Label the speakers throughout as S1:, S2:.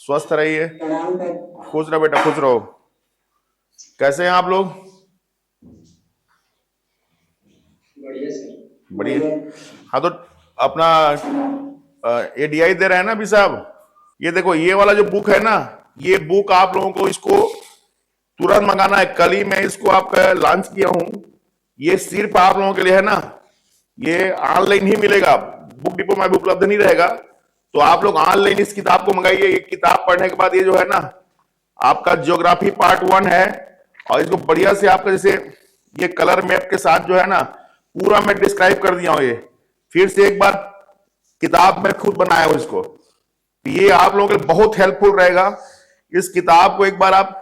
S1: स्वस्थ रहिए, खुश रहो बेटा, खुश रहो। कैसे हैं आप लोग?
S2: बढ़िया सर।
S1: बढ़िया। हाँ तो अपना एडीआई दे रहे हैं ना अभी साहब? ये देखो, ये वाला जो बुक है ना, ये बुक आप लोगों को इसको तुरंत मंगाना है। कल ही मैं इसको आपका लॉन्च किया हूं। ये सिर्फ आप लोगों के लिए है ना, ये ऑनलाइन ही मिलेगा, बुक डिपो में भी उपलब्ध नहीं रहेगा। तो आप लोग ऑनलाइन इस किताब को मंगाइए। ये किताब पढ़ने के बाद ये जो है ना, आपका ज्योग्राफी पार्ट 1 है, और इसको बढ़िया से आपका जैसे ये कलर मैप के साथ जो है ना पूरा मैं डिस्क्राइब कर दिया हूं। ये फिर से एक बार किताब में खुद बनाया हूं इसको। ये आप लोगों के लिए बहुत हेल्पफुल रहेगा। इस किताब को एक बार आप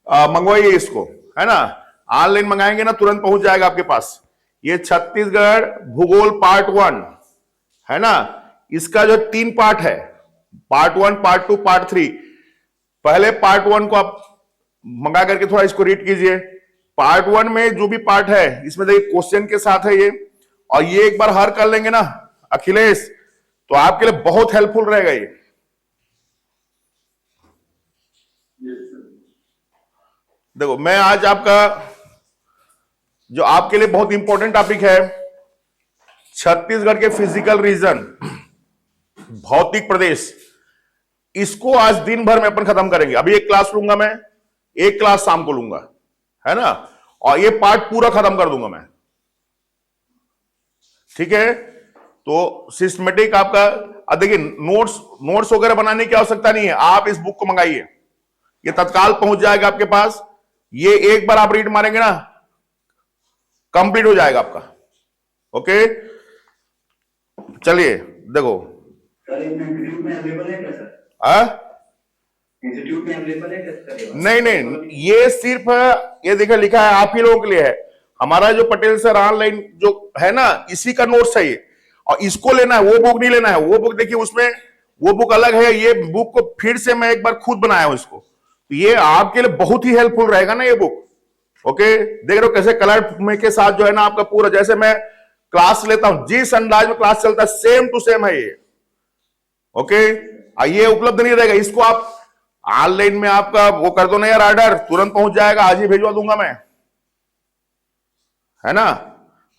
S1: मंगवाइए इसको, है ना। ऑनलाइन मंगाएंगे ना तुरंत पहुंच जाएगा आपके पास। ये छत्तीसगढ़ भूगोल पार्ट 1 है ना, इसका जो 3 पार्ट है, पार्ट 1, पार्ट 2, पार्ट 3। पहले पार्ट 1 को आप मंगा करके थोड़ा इसको रीड कीजिए। पार्ट 1 में जो भी पार्ट है इसमें देखिए क्वेश्चन के साथ है ये, और ये एक बार हर कर लेंगे ना अखिलेश, तो आपके लिए बहुत हेल्पफुल रहेगा ये। देखो, मैं आज आपका जो आपके लिए बहुत इंपॉर्टेंट टॉपिक है, छत्तीसगढ़ के फिजिकल रीजन, भौतिक प्रदेश, इसको आज दिन भर में अपन खत्म करेंगे। अभी एक क्लास लूंगा मैं, एक क्लास शाम को लूंगा, है ना, और ये पार्ट पूरा खत्म कर दूंगा मैं। ठीक है, तो सिस्टमेटिक आपका, अब देखिए नोट्स वगैरह बनाने की आवश्यकता नहीं है। आप इस बुक को मंगाइए, ये तत्काल पहुंच जाएगा आपके पास। ये एक बार आप रीड मारेंगे ना, कंप्लीट हो जाएगा आपका। ओके, चलिए देखो।
S2: सर इंस्टीट्यूट में अवेलेबल है क्या सर? इंस्टीट्यूट में अवेलेबल है क्या?
S1: नहीं नहीं, ये सिर्फ ये देखिए लिखा है आप ही लोगों के लिए है। हमारा जो पटेल सर ऑनलाइन जो है ना, इसी का नोट्स है ये, और इसको लेना है, वो बुक नहीं लेना है। वो बुक देखिए उसमें वो बुक अलग है, ये बुक को फिर से मैं एक बार खुद बनाया हूं इसको। तो ये आपके लिए बहुत ही हेल्पफुल रहेगा ना ये बुक। ओके, देख रहे हो कैसे कलर में के साथ जो है ना आपका पूरा, जैसे मैं क्लास लेता हूं जिस अंदाज में क्लास चलता है सेम टू सेम है ये। ओके, ये उपलब्ध नहीं रहेगा, इसको आप ऑनलाइन में आपका वो कर दो ना यार ऑर्डर, तुरंत पहुंच जाएगा, आज ही भेजवा दूंगा मैं, है ना।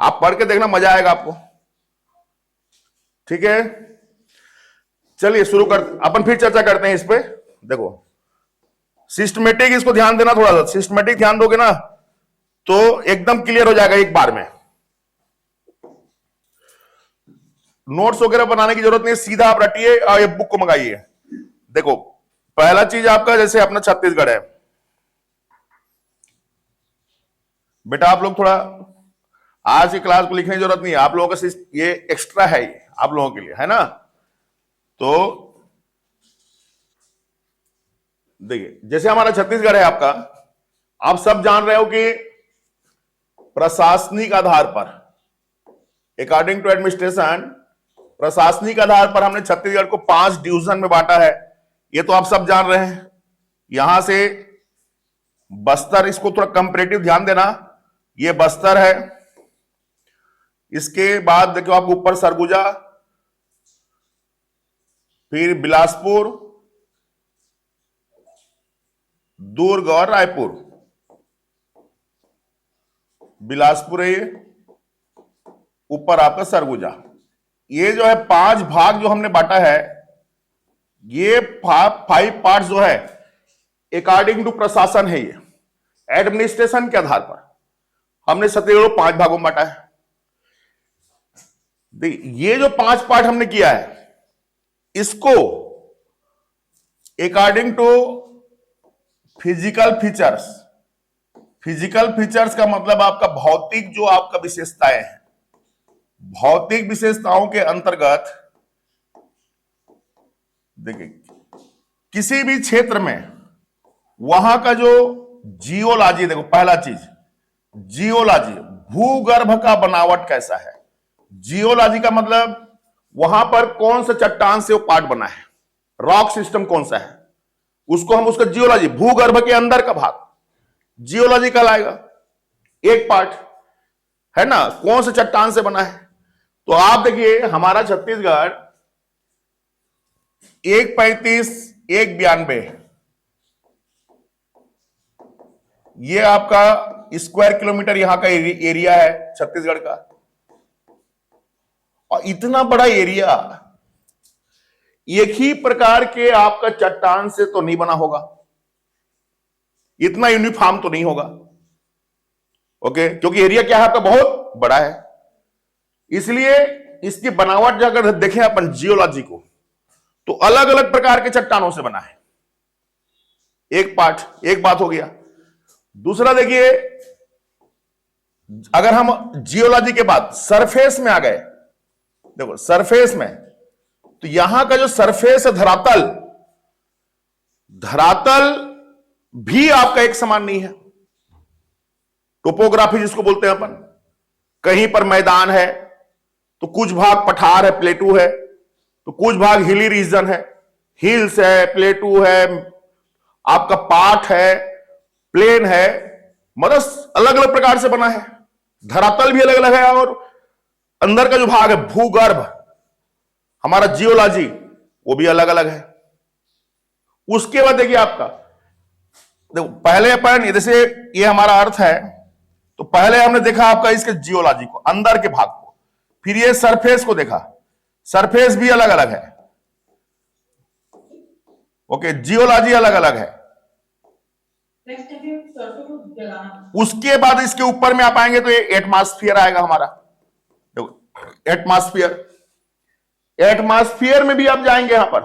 S1: आप पढ़ के देखना, मजा आएगा आपको। ठीक है, चलिए शुरू कर, अपन फिर चर्चा करते हैं इस पे। देखो सिस्टमेटिक, इसको ध्यान देना थोड़ा सा, सिस्टमेटिक ध्यान दोगे ना तो एकदम क्लियर हो जाएगा एक बार में। नोट्स वगैरह बनाने की जरूरत नहीं, सीधा आप रटिए और ये बुक को मंगाइए। देखो पहला चीज आपका, जैसे अपना छत्तीसगढ़ है बेटा, आप लोग थोड़ा आज की क्लास को लिखने की जरूरत नहीं है, आप लोगों का ये एक्स्ट्रा है, ये आप लोगों के लिए, है ना। तो देखिए जैसे हमारा छत्तीसगढ़ है आपका, आप सब जान रहे हो कि प्रशासनिक आधार पर, अकॉर्डिंग टू एडमिनिस्ट्रेशन, प्रशासनिक आधार पर हमने छत्तीसगढ़ को 5 डिवीजन में बांटा है। ये तो आप सब जान रहे हैं। यहां से बस्तर, इसको थोड़ा कंपैरेटिव ध्यान देना, ये बस्तर है। इसके बाद देखो आप ऊपर सरगुजा, फिर बिलासपुर, दुर्ग और रायपुर। बिलासपुर है ये, ऊपर आपका सरगुजा। ये जो है 5 भाग जो हमने बांटा है, ये 5 पार्ट्स जो है अकॉर्डिंग टू प्रशासन है, ये एडमिनिस्ट्रेशन के आधार पर हमने छत्तीसगढ़ को 5 भागों में बांटा है। ये जो 5 पार्ट हमने किया है, इसको according to physical features, physical features का मतलब आपका भौतिक जो आपका विशेषताएं हैं, भौतिक विशेषताओं के अंतर्गत देखिए किसी भी क्षेत्र में वहां का जो जियोलॉजी, देखो पहला चीज जियोलॉजी, भूगर्भ का बनावट कैसा है। जियोलॉजी का मतलब वहां पर कौन सा चट्टान से वो पार्ट बना है, रॉक सिस्टम कौन सा है, उसको हम उसका जियोलॉजी, भूगर्भ के अंदर का भाग जियोलॉजी कहलाएगा। एक पार्ट है ना, कौन से चट्टान से बना है। तो आप देखिए हमारा छत्तीसगढ़ 135 192, ये आपका स्क्वायर किलोमीटर यहां का एरिया है छत्तीसगढ़ का। और इतना बड़ा एरिया एक ही प्रकार के आपका चट्टान से तो नहीं बना होगा, इतना यूनिफॉर्म तो नहीं होगा। ओके, क्योंकि एरिया क्या है आपका, बहुत बड़ा है। इसलिए इसकी बनावट अगर देखें अपन जियोलॉजी को, तो अलग अलग प्रकार के चट्टानों से बना है। एक बात हो गया। दूसरा देखिए, अगर हम जियोलॉजी के बाद सरफेस में आ गए, देखो सरफेस में, तो यहां का जो सरफेस है धरातल भी आपका एक समान नहीं है। टोपोग्राफी जिसको बोलते हैं अपन, कहीं पर मैदान है तो कुछ भाग पठार है, प्लेटू है, तो कुछ भाग हिली रीजन है, हिल्स है, प्लेटू है, आपका पाट है, प्लेन है, मतलब अलग अलग प्रकार से बना है। धरातल भी अलग अलग है और अंदर का जो भाग है भूगर्भ, हमारा जियोलॉजी, वो भी अलग अलग है। उसके बाद देखिए आपका, देखो पहले अपन जैसे ये हमारा अर्थ है, तो पहले हमने देखा आपका इसके जियोलॉजी को, अंदर के भाग को, फिर ये सरफेस को देखा, सरफेस भी अलग अलग है। ओके, जियोलॉजी अलग अलग है। उसके बाद इसके ऊपर में आप आएंगे तो ये एटमॉस्फेयर आएगा हमारा। देखो एटमॉस्फेयर में भी आप जाएंगे, यहां पर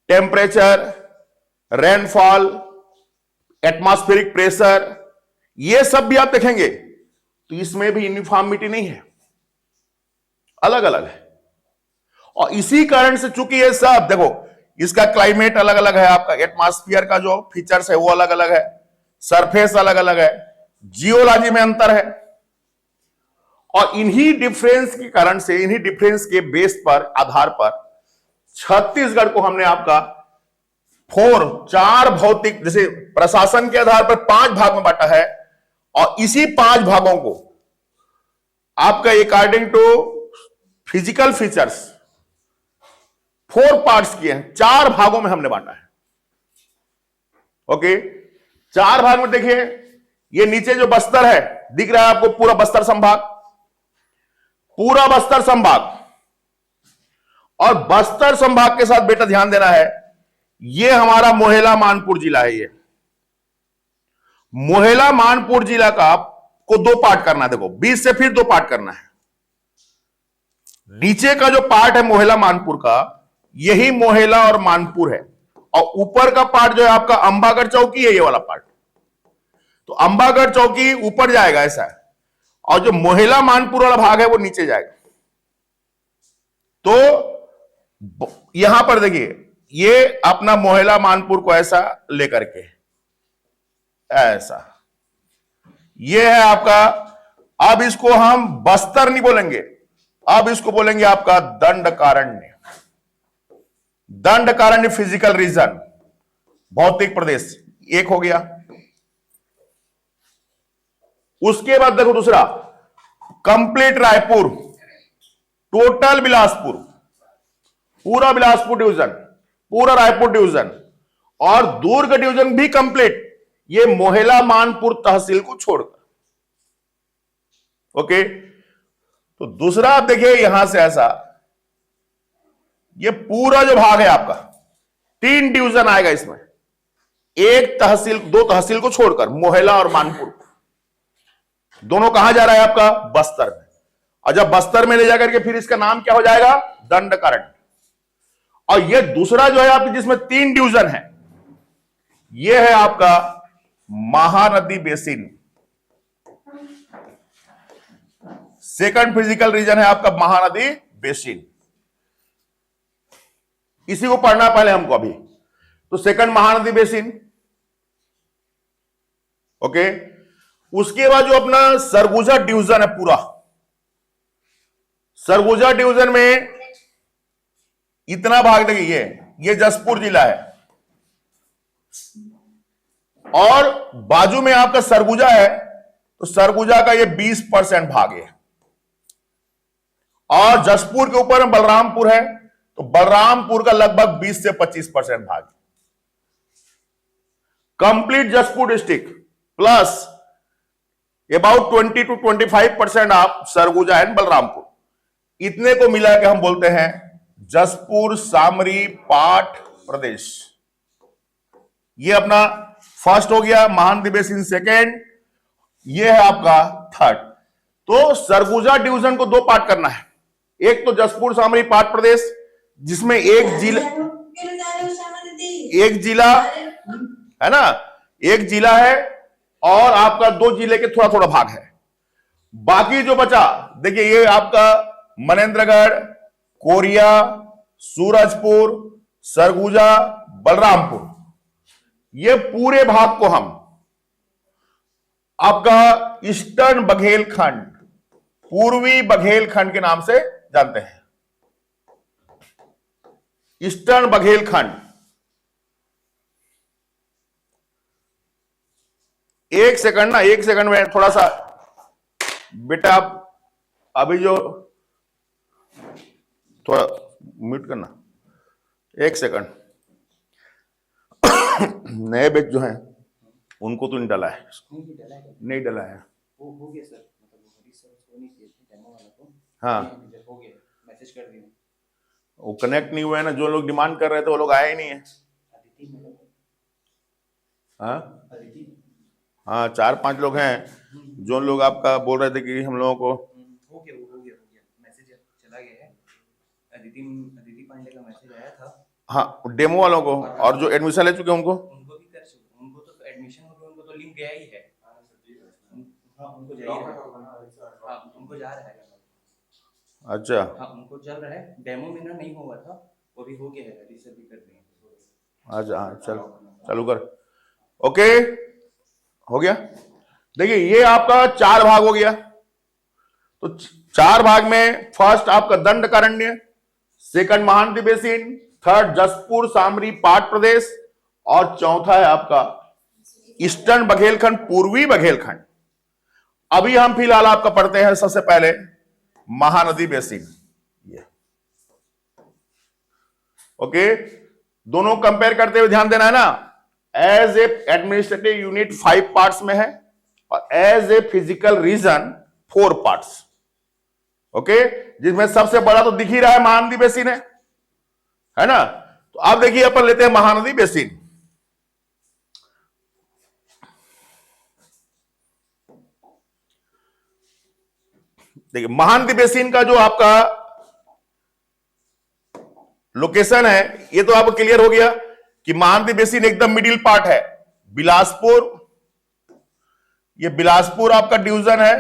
S1: टेम्परेचर, रेनफॉल, एटमॉस्फेरिक प्रेशर, ये सब भी आप देखेंगे, तो इसमें भी यूनिफॉर्मिटी नहीं है, अलग अलग है। और इसी कारण से चूंकि ये सब देखो, इसका क्लाइमेट अलग अलग है, आपका एटमॉस्फेयर का जो फीचर्स है वो अलग अलग है, सरफेस अलग अलग है, जियोलॉजी में अंतर है। और इन्हीं डिफरेंस के कारण से, इन्हीं डिफरेंस के बेस पर, आधार पर छत्तीसगढ़ को हमने आपका 4 भौतिक, जैसे प्रशासन के आधार पर 5 भाग में बांटा है, और इसी 5 भागों को आपका according to physical features 4 parts किए हैं, 4 भागों में हमने बांटा है। ओके, 4 भाग में देखिए, ये नीचे जो बस्तर है दिख रहा है आपको, पूरा बस्तर संभाग, पूरा बस्तर संभाग। और बस्तर संभाग के साथ बेटा ध्यान देना है, ये हमारा मोहेला मानपुर जिला है। ये मोहेला मानपुर जिला का को 2 पार्ट करना है। देखो 20 से फिर 2 पार्ट करना है। नीचे का जो पार्ट है मोहेला मानपुर का, यही मोहेला और मानपुर है, और ऊपर का पार्ट जो है आपका अंबागढ़ चौकी है, ये वाला पार्ट। तो अंबागढ़ चौकी ऊपर जाएगा ऐसा है, और जो मोहेला मानपुर वाला भाग है वो नीचे जाएगा। तो यहां पर देखिए, ये अपना मोहेला मानपुर को ऐसा लेकर के ऐसा, ये है आपका। अब इसको हम बस्तर नहीं बोलेंगे, अब इसको बोलेंगे आपका दंडकारण्य। दंडकारण्य फिजिकल रीजन, भौतिक प्रदेश, एक हो गया। उसके बाद देखो दूसरा, कंप्लीट रायपुर, टोटल बिलासपुर, पूरा बिलासपुर डिवीजन, पूरा रायपुर डिवीजन, और दुर्ग डिवीजन भी कंप्लीट, ये मोहेला मानपुर तहसील को छोड़कर। ओके, तो दूसरा आप देखिए यहां से ऐसा, ये पूरा जो भाग है आपका 3 डिवीजन आएगा इसमें, एक तहसील, 2 तहसील को छोड़कर, मोहेला और मानपुर। दोनों कहां जा रहा है आपका, बस्तर में। और जब बस्तर में ले जाकर के फिर इसका नाम क्या हो जाएगा, दंडकारण्य। और ये दूसरा जो है आपकी, जिसमें 3 डिवीजन है, ये है आपका Mahanadi basin. Second physical region है आपका महानदी बेसिन। इसी को पढ़ना पहले हमको अभी। तो सेकंड महानदी बेसिन। ओके, उसके बाद जो अपना सरगुजा डिवीजन है पूरा, सरगुजा डिवीजन में इतना भाग देखिए, ये जसपुर जिला है, और बाजू में आपका सरगुजा है, तो सरगुजा का ये 20% भाग है। और जसपुर के ऊपर में बलरामपुर है, तो बलरामपुर का लगभग 20 से 25% भाग, complete Jashpur district plus about 20 to 25% of Surguja and Balrampur, इतने को मिला के हम बोलते हैं जसपुर सामरी पाट प्रदेश। ये अपना फर्स्ट हो गया, महानदी बेसिन सेकेंड, ये है आपका थर्ड। तो सरगुजा डिवीजन को दो पार्ट करना है, एक तो जसपुर सामरी पाट प्रदेश जिसमें एक जिला है ना, एक जिला है और आपका दो जिले के थोड़ा थोड़ा भाग है। बाकी जो बचा देखिए, ये आपका मनेंद्रगढ़, कोरिया, सूरजपुर, सरगुजा, बलरामपुर, ये पूरे भाग को हम आपका ईस्टर्न बघेलखंड, पूर्वी बघेलखंड के नाम से जानते हैं। ईस्टर्न बघेलखंड। एक सेकंड में थोड़ा सा बेटा आप अभी जो थोड़ा म्यूट करना, एक सेकंड। नए बैच जो हैं उनको तो नहीं डाला है, नहीं डाला है।
S2: वो हो गया सर, मतलब वो हरी सर उसको नहीं किए थे डेमो वाला को।
S1: हाँ
S2: हो गया, मैसेज कर दिया।
S1: वो कनेक्ट नहीं हुआ है ना, जो लोग डिमांड कर रहे थे वो लोग आए ही नहीं है।
S2: अदिति मैडम,
S1: हाँ
S2: अदिति,
S1: हाँ 4-5 लोग हैं जो लोग आपका बोल रहे थे कि हम लोगों को
S2: हो गया मैसेज चला गया है। अदिति पांडे का मैसेज आया था।
S1: हाँ डेमो वालों को, और जो एडमिशन ले चुके हैं उनको
S2: भी कर चुके, उनको तो एडमिशन हो गया, उनको तो लिंक गया ही है। हाँ उनको जा ही रहा है। हाँ उनको जा रहा है।
S1: अच्छा
S2: हाँ उनको चल रहा है, डेमो में ना नहीं हुआ था, वो भी हो गया है, रिसर्च भी कर दिए।
S1: अच्छा हाँ चल चालू कर। ओके हो गया। देखिए ये आपका 4 भाग हो गया। तो 4 भाग में फर्स्ट आपका Dandakaranya, second Mahanadi basin, third Jaspur Samri Pat Pradesh, और चौथा है आपका ईस्टर्न बघेलखंड, पूर्वी बघेलखंड। अभी हम फिलहाल आपका पढ़ते हैं सबसे पहले महानदी बेसिन। ये ओके, दोनों कंपेयर करते हुए ध्यान देना है ना। As a administrative unit 5 parts में है और as a physical region 4 parts. Okay, जिसमें सबसे बड़ा तो दिख ही रहा है महानदी बेसिन है ना। तो आप देखिए अपन लेते हैं महानदी बेसिन। देखिए महानदी बेसिन का जो आपका लोकेशन है, ये तो आपको क्लियर हो गया कि महानदी बेसिन एकदम मिडिल पार्ट है। बिलासपुर, ये बिलासपुर आपका डिवीजन है,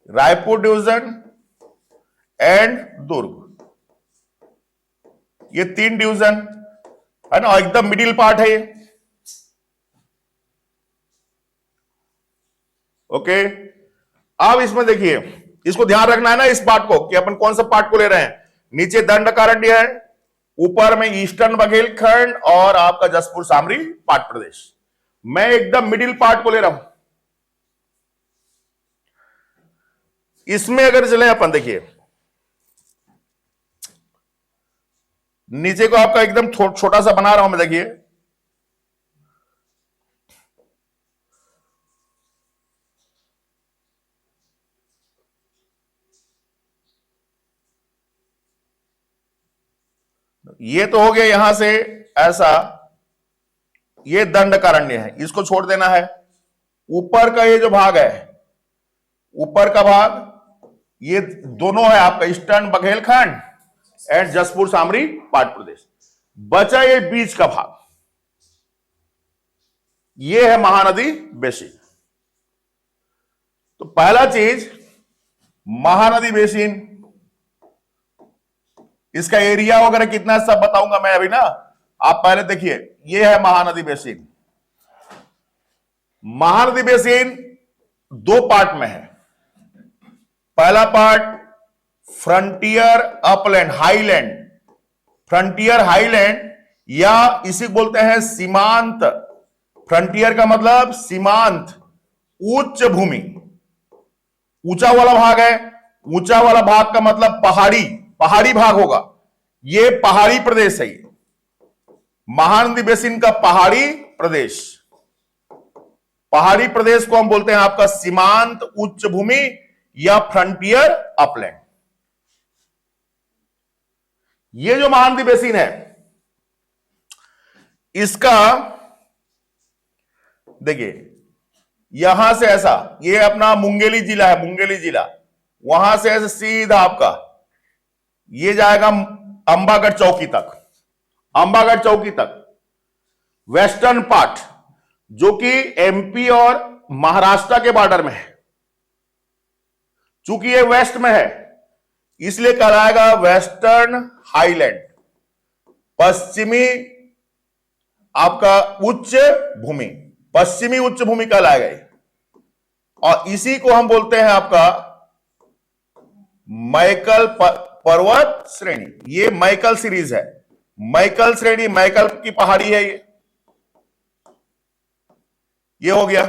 S1: रायपुर डिवीजन एंड दुर्ग, ये 3 डिवीजन है ना, एकदम मिडिल पार्ट है ये। ओके, अब इसमें देखिए, इसको ध्यान रखना है ना इस पार्ट को कि अपन कौन सा पार्ट को ले रहे हैं। नीचे दंडकारण्य है, ऊपर में ईस्टर्न बघेलखंड और आपका जसपुर सामरी पाट प्रदेश। मैं एकदम मिडिल पार्ट को ले रहा हूं। इसमें अगर चले अपन, देखिए नीचे को आपका एकदम छोटा सा बना रहा हूं मैं, देखिए ये तो हो गया यहां से ऐसा, ये दंडकारण्य है, इसको छोड़ देना है। ऊपर का ये जो भाग है, ऊपर का भाग, ये दोनों है आपका ईस्टर्न बघेलखंड एंड जसपुर सामरी पाट प्रदेश। बचा ये बीच का भाग, ये है महानदी बेसिन। तो पहला चीज महानदी बेसिन, इसका एरिया वगैरह कितना सब बताऊंगा मैं अभी ना। आप पहले देखिए, ये है Mahanadi basin. Mahanadi basin 2 part में है। पहला part frontier upland highland, frontier highland या इसी बोलते हैं सीमांत। फ्रंटियर का मतलब सीमांत, उच्च भूमि, ऊंचा वाला भाग है। ऊंचा वाला भाग का मतलब पहाड़ी भाग होगा। ये पहाड़ी प्रदेश है, ये महानदी बेसिन का पहाड़ी प्रदेश। पहाड़ी प्रदेश को हम बोलते हैं आपका सीमांत उच्च भूमि या फ्रंटियर अपलैंड। ये जो महानदी बेसिन है, इसका देखिए यहां से ऐसा, ये अपना मुंगेली जिला है, मुंगेली जिला, वहां से ऐसे सीधा आपका ये जाएगा अंबागढ़ चौकी तक, अंबागढ़ चौकी तक वेस्टर्न पार्ट, जो कि एमपी और महाराष्ट्र के बॉर्डर में है। चूंकि ये वेस्ट में है इसलिए कहलाएगा वेस्टर्न हाईलैंड, पश्चिमी आपका उच्च भूमि, पश्चिमी उच्च भूमि कहलाएगा ये। और इसी को हम बोलते हैं आपका मैकल पर्वत श्रेणी। ये मैकल सीरीज है, मैकल श्रेणी, मैकल की पहाड़ी है ये हो गया।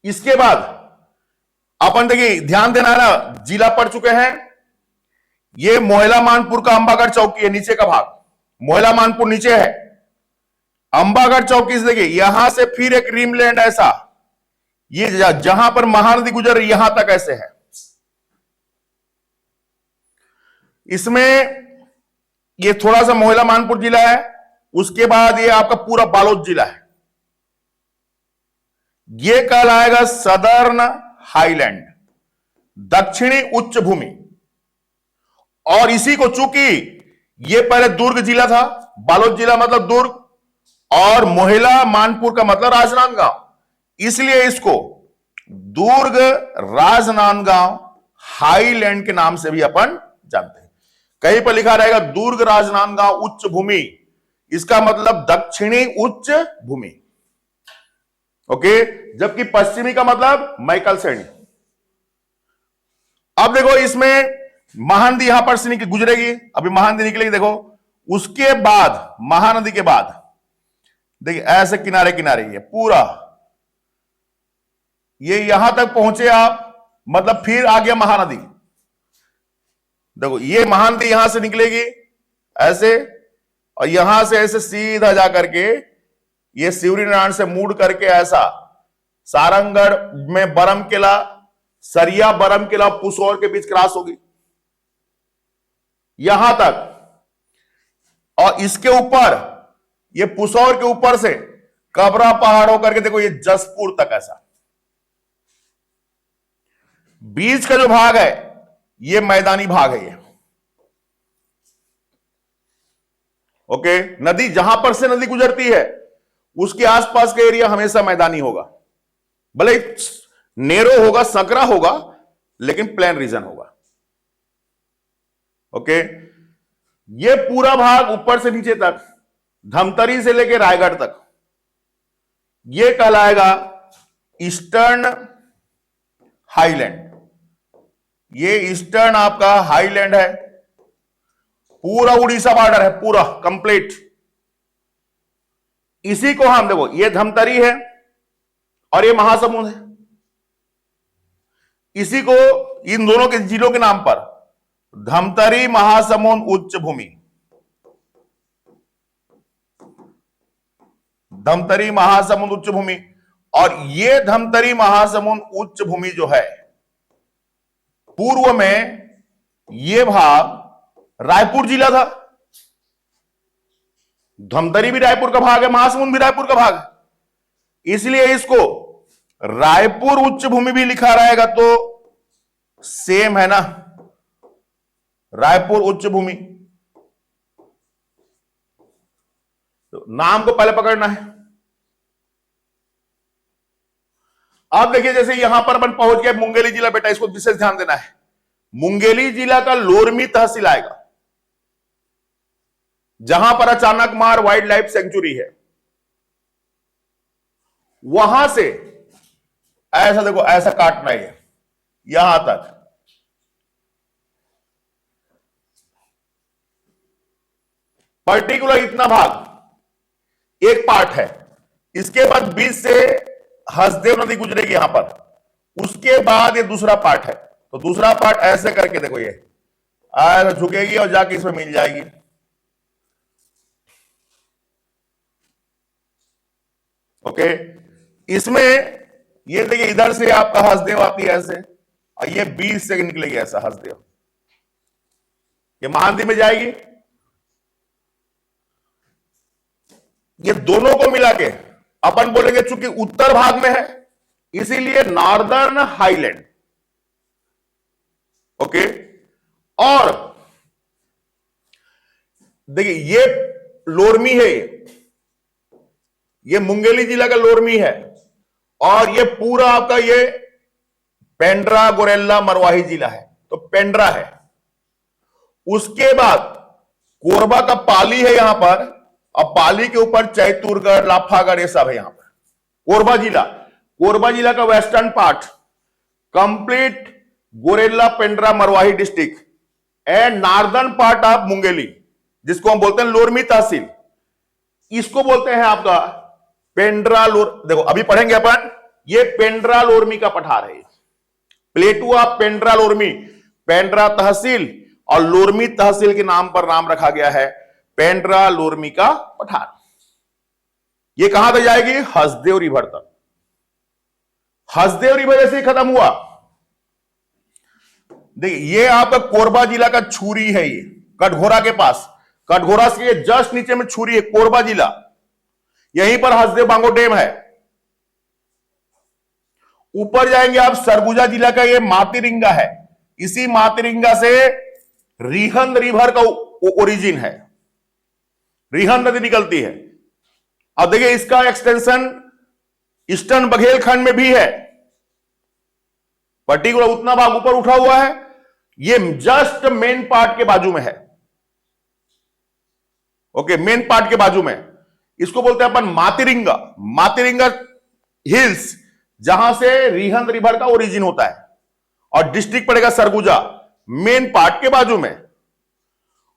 S1: इसके बाद अपन देखिए ध्यान देना है ना, जिला पढ़ चुके हैं। ये मोहला मानपुर का अंबागढ़ चौकी है, नीचे का भाग मोहला मानपुर नीचे है। अंबागढ़ चौकी से देखिए यहां से फिर एक रीमलैंड ऐसा, ये जहां पर महानदी गुजर रही यहां तक ऐसे है। इसमें ये थोड़ा सा मोहला मानपुर जिला है, उसके बाद ये आपका पूरा बालोद जिला है। ये कहलाएगा सदर्न हाईलैंड, दक्षिणी उच्च भूमि। और इसी को चूंकि ये पहले दुर्ग जिला था, बालोद जिला मतलब दुर्ग, और मोहला मानपुर का मतलब राजनांदगांव, इसलिए इसको दुर्ग राजनांदगांव हाईलैंड के नाम से भी अपन जानते हैं। कहीं पर लिखा रहेगा दुर्ग राजनांदगांव उच्च भूमि, इसका मतलब दक्षिणी उच्च भूमि, ओके। जबकि पश्चिमी का मतलब मैकल श्रेणी। अब देखो इसमें महानदी यहां पर से गुजरेगी, अभी महानदी निकलेगी, देखो उसके बाद महानदी के बाद देखिए ऐसे किनारे किनारे ये पूरा ये यहां तक पहुंचे आप, मतलब फिर आ गया महानदी। देखो ये महानदी यहां से निकलेगी ऐसे, और यहां से ऐसे सीधा जा करके ये शिवरीनारायण से मुड़ करके ऐसा सारंगगढ़ में बरमकेला, सरिया बरमकेला पुसौर के बीच क्रॉस होगी यहां तक। और इसके ऊपर ये पुसौर के ऊपर से कबरा पहाड़ होकर के देखो ये जसपुर तक ऐसा। बीच का जो भाग है ये मैदानी भाग है ये, ओके। नदी जहां पर से नदी गुजरती है उसके आसपास का एरिया हमेशा मैदानी होगा, भले नेरो होगा, सकरा होगा, लेकिन प्लेन रीजन होगा, ओके। ये पूरा भाग ऊपर से नीचे तक, धमतरी से लेकर रायगढ़ तक, ये कहलाएगा ईस्टर्न हाईलैंड। ये ईस्टर्न आपका हाईलैंड है, पूरा उड़ीसा बॉर्डर है, पूरा कंप्लीट। इसी को हम देखो ये धमतरी है और ये महासमुंद है, इसी को इन दोनों के जिलों के नाम पर धमतरी महासमुंद उच्च भूमि, धमतरी महासमुंद उच्च भूमि। और ये धमतरी महासमुंद उच्च भूमि जो है, पूर्व में ये भाग रायपुर जिला था, धमतरी भी रायपुर का भाग है, महासमुंद भी रायपुर का भाग है, इसलिए इसको रायपुर उच्च भूमि भी लिखा रहेगा तो सेम है ना, रायपुर उच्च भूमि। तो नाम को पहले पकड़ना है। अब देखिए जैसे यहां पर अपन पहुंच गए मुंगेली जिला, बेटा इसको विशेष ध्यान देना है। मुंगेली जिला का लोरमी तहसील आएगा, जहां पर अचानक मार वाइल्ड लाइफ सेंचुरी है, वहां से ऐसा देखो ऐसा काटना है यहां तक, पर्टिकुलर इतना भाग एक पार्ट है। इसके बाद बीच से हसदेव नदी गुजरेगी यहां पर, उसके बाद ये दूसरा पार्ट है, तो दूसरा पार्ट ऐसे करके देखो, ये ऐसे झुकेगी और जाके इसमें मिल जाएगी। ओके, इसमें ये देखिए इधर से आपका हसदेव आती है ऐसे, और ये 20 से निकलेगी ऐसा हसदेव, ये महानदी में जाएगी। ये दोनों को मिला के अपन बोलेंगे, चूंकि उत्तर भाग में है इसीलिए नॉर्दर्न हाईलैंड। ओके, और देखिए ये लोरमी है, ये मुंगेली जिला का लोरमी है, और ये पूरा आपका ये पेंड्रा गोरेला मरवाही जिला है, तो पेंड्रा है। उसके बाद कोरबा का पाली है यहां पर, और पाली के ऊपर चैतुरगढ़, लाफागढ़, ये सब है यहां पर। कोरबा जिला का western part complete Gaurela Pendra Marwahi district, and northern part of Mungeli, जिसको हम बोलते हैं लोरमी तहसील, इसको बोलते हैं आपका पेंड्रा लोर। देखो अभी पढ़ेंगे अपन, ये पेंड्रा लोरमी का पठार है, प्लेटू ऑफ पेंड्रा लोरमी, पेंड्रा तहसील और लोरमी तहसील के नाम पर नाम रखा गया है, पेंड्रा लोरमी का पठार। ये कहां तक जाएगी? हसदेव रिवर तक। हसदेव रिवर ऐसे ही खत्म हुआ। देखिए ये आपका कोरबा जिला का छुरी है, ये कटघोरा के पास, कटघोरा से जस्ट नीचे में छुरी है, कोरबा जिला, यहीं पर हसदेव बांगो डैम है। ऊपर जाएंगे आप, सरगुजा जिला का ये मातिरिंगा है, इसी मातिरिंगा से रिहंद रिवर का ओरिजिन है, रिहंद नदी निकलती है। अब देखिए इसका एक्सटेंशन ईस्टर्न बघेलखंड में भी है, पर्टिकुलर उतना भाग ऊपर उठा हुआ है, ये जस्ट मेन पार्ट के बाजू में है। ओके, मेन पार्ट के बाजू में, इसको बोलते हैं अपन मातिरिंगा, मातिरिंगा हिल्स, जहां से रिहंद रिवर का ओरिजिन होता है, और डिस्ट्रिक्ट पड़ेगा सरगुजा, मेन पार्ट के बाजू में।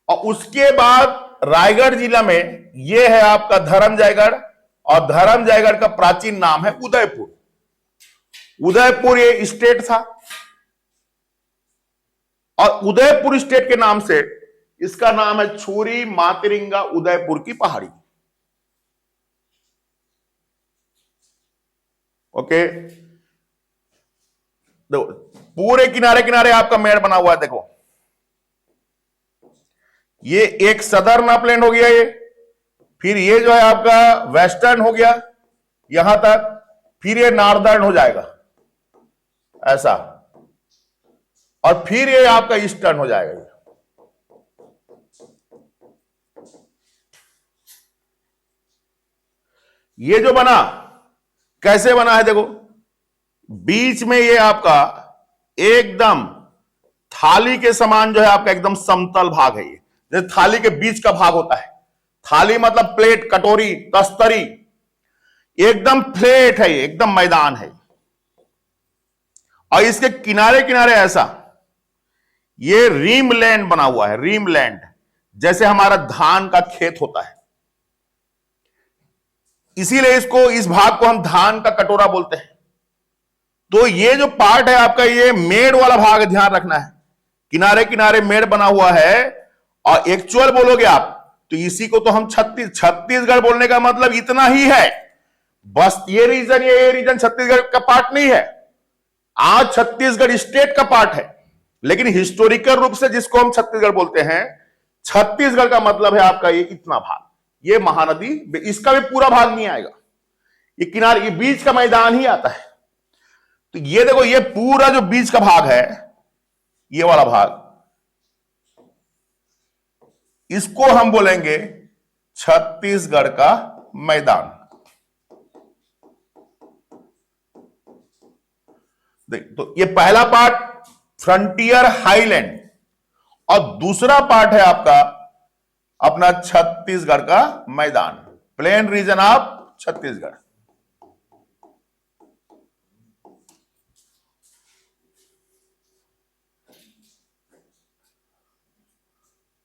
S1: और उसके बाद रायगढ़ जिला में यह है आपका धर्मजयगढ़, और धर्मजयगढ़ का प्राचीन नाम है उदयपुर। उदयपुर ये स्टेट था, और उदयपुर स्टेट के नाम से इसका नाम है छुरी मातिरिंगा उदयपुर की पहाड़ी। ओके, देखो पूरे किनारे किनारे आपका मेड़ बना हुआ है। देखो ये एक सदर्न अपलैंड हो गया, ये फिर ये जो है आपका वेस्टर्न हो गया यहां तक, फिर ये नॉर्दर्न हो जाएगा ऐसा, और फिर ये आपका ईस्टर्न हो जाएगा। ये जो बना कैसे बना है? देखो बीच में ये आपका एकदम थाली के समान जो है आपका एकदम समतल भाग है, ये जैसे थाली के बीच का भाग होता है। थाली मतलब प्लेट, कटोरी, तस्तरी, एकदम फ्लैट है, ये एकदम मैदान है। और इसके किनारे किनारे ऐसा ये रीम लैंड बना हुआ है, रीम लैंड, जैसे हमारा धान का खेत होता है, इसीलिए इसको, इस भाग को हम धान का कटोरा बोलते हैं। तो ये जो पार्ट है आपका, ये मेड़ वाला भाग, ध्यान रखना है, किनारे किनारे मेड़ बना हुआ है। और एक्चुअल बोलोगे आप तो इसी को तो हम छत्तीसगढ़ बोलने का मतलब इतना ही है, बस ये रीजन छत्तीसगढ़ का पार्ट नहीं है। आज छत्तीसगढ़ स्टेट का पार्ट है, लेकिन हिस्टोरिकल रूप से जिसको हम छत्तीसगढ़ बोलते हैं, छत्तीसगढ़ का मतलब है आपका ये इतना भाग, ये महानदी, इसका भी पूरा भाग नहीं आएगा, ये किनारे, ये बीच का मैदान ही आता है। तो ये देखो, ये पूरा जो बीच का भाग है, ये वाला भाग, इसको हम बोलेंगे छत्तीसगढ़ का मैदान। देख, तो ये पहला पार्ट फ्रंटियर हाईलैंड, और दूसरा पार्ट है आपका अपना छत्तीसगढ़ का मैदान, प्लेन रीजन ऑफ छत्तीसगढ़।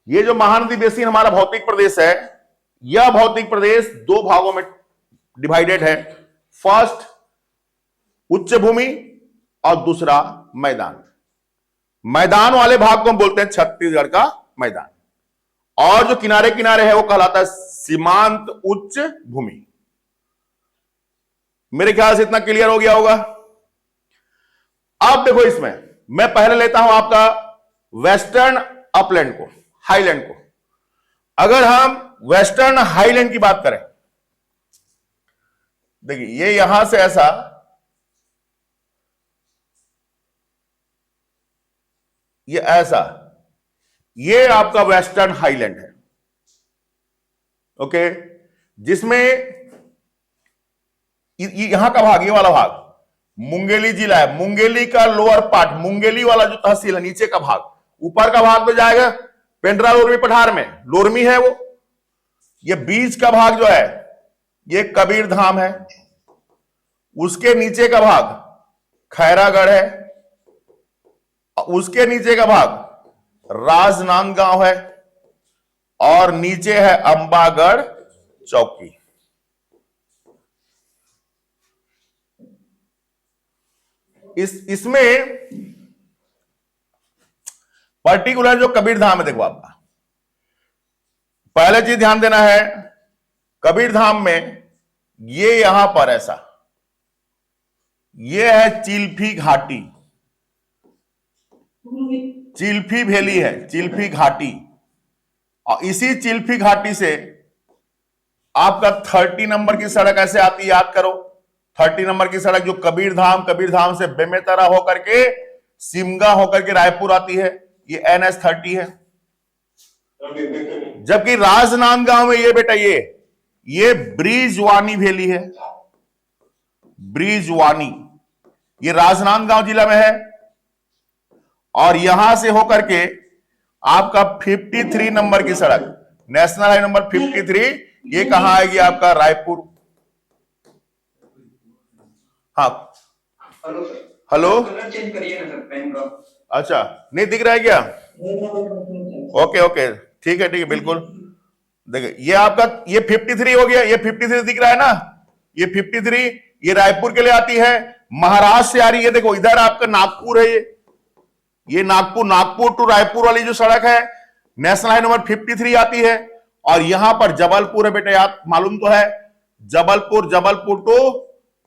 S1: ये जो महानदी बेसिन हमारा भौतिक प्रदेश है, यह भौतिक प्रदेश दो भागों में डिवाइडेड है, फर्स्ट उच्च भूमि और दूसरा मैदान। मैदान वाले भाग को हम बोलते हैं छत्तीसगढ़ का मैदान, और जो किनारे किनारे है वो कहलाता है सीमांत उच्च भूमि। मेरे ख्याल से इतना क्लियर हो गया होगा। अब देखो, इसमें मैं पहले लेता हूं आपका वेस्टर्न अपलैंड को, हाईलैंड को। अगर हम वेस्टर्न हाईलैंड की बात करें, देखिए ये यहां से ऐसा, ये ऐसा, ये आपका वेस्टर्न हाईलैंड है। ओके, जिसमें यहां का भाग, ये वाला भाग मुंगेली जिला है। मुंगेली का लोअर पार्ट, मुंगेली वाला जो तहसील है, नीचे का भाग, ऊपर का भाग तो जाएगा पेंड्रा लोरमी पठार में, लोरमी है वो। ये बीच का भाग जो है ये कबीर धाम है, उसके नीचे का भाग खैरागढ़ है, उसके नीचे का भाग राजनांदगांव है, और नीचे है अंबागढ़ चौकी। इसमें पर्टिकुलर जो कबीर धाम है, देखो आपका पहले चीज ध्यान देना है, कबीर धाम में ये यहां पर ऐसा, ये है चिल्फी घाटी, चिल्फी वैली है, चिल्फी घाटी। और इसी चिल्फी घाटी से आपका 30 नंबर की सड़क ऐसे आती है, याद करो 30 नंबर की सड़क जो कबीर धाम से बेमेतरा होकर के सिमगा होकर के रायपुर आती है, ये NH 30 है। जबकि राजनांदगांव में ये बेटा ये ब्रिजवानी वैली है, ब्रिजवानी, ये राजनांदगांव जिला में है। और यहां से होकर के आपका 53 नंबर की सड़क, नेशनल हाईवे नंबर 53, ये कहां आएगी आपका रायपुर। हाँ हेलो,
S2: चेंज करिए ना सर, पेन का।
S1: अच्छा नहीं दिख रहा है क्या? ओके ओके, ठीक है बिल्कुल। देखिए ये आपका ये 53 हो गया, ये 53 दिख रहा है ना, ये 53 ये रायपुर के लिए आती है, महाराष्ट्र से आ रही है। देखो इधर आपका नागपुर है, ये नागपुर टू रायपुर वाली जो सड़क है नेशनल हाईवे नंबर 53 आती है। और यहां पर जबलपुर है बेटा, याद मालूम तो है, जबलपुर टू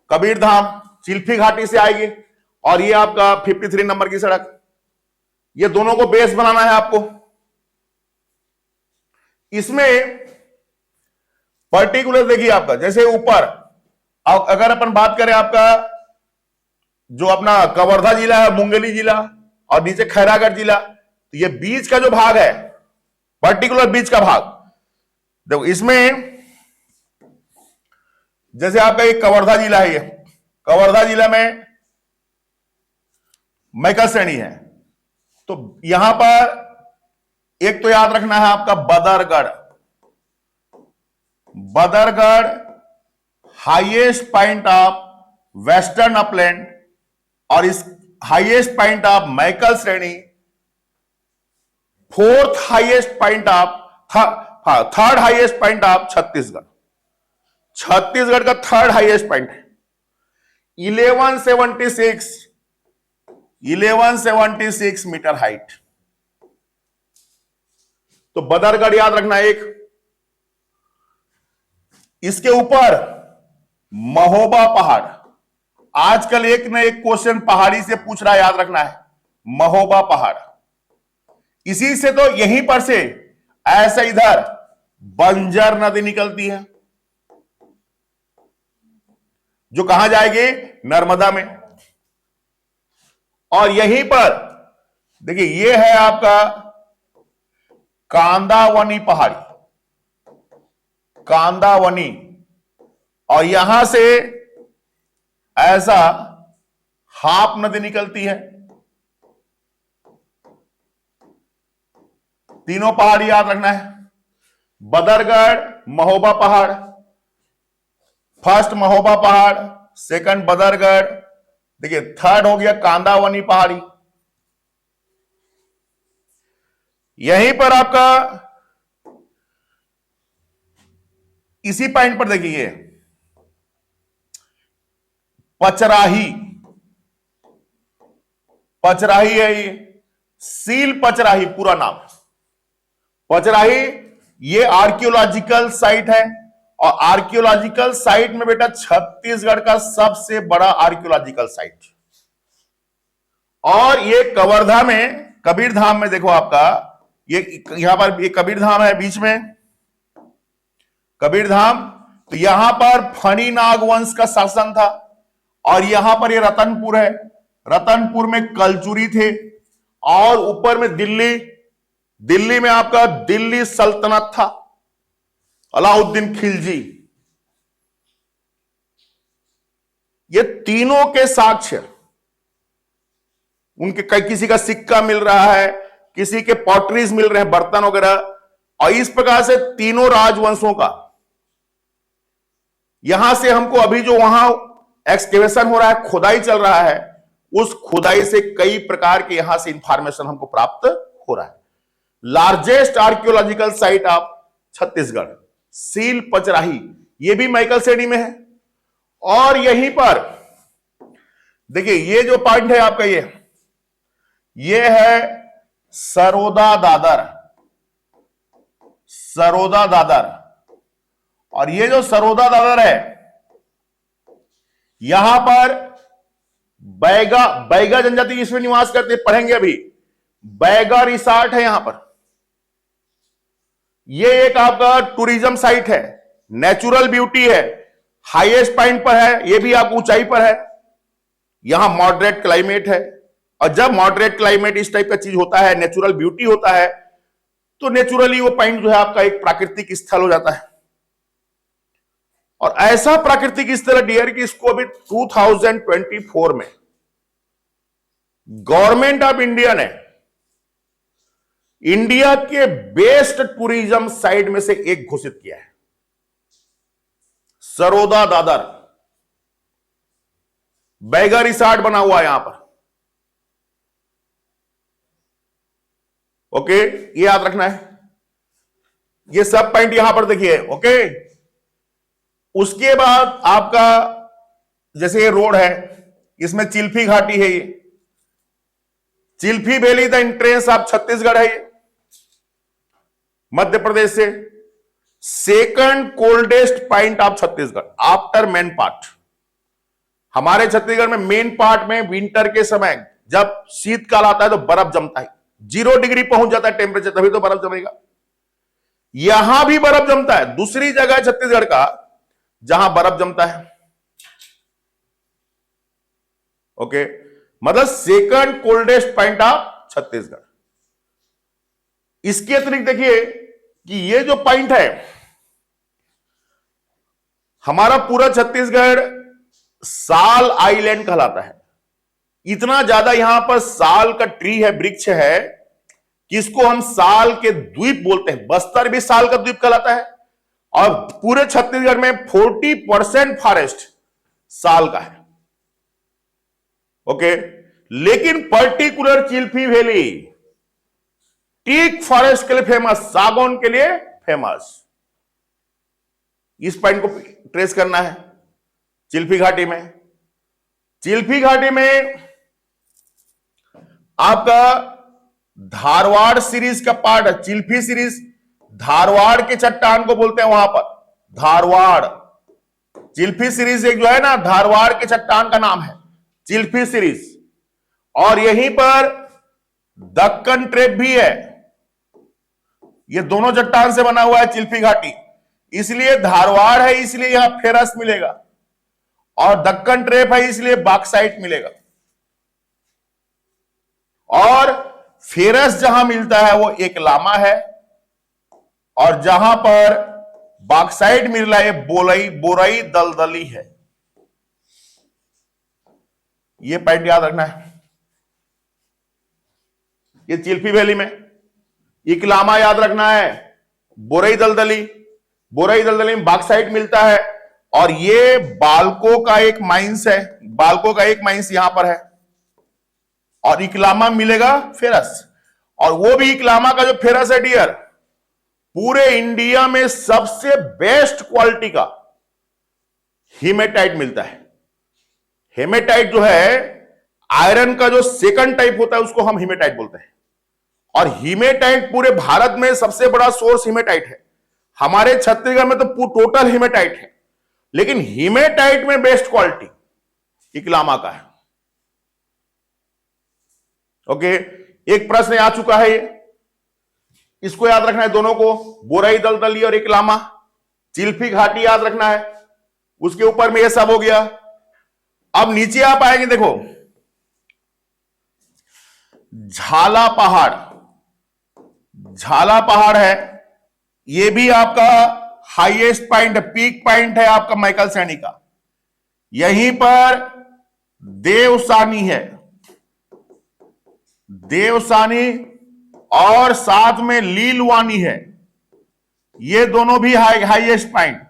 S1: कबीर धाम चिल्फी घाटी से आएगी, और ये आपका 53 नंबर की सड़क। ये दोनों को बेस बनाना है आपको। इसमें पर्टिकुलर देखिए आपका, जैसे ऊपर अगर अपन बात करें आपका जो अपना कवर्धा जिला है, मुंगेली जिला, और नीचे खैरागढ़ जिला, तो ये बीच का जो भाग है, पर्टिकुलर बीच का भाग देखो, इसमें जैसे आपका एक कवर्धा जिला है, ये कवर्धा जिला में मैकल श्रेणी है, तो यहां पर एक तो याद रखना है आपका Badargarh highest point of western upland, और इस हाईएस्ट पॉइंट ऑफ मैकल श्रेणी, fourth highest point of third highest point of Chhattisgarh का थर्ड हाईएस्ट पॉइंट है 1176 मीटर हाइट। तो बदरगढ़ याद रखना एक। इसके ऊपर महोबा पहाड़, आजकल एक न एक क्वेश्चन पहाड़ी से पूछ रहा है, याद रखना है महोबा पहाड़। इसी से तो यहीं पर से ऐसा इधर बंजर नदी निकलती है, जो कहां जाएगी, नर्मदा में। और यहीं पर देखिए ये है आपका कांदावनी पहाड़ी, कांदावनी, और यहां से ऐसा हाप नदी निकलती है। तीनों पहाड़ याद रखना है, बदरगढ़, महोबा पहाड़, फर्स्ट महोबा पहाड़, सेकंड बदरगढ़, देखिए थर्ड हो गया कांदावनी पहाड़ी। यहीं पर आपका इसी पॉइंट पर देखिए पचराही है, ये सील पचराही पूरा नाम। पचराही ये आर्कियोलॉजिकल साइट है, और आर्कियोलॉजिकल साइट में बेटा छत्तीसगढ़ का सबसे बड़ा आर्कियोलॉजिकल साइट। और ये कवर्धा में, कबीरधाम में देखो आपका, ये यहां पर ये कबीरधाम है बीच में, कबीरधाम। तो यहां पर फणी नाग वंश का शासन था, और यहां पर ये रतनपुर है, रतनपुर में कलचुरी थे, और ऊपर में दिल्ली, दिल्ली में आपका दिल्ली सल्तनत था, अलाउद्दीन खिलजी। ये तीनों के साक्ष्य, उनके कई, किसी का सिक्का मिल रहा है, किसी के पॉटरीज मिल रहे हैं, बर्तन वगैरह, और इस प्रकार से तीनों राजवंशों का यहां से हमको अभी जो वहां एक्सकेवेशन हो रहा है, खुदाई चल रहा है, उस खुदाई से कई प्रकार के यहां से इंफॉर्मेशन हमको प्राप्त हो रहा है। Largest archaeological site of Chhattisgarh, seal Pachrahi, ये भी मैकल श्रेणी में है। और यहीं पर देखिए ये जो पॉइंट है आपका, ये है सरोदा दादर, सरोदा दादर। और ये जो सरोदा दादर है, यहां पर बैगा जनजाति इसमें निवास करते, पढ़ेंगे अभी। बैगा रिसॉर्ट है यहां पर। ये एक आपका टूरिज्म साइट है, नेचुरल ब्यूटी है, हाईएस्ट पॉइंट पर है, ये भी आप ऊंचाई पर है। यहां मॉडरेट क्लाइमेट है, और जब मॉडरेट क्लाइमेट इस टाइप का चीज होता है, नेचुरल ब्यूटी होता है, तो नेचुरली वो पॉइंट जो है आपका एक प्राकृतिक स्थल हो जाता है। और ऐसा प्राकृतिक स्थल डियर कि इसको अभी 2024 में गवर्नमेंट ऑफ इंडिया ने इंडिया के बेस्ट टूरिज्म साइट में से एक घोषित किया है, सरोदा दादर। बैगा रिसॉर्ट बना हुआ है यहां पर। ओके, ये याद रखना है, ये सब पॉइंट यहां पर देखिए। ओके, उसके बाद आपका जैसे ये रोड है, इसमें चिल्फी घाटी है, ये Chilphi valley the entrance of Chhattisgarh है, ये मध्य प्रदेश से second coldest point of Chhattisgarh after main part. हमारे छत्तीसगढ़ में मेन पार्ट में विंटर के समय जब शीतकाल आता है तो बर्फ जमता है, 0 डिग्री पहुंच जाता है टेम्परेचर, तभी तो बर्फ जमेगा। यहां भी बर्फ जमता है, दूसरी जगह छत्तीसगढ़ का जहां बर्फ जमता है। ओके, मतलब second coldest point of Chhattisgarh. इसके अतिरिक्त देखिए कि ये जो पॉइंट है, हमारा पूरा छत्तीसगढ़ साल आइलैंड कहलाता है। इतना ज्यादा यहां पर साल का ट्री है, वृक्ष है, कि इसको हम साल के द्वीप बोलते हैं। बस्तर भी साल का द्वीप कहलाता है, और पूरे छत्तीसगढ़ में 40% फॉरेस्ट साल का है। ओके, लेकिन particular Chilphi valley teak forest के लिए फेमस, सागौन के लिए फेमस। इस पॉइंट को ट्रेस करना है। चिल्फी घाटी में, चिल्फी घाटी में आपका धारवाड़ सीरीज का पार्ट है, चिल्फी सीरीज। धारवाड़ के चट्टान को बोलते हैं वहां पर, धारवाड़। चिल्फी सीरीज एक जो है ना, धारवाड़ के चट्टान का नाम है चिल्फी सीरीज। और यहीं पर दक्कन ट्रेप भी है, ये दोनों चट्टान से बना हुआ है चिल्फी घाटी। इसलिए धारवाड़ है, इसलिए यहां फेरस मिलेगा, और दक्कन ट्रेप है, इसलिए बॉक्साइट मिलेगा। और फेरस जहां मिलता है वो एक लामा है, और जहां पर बॉक्साइट मिल रहा है बोरई दलदली है। ये पॉइंट याद रखना है। ये चिल्फी वैली में इकलामा याद रखना है, बोरई दलदली में बॉक्साइट मिलता है। और ये बालको का एक माइंस है, बालको का एक माइंस यहां पर है, और इकलामा मिलेगा फेरस। और वो भी इकलामा का जो फेरस है डियर, पूरे इंडिया में सबसे बेस्ट क्वालिटी का हेमेटाइट मिलता है। हेमेटाइट जो है, आयरन का जो सेकंड टाइप होता है, उसको हम हेमेटाइट बोलते हैं। और हीमेटाइट पूरे भारत में सबसे बड़ा सोर्स हीमेटाइट है। हमारे छत्तीसगढ़ में तो टोटल हीमेटाइट है, लेकिन हीमेटाइट में बेस्ट क्वालिटी इकलामा का है। ओके, एक प्रश्न आ चुका है, इसको याद रखना है दोनों को, बोराई दलदली और इकलामा। चिल्फी घाटी याद रखना है, उसके ऊपर में ये सब हो गया। अब नीचे आप आएंगे, देखो झाला पहाड़, झाला पहाड़ है, ये भी आपका हाईएस्ट पॉइंट, पीक पॉइंट है आपका माइकल सैनी का। यहीं पर देवसानी है, देवसानी और साथ में लीलवानी है, ये दोनों भी हाईएस्ट पॉइंट।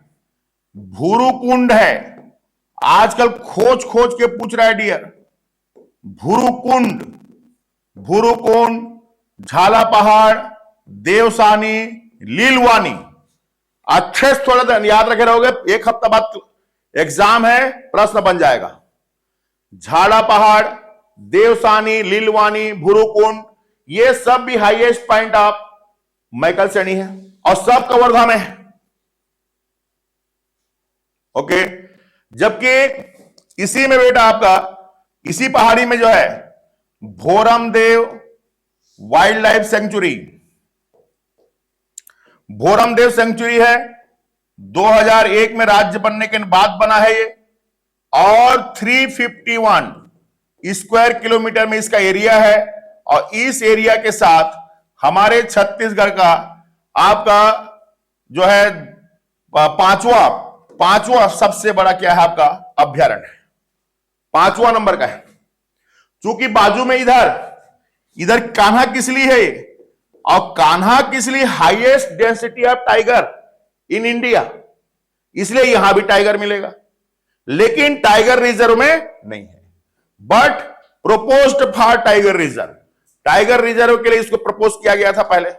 S1: भूरुकुंड है, आजकल खोज खोज के पूछ रहा है डियर, भूरुकुंड, भूरुकुंड, झाला पहाड़, देवसानी, लीलवानी। अच्छे से थोड़ा याद रखे रहोगे, एक हफ्ता बाद एग्जाम है, प्रश्न बन जाएगा। झाला पहाड़, देवसानी, लीलवानी, भूरुकुंड, ये सब भी हाईएस्ट पॉइंट आप माइकल सैनी है, और सब कवर्धा में है। ओके, जबकि इसी में बेटा आपका, इसी पहाड़ी में जो है Bhoramdeo wildlife sanctuary, Bhoramdeo sanctuary है, 2001 में राज्य बनने के बाद बना है ये, और 351 स्क्वायर किलोमीटर में इसका एरिया है। और इस एरिया के साथ हमारे छत्तीसगढ़ का आपका जो है पांचवा सबसे बड़ा क्या है आपका अभ्यारण्य, 5वां नंबर का है। चूंकि बाजू में इधर कान्हा किसली है, और Kanha Kisli highest density of tiger in India, इसलिए यहां भी टाइगर मिलेगा, लेकिन टाइगर रिजर्व में नहीं है, but proposed for tiger reserve. Tiger reserve के लिए इसको प्रपोज किया गया था पहले।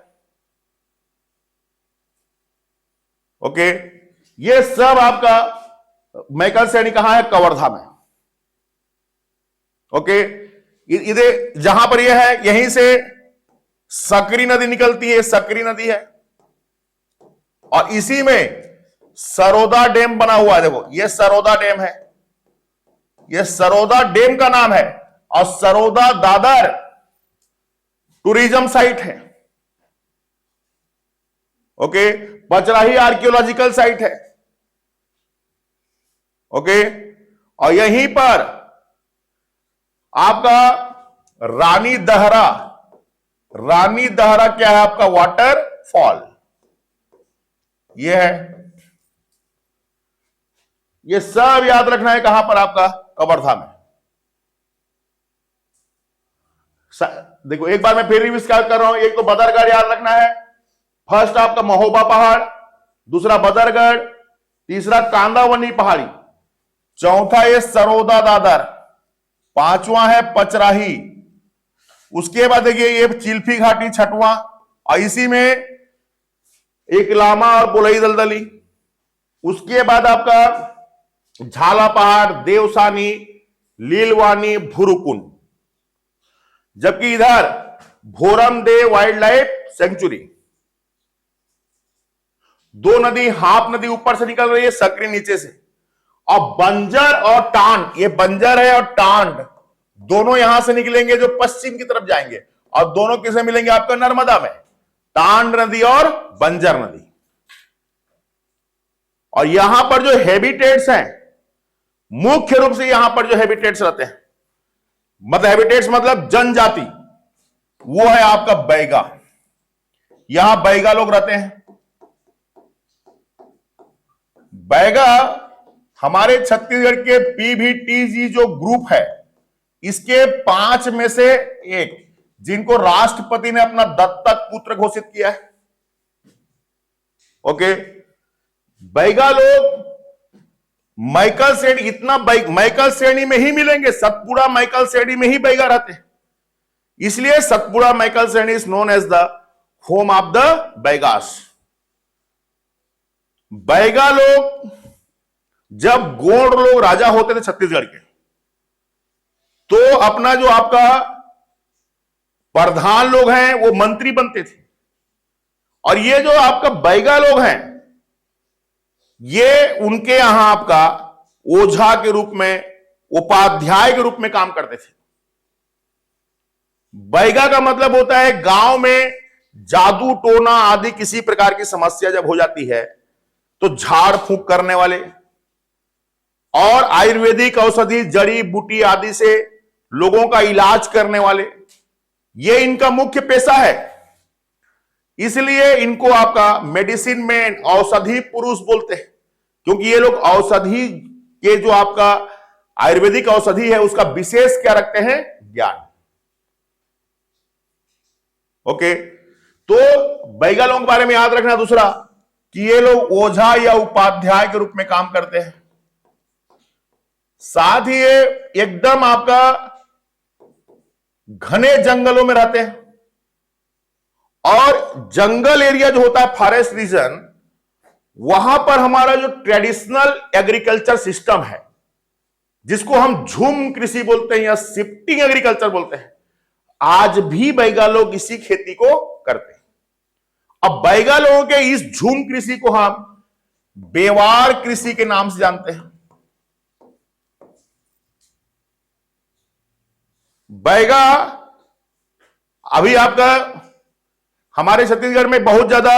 S1: ओके, ये सब आपका माइकल सैनी कहां है, कवर्धा में। ओके, इधर जहां पर यह है, यहीं से सकरी नदी निकलती है, सकरी नदी है, और इसी में सरोदा डैम बना हुआ है। देखो ये सरोदा डैम है, ये सरोदा डैम का नाम है, और सरोदा दादर टूरिज्म साइट है। ओके, पचराही आर्कियोलॉजिकल साइट है। ओके, और यहीं पर आपका रानी दहरा क्या है आपका वाटरफॉल, यह है। ये सब याद रखना है कहां पर आपका, कवर्धा में। देखो एक बार मैं फिर रिविज कर रहा हूं, एक तो बदरगढ़ याद रखना है, फर्स्ट आपका महोबा पहाड़, दूसरा बदरगढ़, तीसरा कांदावनी पहाड़ी, चौथा ये सरोदा दादर, पांचवां है पचराही, उसके बाद देखिए ये चिल्फी घाटी छठवां, और इसी में इकलामा और बोरई दलदली, उसके बाद आपका झाला पहाड़, देवसानी, लीलवानी, भूरुकुंड, जबकि इधर भोरमदेव वाइल्ड लाइफ सेंचुरी। दो नदी, हाप नदी ऊपर से निकल रही है, सकरी नीचे से, और बंजर और टांड, ये बंजर है और टांड दोनों यहां से निकलेंगे जो पश्चिम की तरफ जाएंगे, और दोनों किसे मिलेंगे आपका नर्मदा में, टांड नदी और बंजर नदी। और यहां पर जो हैबिटेट्स हैं, मुख्य रूप से यहां पर जो हैबिटेट्स रहते हैं, मतलब हैबिटेट्स मतलब जनजाति, वो है आपका बैगा। यहां बैगा लोग रहते हैं। बैगा हमारे छत्तीसगढ़ के पीवीटीजी जो ग्रुप है, इसके 5 में से एक, जिनको राष्ट्रपति ने अपना दत्तक पुत्र घोषित किया है। ओके, बैगा लोग माइकल श्रेणी, माइकल श्रेणी में ही मिलेंगे, सतपुड़ा माइकल श्रेणी में ही बैगा रहते हैं, इसलिए सतपुड़ा माइकल श्रेणी is known as the home of the Baigas. Baiga लोग, जब गोंड लोग राजा होते थे छत्तीसगढ़ के, तो अपना जो आपका प्रधान लोग हैं वो मंत्री बनते थे। और ये जो आपका बैगा लोग हैं, ये उनके यहां आपका ओझा के रूप में, उपाध्याय के रूप में काम करते थे। बैगा का मतलब होता है गांव में जादू टोना आदि किसी प्रकार की समस्या जब हो जाती है तो झाड़ फूंक करने वाले और आयुर्वेदिक औषधि जड़ी बूटी आदि से लोगों का इलाज करने वाले, ये इनका मुख्य पेशा है। इसलिए इनको आपका मेडिसिन में औषधि पुरुष बोलते हैं, क्योंकि ये लोग औषधि के जो आपका आयुर्वेदिक औषधि है उसका विशेष क्या रखते हैं, ज्ञान। ओके, तो बैगा लोगों के बारे में याद रखना दूसरा कि ये लोग ओझा या उपाध्याय के रूप में काम करते हैं। साथ ही ये एकदम आपका घने जंगलों में रहते हैं, और जंगल एरिया जो होता है फॉरेस्ट रीजन, वहां पर हमारा जो ट्रेडिशनल एग्रीकल्चर सिस्टम है जिसको हम झूम कृषि बोलते हैं या शिफ्टिंग एग्रीकल्चर बोलते हैं, आज भी बैगा लोग इसी खेती को करते हैं। अब बैगा लोगों के इस झूम कृषि को हम बेवार कृषि के नाम से जानते हैं। बैगा अभी आपका हमारे छत्तीसगढ़ में बहुत ज्यादा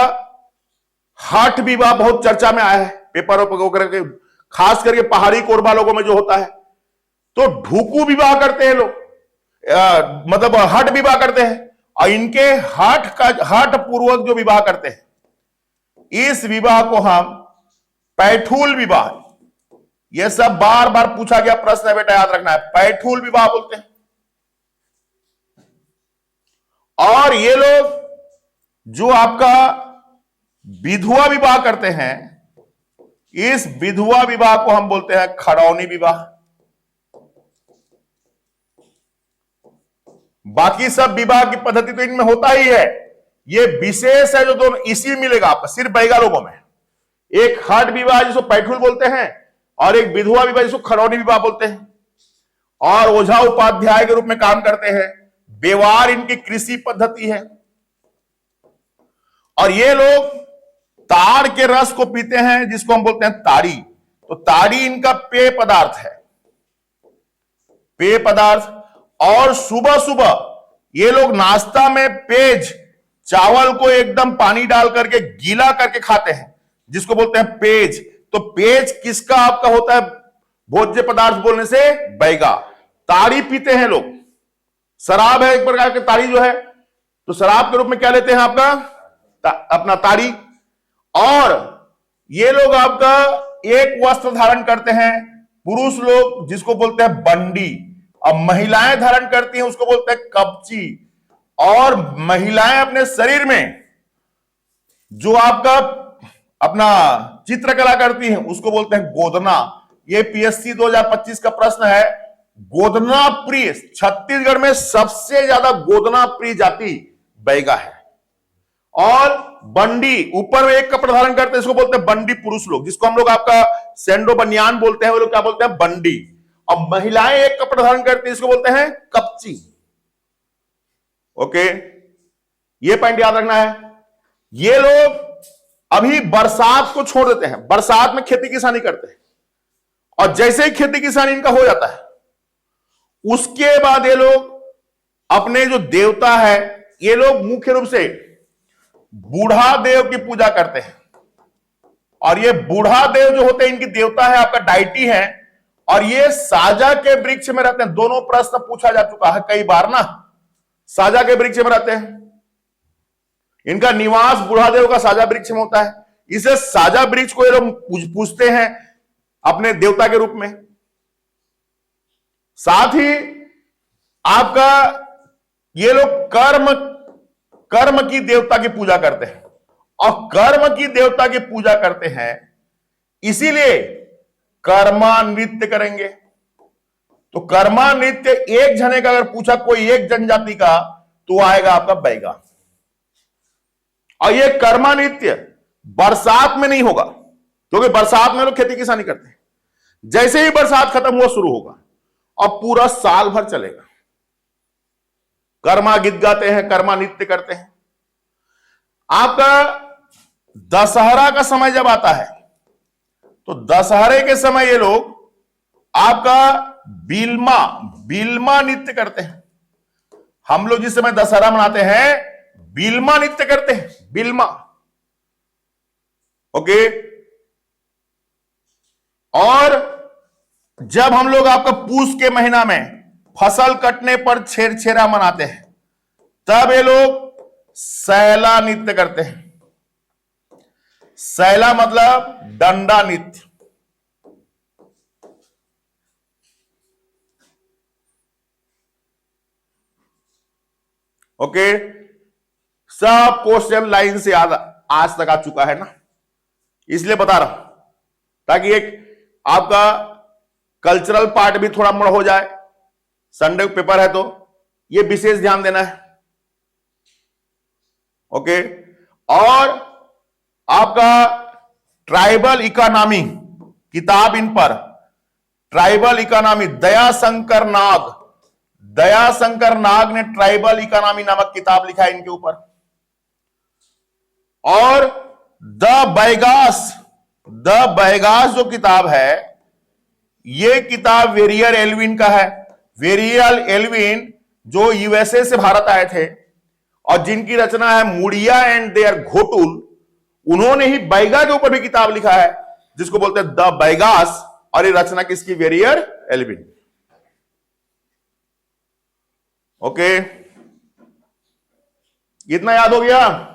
S1: हाट विवाह बहुत चर्चा में आया है, पेपरों पर करके, खास करके पहाड़ी कोरबा लोगों में जो होता है, तो ढूकू विवाह करते हैं लोग, मतलब हट विवाह करते हैं, और इनके हट पूर्वक जो विवाह करते हैं, इस विवाह को हम पैठूल विवाह, यह सब बार बार पूछा गया प्रश्न है बेटा, याद रखना है, पैठूल विवाह बोलते हैं। और ये लोग जो आपका विधवा विवाह करते हैं, इस विधवा विवाह को हम बोलते हैं खड़ौनी विवाह। बाकी सब विवाह की पद्धति तो इनमें होता ही है, ये विशेष है जो दोनों इसी मिलेगा आपका सिर्फ बैगा लोगों में। एक हट विवाह जिसको पैठूल बोलते हैं, और एक विधवा विवाह जिसको खड़ौनी विवाह बोलते हैं। और ओझा उपाध्याय के रूप में काम करते हैं, बेवार इनकी कृषि पद्धति है। और ये लोग ताड़ के रस को पीते हैं जिसको हम बोलते हैं ताड़ी। तो ताड़ी इनका पेय पदार्थ है, पेय पदार्थ। और सुबह सुबह ये लोग नाश्ता में पेज, चावल को एकदम पानी डाल करके गीला करके खाते हैं जिसको बोलते हैं पेज। तो पेज किसका आपका होता है भोज्य पदार्थ बोलने से, बैगा। ताड़ी पीते हैं लोग, शराब है एक प्रकार की ताड़ी जो है, तो शराब के रूप में क्या लेते हैं आपका अपना ताड़ी। और ये लोग आपका एक वस्त्र धारण करते हैं पुरुष लोग जिसको बोलते हैं बंडी, और महिलाएं धारण करती हैं उसको बोलते हैं कपची। और महिलाएं अपने शरीर में जो आपका अपना चित्रकला करती हैं उसको बोलते हैं गोदना। ये पीएससी 2025 का प्रश्न है। गोदना प्रिय, छत्तीसगढ़ में सबसे ज्यादा गोदना प्रिय जाति बैगा है। और बंडी, ऊपर में एक कपड़ा धारण करते हैं, इसको बोलते हैं बंडी पुरुष लोग, जिसको हम लोग आपका सेंडो बनियान बोलते हैं, वो लोग क्या बोलते हैं बंडी। और महिलाएं एक कपड़ा धारण करती हैं, इसको बोलते हैं कपची। ओके, ये पॉइंट याद रखना है। ये लोग अभी बरसात को छोड़ देते हैं, बरसात में खेती किसानी करते हैं, और जैसे ही खेती किसानी इनका हो जाता है उसके बाद ये लोग अपने जो देवता है, ये लोग मुख्य रूप से बूढ़ा देव की पूजा करते हैं। और ये बूढ़ा देव जो होते हैं इनकी देवता है आपका डाइटी है, और ये साजा के वृक्ष में रहते हैं। दोनों प्रश्न पूछा जा चुका है कई बार ना, साजा के वृक्ष में रहते हैं। इनका निवास बूढ़ा देव का साजा वृक्ष में होता है, इसे साजा वृक्ष को ये लोग पूजते हैं अपने देवता के रूप में। साथ ही आपका ये लोग कर्म की देवता की पूजा करते हैं, और कर्म की देवता की पूजा करते हैं इसीलिए कर्मा नृत्य करेंगे। तो कर्मा नृत्य एक जने का अगर पूछा कोई एक जनजाति का, तो आएगा आपका बैगा। और ये कर्मा नृत्य बरसात में नहीं होगा, क्योंकि बरसात में लोग खेती किसानी करते हैं। जैसे ही बरसात खत्म हुआ शुरू होगा और पूरा साल भर चलेगा। कर्मा गीत गाते हैं, कर्मा नृत्य करते हैं। आपका दशहरा का समय जब आता है तो दशहरे के समय ये लोग आपका बिल्मा नृत्य करते हैं। हम लोग जिस समय दशहरा मनाते हैं बिल्मा नृत्य करते हैं, बिल्मा। ओके। और जब हम लोग आपका पूस के महीना में फसल कटने पर छेरछेरा मनाते हैं तब ये लोग सैला नृत्य करते हैं। सैला मतलब डंडा नृत्य। ओके। सब क्वेश्चन लाइन से याद आज तक आ चुका है ना, इसलिए बता रहा हूं ताकि एक आपका कल्चरल पार्ट भी थोड़ा मोड़ हो जाए। संडे पेपर है तो ये विशेष ध्यान देना है। ओके। और आपका ट्राइबल इकोनॉमी किताब, इन पर ट्राइबल इकोनॉमी दयाशंकर नाग ने ट्राइबल इकोनॉमी नामक किताब लिखा है इनके ऊपर। और द बैगास जो किताब है ये किताब वेरियर एल्विन का है। वेरियर एल्विन जो यूएसए से भारत आए थे और जिनकी रचना है मुड़िया एंड देयर घोटुल, उन्होंने ही बैगा के ऊपर भी किताब लिखा है जिसको बोलते हैं द बैगास। और ये रचना किसकी? Verrier Elwin. ओके, इतना याद हो गया।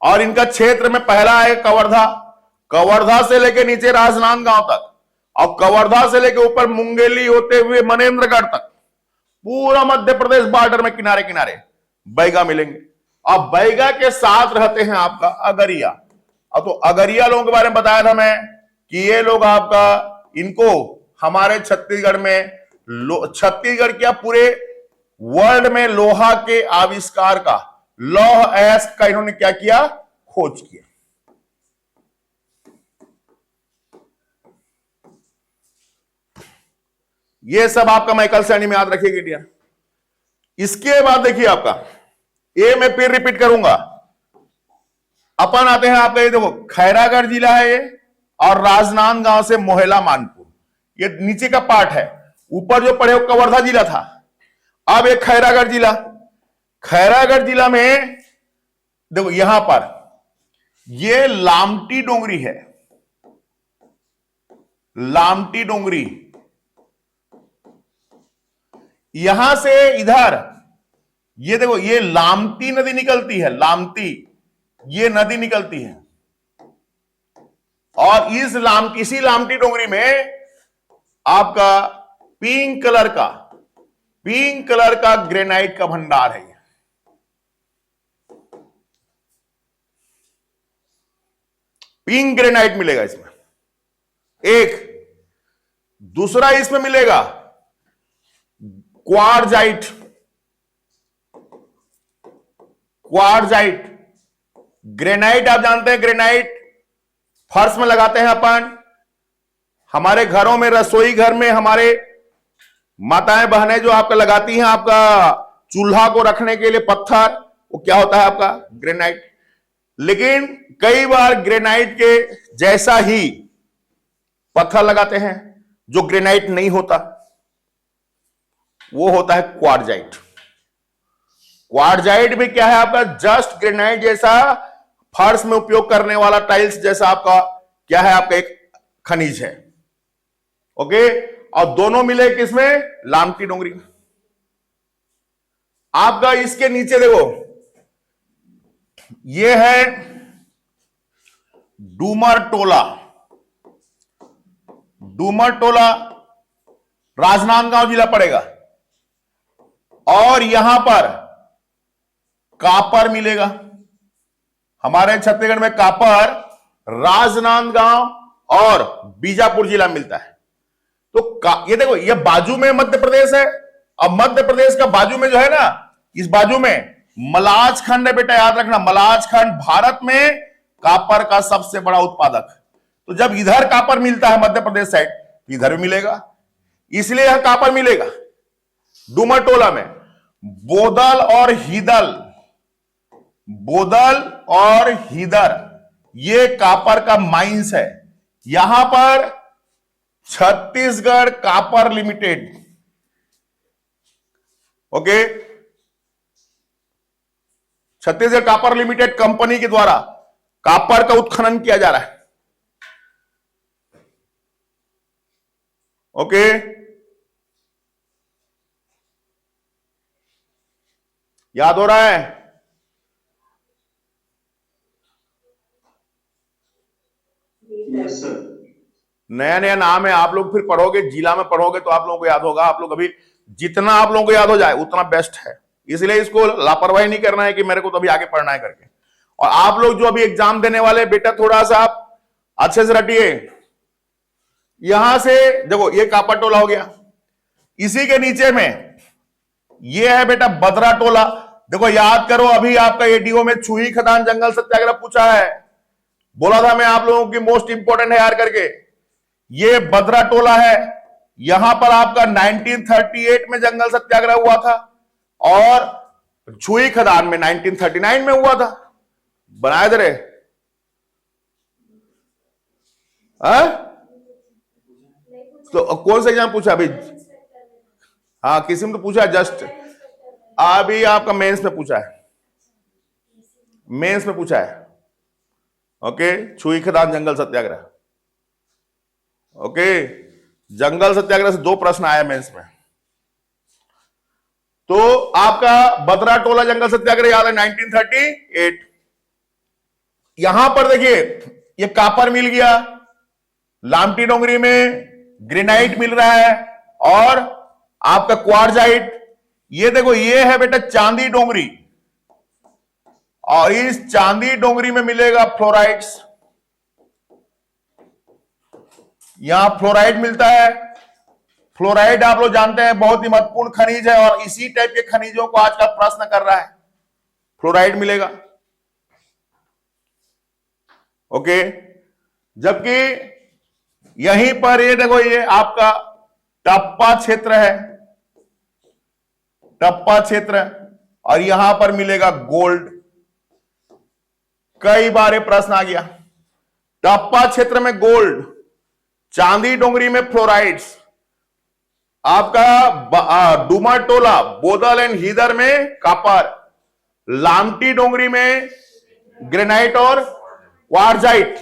S1: और इनका क्षेत्र में पहला है कवर्धा। कवर्धा से लेके नीचे राजनांदगांव तक और कवर्धा से लेके ऊपर मुंगेली होते हुए मनेन्द्रगढ़ तक पूरा मध्य प्रदेश बॉर्डर में किनारे किनारे बैगा मिलेंगे। अब बैगा के साथ रहते हैं आपका अगरिया। अब तो अगरिया लोगों के बारे में बताया था मैं कि ये लोग आपका इनको हमारे छत्तीसगढ़ में छत्तीसगढ़ क्या पूरे वर्ल्ड में लोहा के आविष्कार का, लौह अयस्क का इन्होंने क्या किया? खोज किया। ये सब आपका माइकल सैनी में याद रखिएगा इंडिया। इसके बाद देखिए आपका ये मैं फिर रिपीट करूंगा। अपन आते हैं आपका, ये देखो खैरागढ़ जिला है ये, और राजनांदगांव से मोहला मानपुर, ये नीचे का पार्ट है। ऊपर जो पड़े वो कवर्धा जिला था। अब एक खैरागढ़ जिला, खैरागढ़ जिला में देखो यहां पर ये लामटी डोंगरी है। लामटी डोंगरी, यहां से इधर ये देखो ये लामटी नदी निकलती है। लामटी ये नदी निकलती है और इसी लामटी डोंगरी में आपका पिंक कलर का ग्रेनाइट का भंडार है। पिंक ग्रेनाइट मिलेगा इसमें। एक दूसरा इसमें मिलेगा क्वार्जाइट। ग्रेनाइट आप जानते हैं, ग्रेनाइट फर्श में लगाते हैं अपन। हमारे घरों में, रसोई घर में हमारे माताएं बहनें जो आपका लगाती हैं आपका चूल्हा को रखने के लिए पत्थर, वो क्या होता है आपका? ग्रेनाइट। लेकिन कई बार ग्रेनाइट के जैसा ही पत्थर लगाते हैं जो ग्रेनाइट नहीं होता, वो होता है क्वार्जाइट। क्वार्जाइट भी क्या है आपका? जस्ट ग्रेनाइट जैसा फर्श में उपयोग करने वाला टाइल्स जैसा आपका क्या है? आपका एक खनिज है। ओके। और दोनों मिले किसमें? लामटी डोंगरी में। आपका इसके नीचे देखो ये है डूमर टोला। डूमर टोला राजनांदगांव जिला पड़ेगा। और यहां पर कापर मिलेगा। हमारे छत्तीसगढ़ में कापर राजनांदगांव और बीजापुर जिला मिलता है। तो ये देखो ये बाजू में मध्य प्रदेश है। अब मध्य प्रदेश का बाजू में जो है ना, इस बाजू में मलाज खंड है बेटा, याद रखना। मलाज खंड भारत में कापर का सबसे बड़ा उत्पादक। तो जब इधर कापर मिलता है मध्य प्रदेश साइड, तो इधर भी मिलेगा, इसलिए यह कापर मिलेगा। डूमरटोला में बोदल और हीदल, बोदल और हीदर, ये कॉपर का माइंस है। यहां पर Chhattisgarh copper limited, okay, Chhattisgarh copper limited company के द्वारा कॉपर का उत्खनन किया जा रहा है। ओके, याद हो रहा है?
S3: Yes sir.
S1: नया नया नाम है, आप लोग फिर पढ़ोगे, जिला में पढ़ोगे तो आप लोगों को याद होगा। आप लोग अभी जितना आप लोगों को याद हो जाए उतना बेस्ट है, इसलिए इसको लापरवाही नहीं करना है कि मेरे को तो अभी आगे पढ़ना है करके। और आप लोग जो अभी एग्जाम देने वाले बेटा, थोड़ा सा आप अच्छे से रटिए। यहां से देखो, ये कॉपर टोला हो गया, इसी के नीचे में ये है बेटा बदरा टोला। देखो याद करो, अभी आपका एडीओ में छुई खदान जंगल सत्याग्रह पूछा है, बोला था मैं आप लोगों की मोस्ट इंपोर्टेंट है यार करके। ये बदरा टोला है, यहां पर आपका 1938 में जंगल सत्याग्रह हुआ था और छुई खदान में 1939 में हुआ था। बनाए दे तो कौन सा एग्जाम पूछा अभी? हाँ, किसी में तो पूछा जस्ट अभी, आपका मेंस में पूछा है, मेंस में पूछा है। ओके, छुई खदान जंगल सत्याग्रह, ओके, जंगल सत्याग्रह से 2 प्रश्न आया मेंस में। तो आपका बदरा टोला जंगल सत्याग्रह याद है 1938। यहां पर देखिए, ये कॉपर मिल गया, लामटी डोंगरी में ग्रेनाइट मिल रहा है और आपका क्वार्जाइट। ये देखो, ये है बेटा चांदी डोंगरी, और इस चांदी डोंगरी में मिलेगा फ्लोराइड्स। यहां फ्लोराइड मिलता है। फ्लोराइड आप लोग जानते हैं बहुत ही महत्वपूर्ण खनिज है, और इसी टाइप के खनिजों को आज का प्रश्न कर रहा है। फ्लोराइड मिलेगा, ओके। जबकि यहीं पर ये देखो, ये आपका टप्पा क्षेत्र है, टप्पा क्षेत्र, और यहां पर मिलेगा गोल्ड। कई बार ये प्रश्न आ गया, टप्पा क्षेत्र में गोल्ड, चांदी डोंगरी में फ्लोराइड्स, आपका डूमरटोला, बोदल एंड हीदर में कॉपर, लामटी डोंगरी में ग्रेनाइट और क्वार्जाइट।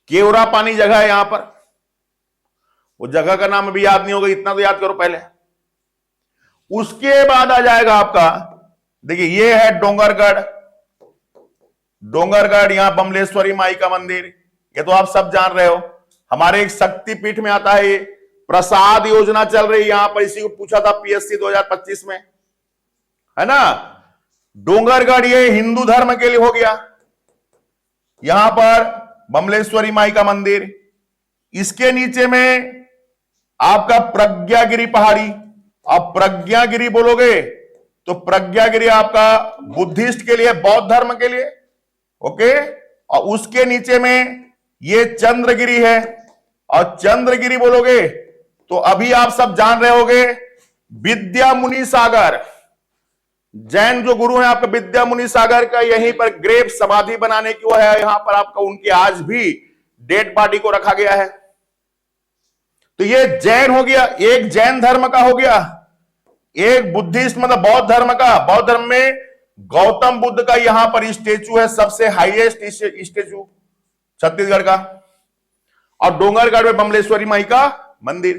S1: केवरा पानी जगह है यहां पर, वो जगह का नाम अभी याद नहीं होगा, इतना तो याद करो पहले। उसके बाद आ जाएगा आपका, देखिए ये है डोंगरगढ़, डोंगरगढ़, यहां बमलेश्वरी माई का मंदिर, ये तो आप सब जान रहे हो। हमारे एक शक्तिपीठ में आता है, ये प्रसाद योजना चल रही है यहां पर, इसी को पूछा था पीएससी 2025 में, है ना। डोंगरगढ़ ये हिंदू धर्म के लिए हो गया, यहां पर बमलेश्वरी माई का मंदिर। इसके नीचे में आपका प्रज्ञागिरी पहाड़ी। अब प्रज्ञागिरी बोलोगे तो प्रज्ञागिरी आपका बुद्धिस्ट के लिए, बौद्ध धर्म के लिए, ओके। और उसके नीचे में ये चंद्रगिरी है, और चंद्रगिरी बोलोगे तो अभी आप सब जान रहे होगे विद्या मुनि सागर, जैन जो गुरु हैं आपका विद्या मुनि सागर का, यहीं पर ग्रेव समाधि बनाने की वो है, यहां पर आपका उनकी आज भी डेड बॉडी को रखा गया है। तो ये जैन हो गया, एक जैन धर्म का हो गया, एक बुद्धिस्ट मतलब बौद्ध धर्म का। बौद्ध धर्म में गौतम बुद्ध का यहां पर स्टेचू है, सबसे हाईएस्ट स्टेचू छत्तीसगढ़ का। और डोंगरगढ़ में बमलेश्वरी माई का मंदिर,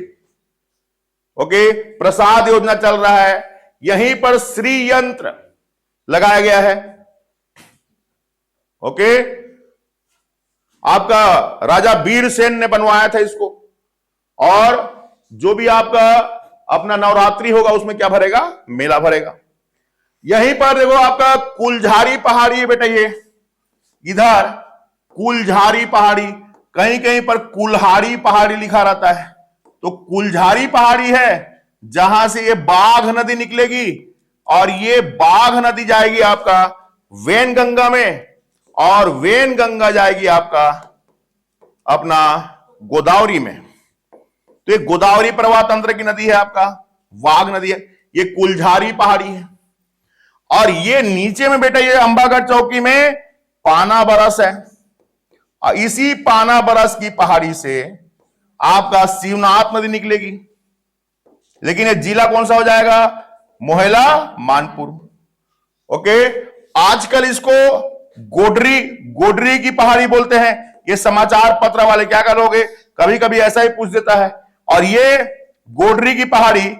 S1: ओके। प्रसाद योजना चल रहा है, यहीं पर श्री यंत्र लगाया गया है, ओके। आपका राजा वीरसेन ने बनवाया था इसको। और जो भी आपका अपना नवरात्रि होगा उसमें क्या भरेगा, मेला भरेगा। यहीं पर देखो आपका कुलझारी पहाड़ी है बेटा, ये इधर कुलझारी पहाड़ी, कहीं कहीं पर कुल्हाड़ी पहाड़ी लिखा रहता है, तो कुलझारी पहाड़ी है जहां से ये बाघ नदी निकलेगी, और ये बाघ नदी जाएगी आपका वेनगंगा में, और वेनगंगा जाएगी आपका अपना गोदावरी में। तो ये गोदावरी प्रवाह तंत्र की नदी है, आपका वाघ नदी है। ये कुलझारी पहाड़ी है। और ये नीचे में बेटा ये अंबागढ़ चौकी में पाना बरस है। और इसी पाना बरस की पहाड़ी से आपका शिवनाथ नदी निकलेगी। लेकिन ये जिला कौन सा हो जाएगा? मोहला मानपुर। ओके, आजकल इसको गोडरी की पहाड़ी बोलते हैं। ये समाचार पत्र वाले क्या करोगे, कभी कभी ऐसा ही पूछ देता है। और ये गोडरी की पहाड़ी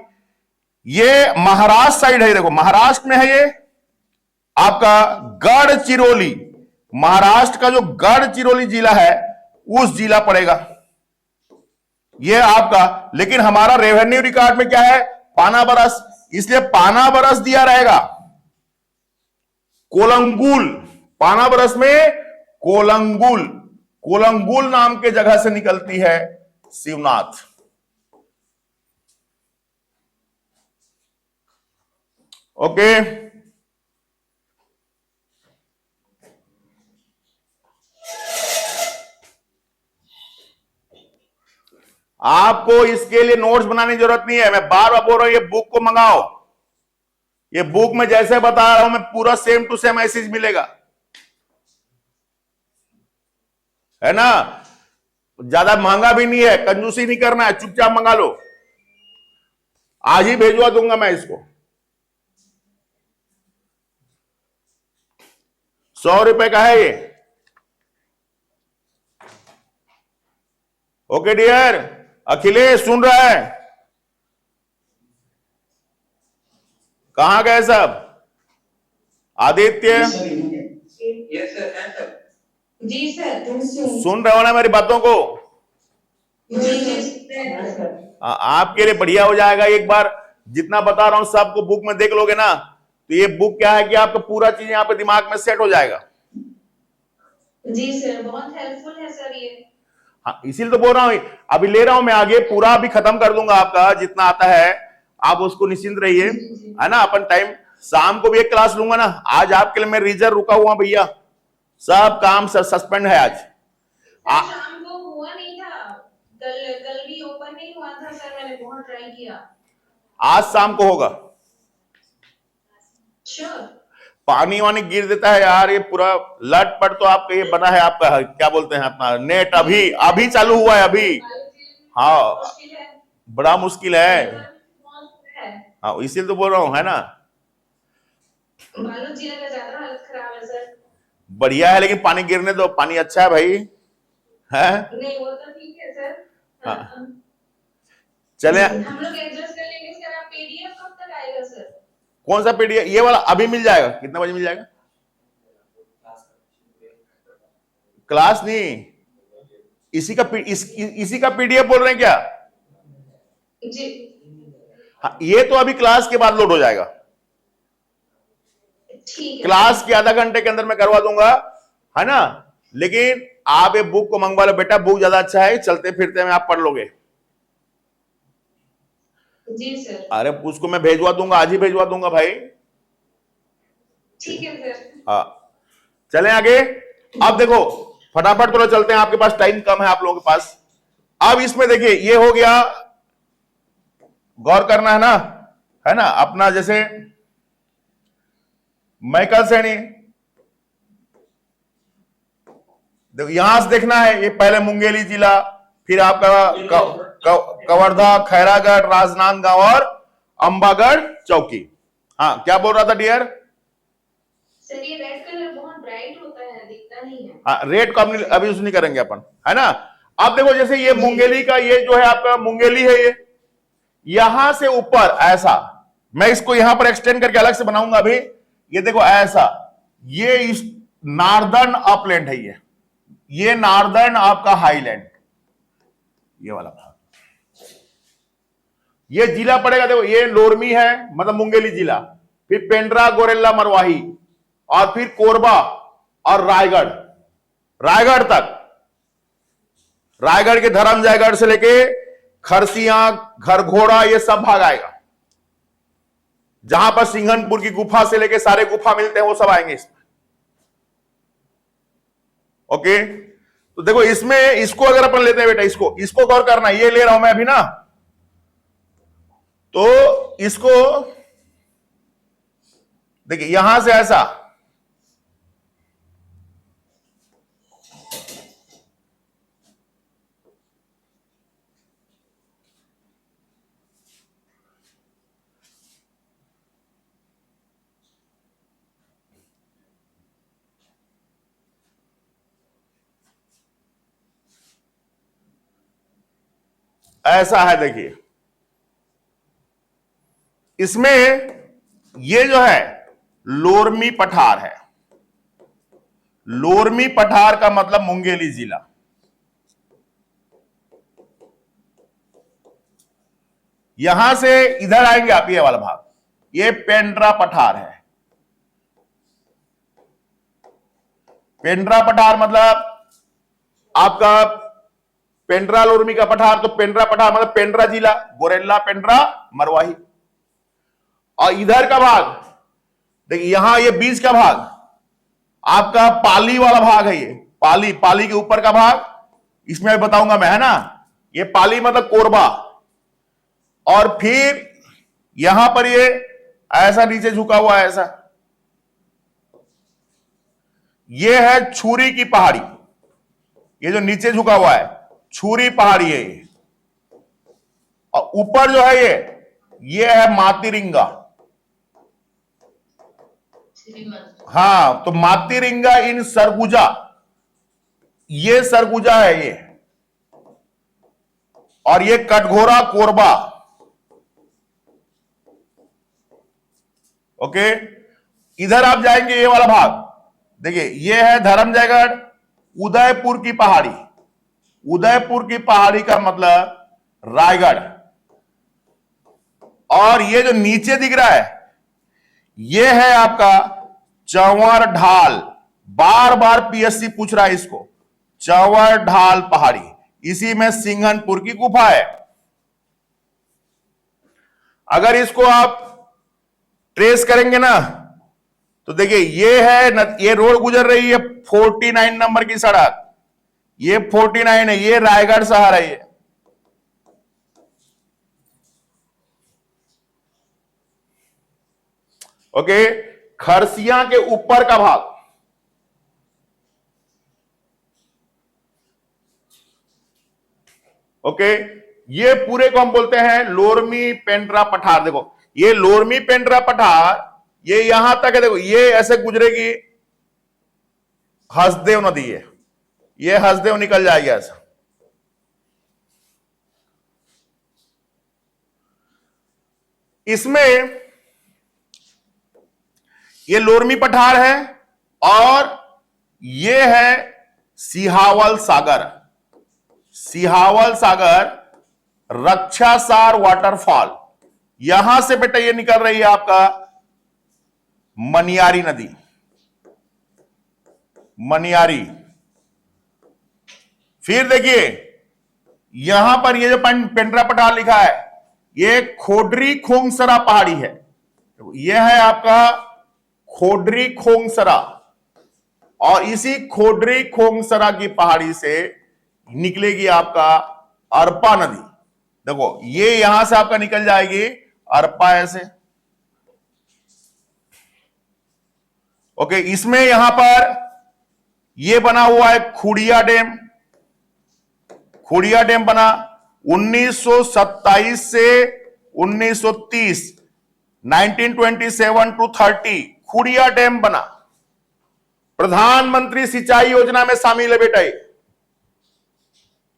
S1: ये महाराष्ट्र साइड है। देखो महाराष्ट्र में है ये आपका गढ़चिरौली, महाराष्ट्र का जो गढ़चिरौली जिला है उस जिला पड़ेगा ये आपका। लेकिन हमारा रेवेन्यू रिकॉर्ड में क्या है? पाना बरस, इसलिए पाना बरस दिया रहेगा। कोलंगुल, पाना बरस में कोलंगुल नाम के जगह से निकलती है शिवनाथ। ओके, आपको इसके लिए नोट्स बनाने की जरूरत नहीं है। मैं बार बार बोल रहा हूं, ये बुक को मंगाओ। ये बुक में जैसे बता रहा हूं मैं पूरा सेम टू सेम ऐसे मिलेगा, है ना। ज्यादा महंगा भी नहीं है, कंजूसी नहीं करना है, चुपचाप मंगा लो। आज ही भेजवा दूंगा मैं इसको। 100 रुपए का है ये। ओके डियर, अखिलेश सुन रहा है? कहां गए सब? Aditya
S3: yes sir. जी सर,
S1: सुन रहे हो ना मेरी बातों को? आपके लिए बढ़िया हो जाएगा। एक बार जितना बता रहा हूं सबको बुक में देख लोगे ना, तो ये बुक क्या है कि आपका पूरा चीज यहाँ पे दिमाग में सेट हो जाएगा।
S3: जी सर, बहुत हेल्पफुल है सर ये।
S1: हाँ, इसीलिए तो बोल रहा हूं, अभी ले रहा हूं मैं आगे पूरा अभी खत्म कर दूंगा आपका जितना आता है। आप उसको निश्चिंत रहिए, है ना। अपन टाइम शाम को भी एक क्लास लूंगा ना। आज आपके लिए मैं रिजर्व रुका हुआ भैया, सब काम सस्पेंड है आज।
S3: शाम को हुआ नहीं था, कल भी ओपन नहीं हुआ था सर, मैंने बहुत ट्राई किया।
S1: आज शाम को होगा।
S3: श्योर।
S1: पानी वानी गिर देता है यार, ये पूरा लटपट तो आपका ये बना है आपका, क्या बोलते हैं अपना नेट, अभी चालू हुआ है अभी। हाँ, बड़ा मुश्किल है। हाँ, इसीलिए तो बोल रहा हूँ, है ना।
S3: बालोद जिले का ज्यादा हालत खराब है सर।
S1: बढ़िया है, लेकिन पानी गिरने दो, पानी अच्छा है भाई, है।
S3: नहीं वो तो ठीक है सर।
S1: हाँ, चले
S3: हम लोग एडजस्ट कर लेंगे सर। आप पीडीएफ कब तक आएगा सर?
S1: कौन सा पीडीएफ? ये वाला अभी मिल जाएगा। कितने बजे मिल जाएगा? क्लास नहीं, इसी का पीडीएफ बोल रहे हैं क्या?
S3: जी
S1: हाँ, ये तो अभी क्लास के बाद लोड हो जाएगा।
S3: ठीक है।
S1: क्लास के आधा घंटे के अंदर मैं करवा दूंगा, है ना। लेकिन आप ये बुक को मंगवा लो बेटा, बुक ज्यादा अच्छा है, चलते फिरते में आप पढ़ लोगे।
S3: जी सर।
S1: अरे उसको मैं भेजवा दूंगा, आज ही भेजवा दूंगा भाई।
S3: ठीक है सर।
S1: हाँ, चलें आगे। अब देखो फटाफट थोड़ा चलते हैं, आपके पास टाइम कम है आप लोगों के पास। अब इसमें देखिए ये हो गया, गौर करना है ना अपना। जैसे मैकल श्रेणी, देखो यहां से देखना है, ये पहले मुंगेली जिला, फिर आपका कवर्धा, खैरागढ़, राजनांदगांव और अंबागढ़ चौकी। हाँ, क्या बोल रहा था डियर?
S3: सर ये रेड कलर बहुत ब्राइट होता है, दिखता नहीं है।
S1: हाँ, रेड को अभी यूज नहीं करेंगे अपन, है ना। अब देखो जैसे ये मुंगेली का, ये जो है आपका मुंगेली है, ये यहां से ऊपर ऐसा, मैं इसको यहां पर एक्सटेंड करके अलग से बनाऊंगा अभी। ये देखो ऐसा, ये इस नॉर्दर्न अपलैंड है, ये नॉर्दर्न आपका हाईलैंड, ये वाला भाग, ये जिला पड़ेगा। देखो ये लोरमी है, मतलब मुंगेली जिला, फिर पेंड्रा, गोरेला, मरवाही, और फिर कोरबा और रायगढ़ तक। रायगढ़ के धर्मजयगढ़ से लेके खरसिया, घरघोड़ा, ये सब भाग आएगा। जहां पर सिंघनपुर की गुफा से लेके सारे गुफा मिलते हैं, वो सब आएंगे इसमें। ओके, तो देखो इसमें इसको अगर अपन लेते हैं बेटा, इसको गौर करना, ये ले रहा हूं मैं अभी ना, तो इसको देखिए यहां से ऐसा, ऐसा है। देखिए इसमें ये जो है लोरमी पठार है। लोरमी पठार का मतलब मुंगेली जिला। यहां से इधर आएंगे आप, ये वाला भाग, ये पेंड्रा पठार है। पेंड्रा पठार मतलब आपका पेंड्रा लोरमी का पठार, तो पेंड्रा पठार मतलब पेंड्रा जिला, गोरेला, पेंड्रा, मरवाही। और इधर का भाग देखिए, यहां ये बीच का भाग आपका पाली वाला भाग है। ये पाली के ऊपर का भाग, इसमें बताऊंगा मैं, है ना। ये पाली मतलब कोरबा, और फिर यहां पर ये ऐसा नीचे झुका हुआ है, ऐसा, ये है छुरी की पहाड़ी। ये जो नीचे झुका हुआ है छुरी पहाड़ी है ये। और ऊपर जो है ये है मातीरिंगा। हाँ, तो मातीरिंगा इन सरगुजा, ये सरगुजा है ये, और ये कटघोरा कोरबा। ओके, इधर आप जाएंगे ये वाला भाग, देखिए ये है धर्मजयगढ़, उदयपुर की पहाड़ी। उदयपुर की पहाड़ी का मतलब रायगढ़। और ये जो नीचे दिख रहा है ये है आपका चंवर ढाल। बार बार पीएससी पूछ रहा है इसको, चंवर ढाल पहाड़ी, इसी में सिंघनपुर की गुफा है। अगर इसको आप ट्रेस करेंगे ना, तो देखिए ये है, ये रोड गुजर रही है 49 नंबर की सड़क, ये 49 है, ये रायगढ़ शहर है ये। ओके, खरसिया के ऊपर का भाग, ओके, ये पूरे को हम बोलते हैं लोरमी पेंड्रा पठार। देखो ये लोरमी पेंड्रा पठार, ये यहां तक है। देखो ये ऐसे गुजरेगी हसदेव नदी है, ये हसदेव निकल जाएगी ऐसा। इसमें ये लोरमी पठार है, और ये है सिहावल सागर। सिहावल सागर रक्षासार वाटरफॉल, यहां से बेटा ये निकल रही है आपका मनियारी नदी, मनियारी। फिर देखिए यहां पर ये जो पेंड्रा पठार लिखा है, ये खोडरी खोंगसरा पहाड़ी है। यह है आपका खोडरी खोंगसरा, और इसी खोडरी खोंगसरा की पहाड़ी से निकलेगी आपका अरपा नदी। देखो ये यहां से आपका निकल जाएगी अरपा ऐसे। ओके, इसमें यहां पर ये बना हुआ है खुड़िया डैम। खुड़िया डैम बना 1927 से 1930, 1927 टू 30 खुड़िया डैम बना। प्रधानमंत्री सिंचाई योजना में शामिल है बेटा ये।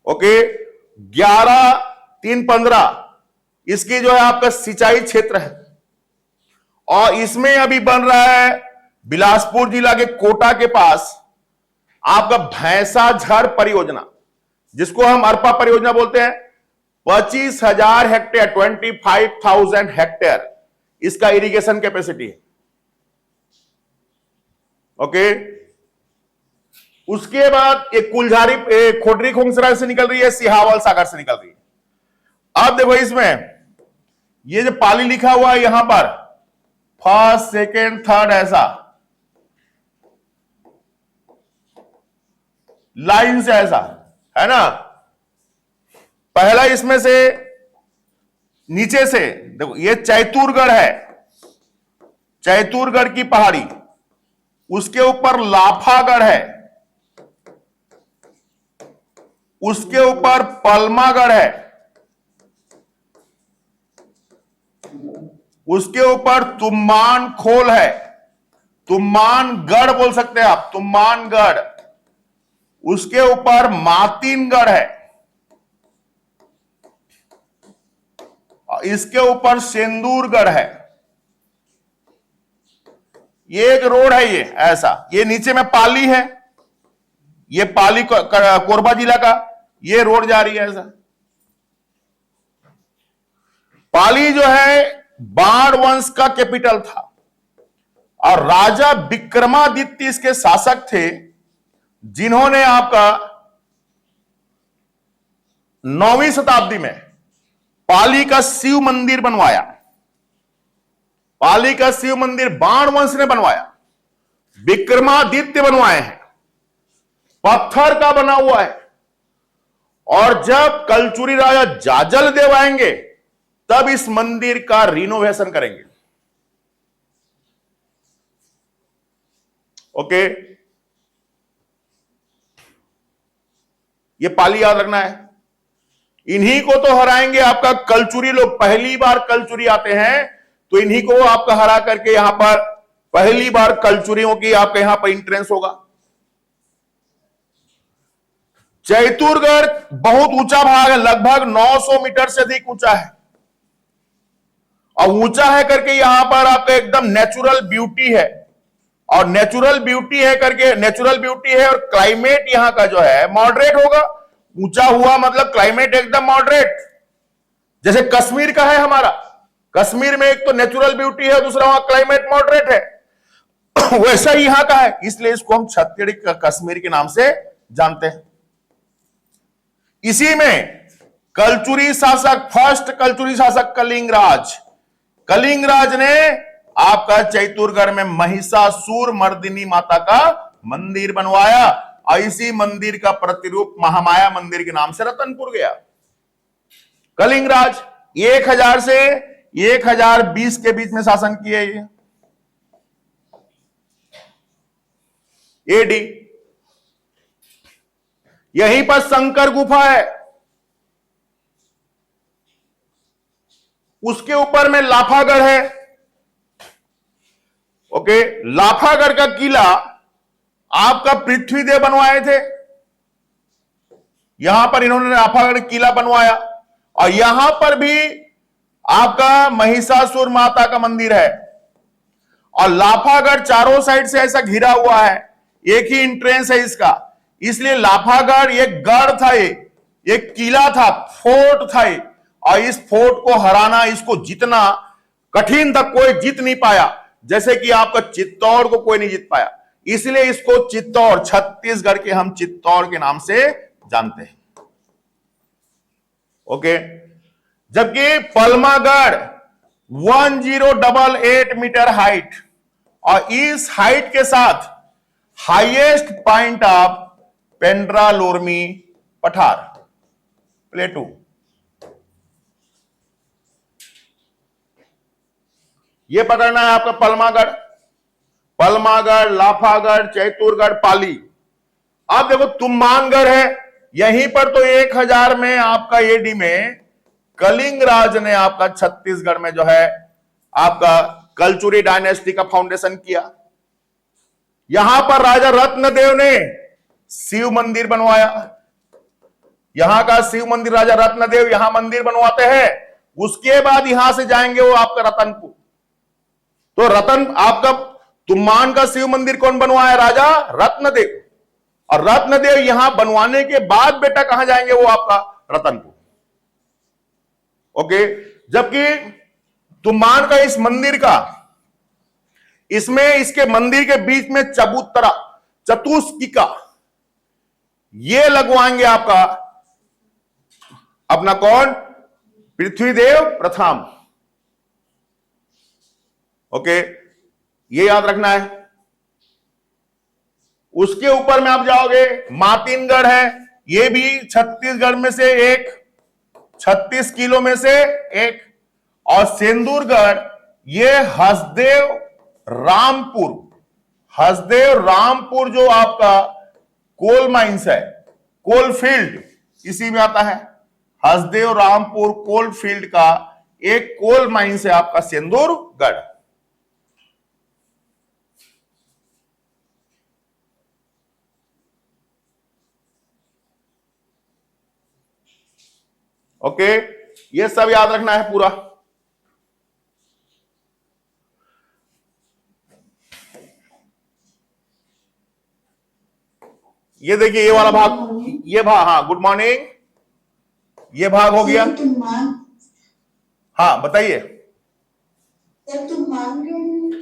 S1: ओके, 11/3/15 इसकी जो है आपका सिंचाई क्षेत्र है। और इसमें अभी बन रहा है बिलासपुर जिला के कोटा के पास आपका भैंसाझर परियोजना, जिसको हम अरपा परियोजना बोलते हैं। 25,000 हेक्टेयर, 25,000 हेक्टेयर इसका इरिगेशन कैपेसिटी है। ओके, उसके बाद एक कुलझारी खोडरी खोंगसरा से निकल रही है, सिहावल सागर से निकल रही है। अब देखो इसमें ये जो पाली लिखा हुआ है यहां पर, फर्स्ट, सेकेंड, थर्ड, ऐसा। लाइन से ऐसा, है ना। पहला इसमें से नीचे से देखो, ये चैतुरगढ़ है, चैतुरगढ़ की पहाड़ी, उसके ऊपर लाफागढ़ है, उसके ऊपर पलमागढ़ है, उसके ऊपर तुम्बान खोल है, तुम्बानगढ़ बोल सकते हैं आप, तुम्बानगढ़, उसके ऊपर मातिनगढ़ है, इसके ऊपर सेंदूरगढ़ है। ये एक रोड है, ये ऐसा, ये नीचे में पाली है, ये पाली कोरबा जिला का ये रोड जा रही है ऐसा। पाली जो है बाण वंश का कैपिटल था और राजा विक्रमादित्य इसके शासक थे, जिन्होंने आपका 9वीं शताब्दी में पाली का शिव मंदिर बनवाया। पाली का शिव मंदिर बाण वंश ने बनवाया, विक्रमादित्य बनवाए हैं, पत्थर का बना हुआ है। और जब कलचुरी राजा जाजल देव आएंगे तब इस मंदिर का रिनोवेशन करेंगे। ओके, ये पाली याद रखना है। इन्हीं को तो हराएंगे आपका कलचुरी लोग, पहली बार कलचुरी आते हैं तो इन्हीं को आपका हरा करके यहां पर पहली बार कलचुरियों की आपके यहां पर एंट्रेंस होगा। चैतुरगढ़ बहुत ऊंचा भाग है, लगभग 900 मीटर से अधिक ऊंचा है, और ऊंचा है करके यहां पर आपका एकदम नेचुरल ब्यूटी है, और नेचुरल ब्यूटी है करके, नेचुरल ब्यूटी है और क्लाइमेट यहां का जो है मॉडरेट होगा। ऊंचा हुआ मतलब क्लाइमेट एकदम मॉडरेट, जैसे कश्मीर का है हमारा। कश्मीर में एक तो नेचुरल ब्यूटी है, दूसरा वहां क्लाइमेट मॉडरेट है वैसा ही यहां का है, इसलिए इसको हम छत्तीसगढ़ कश्मीर के नाम से जानते हैं। इसी में कलचुरी शासक, फर्स्ट कलचुरी शासक कलिंगराज, कलिंगराज ने आपका चैतुरगढ़ में महिषासुर मर्दिनी माता का मंदिर बनवाया, और इसी मंदिर का प्रतिरूप महामाया मंदिर के नाम से रतनपुर गया। कलिंगराज 1000 से 1020 के बीच में शासन किए एडी। यहीं पर शंकर गुफा है, उसके ऊपर में लाफागढ़ है। ओके, लाफागढ़ का किला आपका पृथ्वीदेव बनवाए थे, यहां पर इन्होंने लाफागढ़ किला बनवाया, और यहां पर भी आपका महिषासुर माता का मंदिर है, और लाफागढ़ चारों साइड से ऐसा घिरा हुआ है, एक ही एंट्रेंस है इसका, इसलिए लाफागढ़ एक गढ़ था, एक किला था, फोर्ट था, और इस फोर्ट को हराना, इसको जीतना कठिन था, कोई जीत नहीं पाया, जैसे कि आपका चित्तौड़ को कोई नहीं जीत पाया, इसलिए इसको चित्तौड़, छत्तीसगढ़ के हम चित्तौड़ के नाम से जानते हैं। ओके, जबकि पलमागढ़ 1088 मीटर हाइट, और इस हाइट के साथ हाईएस्ट पॉइंट ऑफ पेंड्रालोरमी पठार प्लेटू। यह पकड़ना है आपका पलमागढ़, पलमागढ़, लाफागढ़, चैतुरगढ़, पाली। आप देखो तुम्बानगढ़ है, यहीं पर तो 1000 में आपका एडी में कलिंगराज ने आपका छत्तीसगढ़ में जो है आपका कलचुरी डायनेस्टी का फाउंडेशन किया। यहां पर राजा रत्नदेव ने शिव मंदिर बनवाया, यहां का शिव मंदिर राजा रत्नदेव यहां मंदिर बनवाते हैं। उसके बाद यहां से जाएंगे वो आपका रतनपुर, तो रतन आपका तुम्बान का शिव मंदिर कौन बनवाया? राजा रत्नदेव। और रत्नदेव यहां बनवाने के बाद बेटा कहां जाएंगे? वो आपका रतनपुर। ओके, जबकि तुम्बान का इस मंदिर का, इसमें इसके मंदिर के बीच में चबूतरा, चतुष्किका, ये लगवाएंगे आपका अपना कौन? पृथ्वीदेव प्रथम। ओके, ये याद रखना है। उसके ऊपर में आप जाओगे, मातिनगढ़ है, ये भी छत्तीसगढ़ में से एक, 36 किलो में से एक। और सेंदूरगढ़, ये हसदेव रामपुर जो आपका कोल माइंस है, कोल फील्ड इसी में आता है। हसदेव रामपुर कोल फील्ड का एक कोल माइंस है आपका सेंदूरगढ़। ओके, ये सब याद रखना है पूरा। ये देखिए, ये वाला भाग, ये भाग, हाँ गुड मॉर्निंग, ये भाग हो गया। हाँ बताइए।
S4: सर तुमानगढ़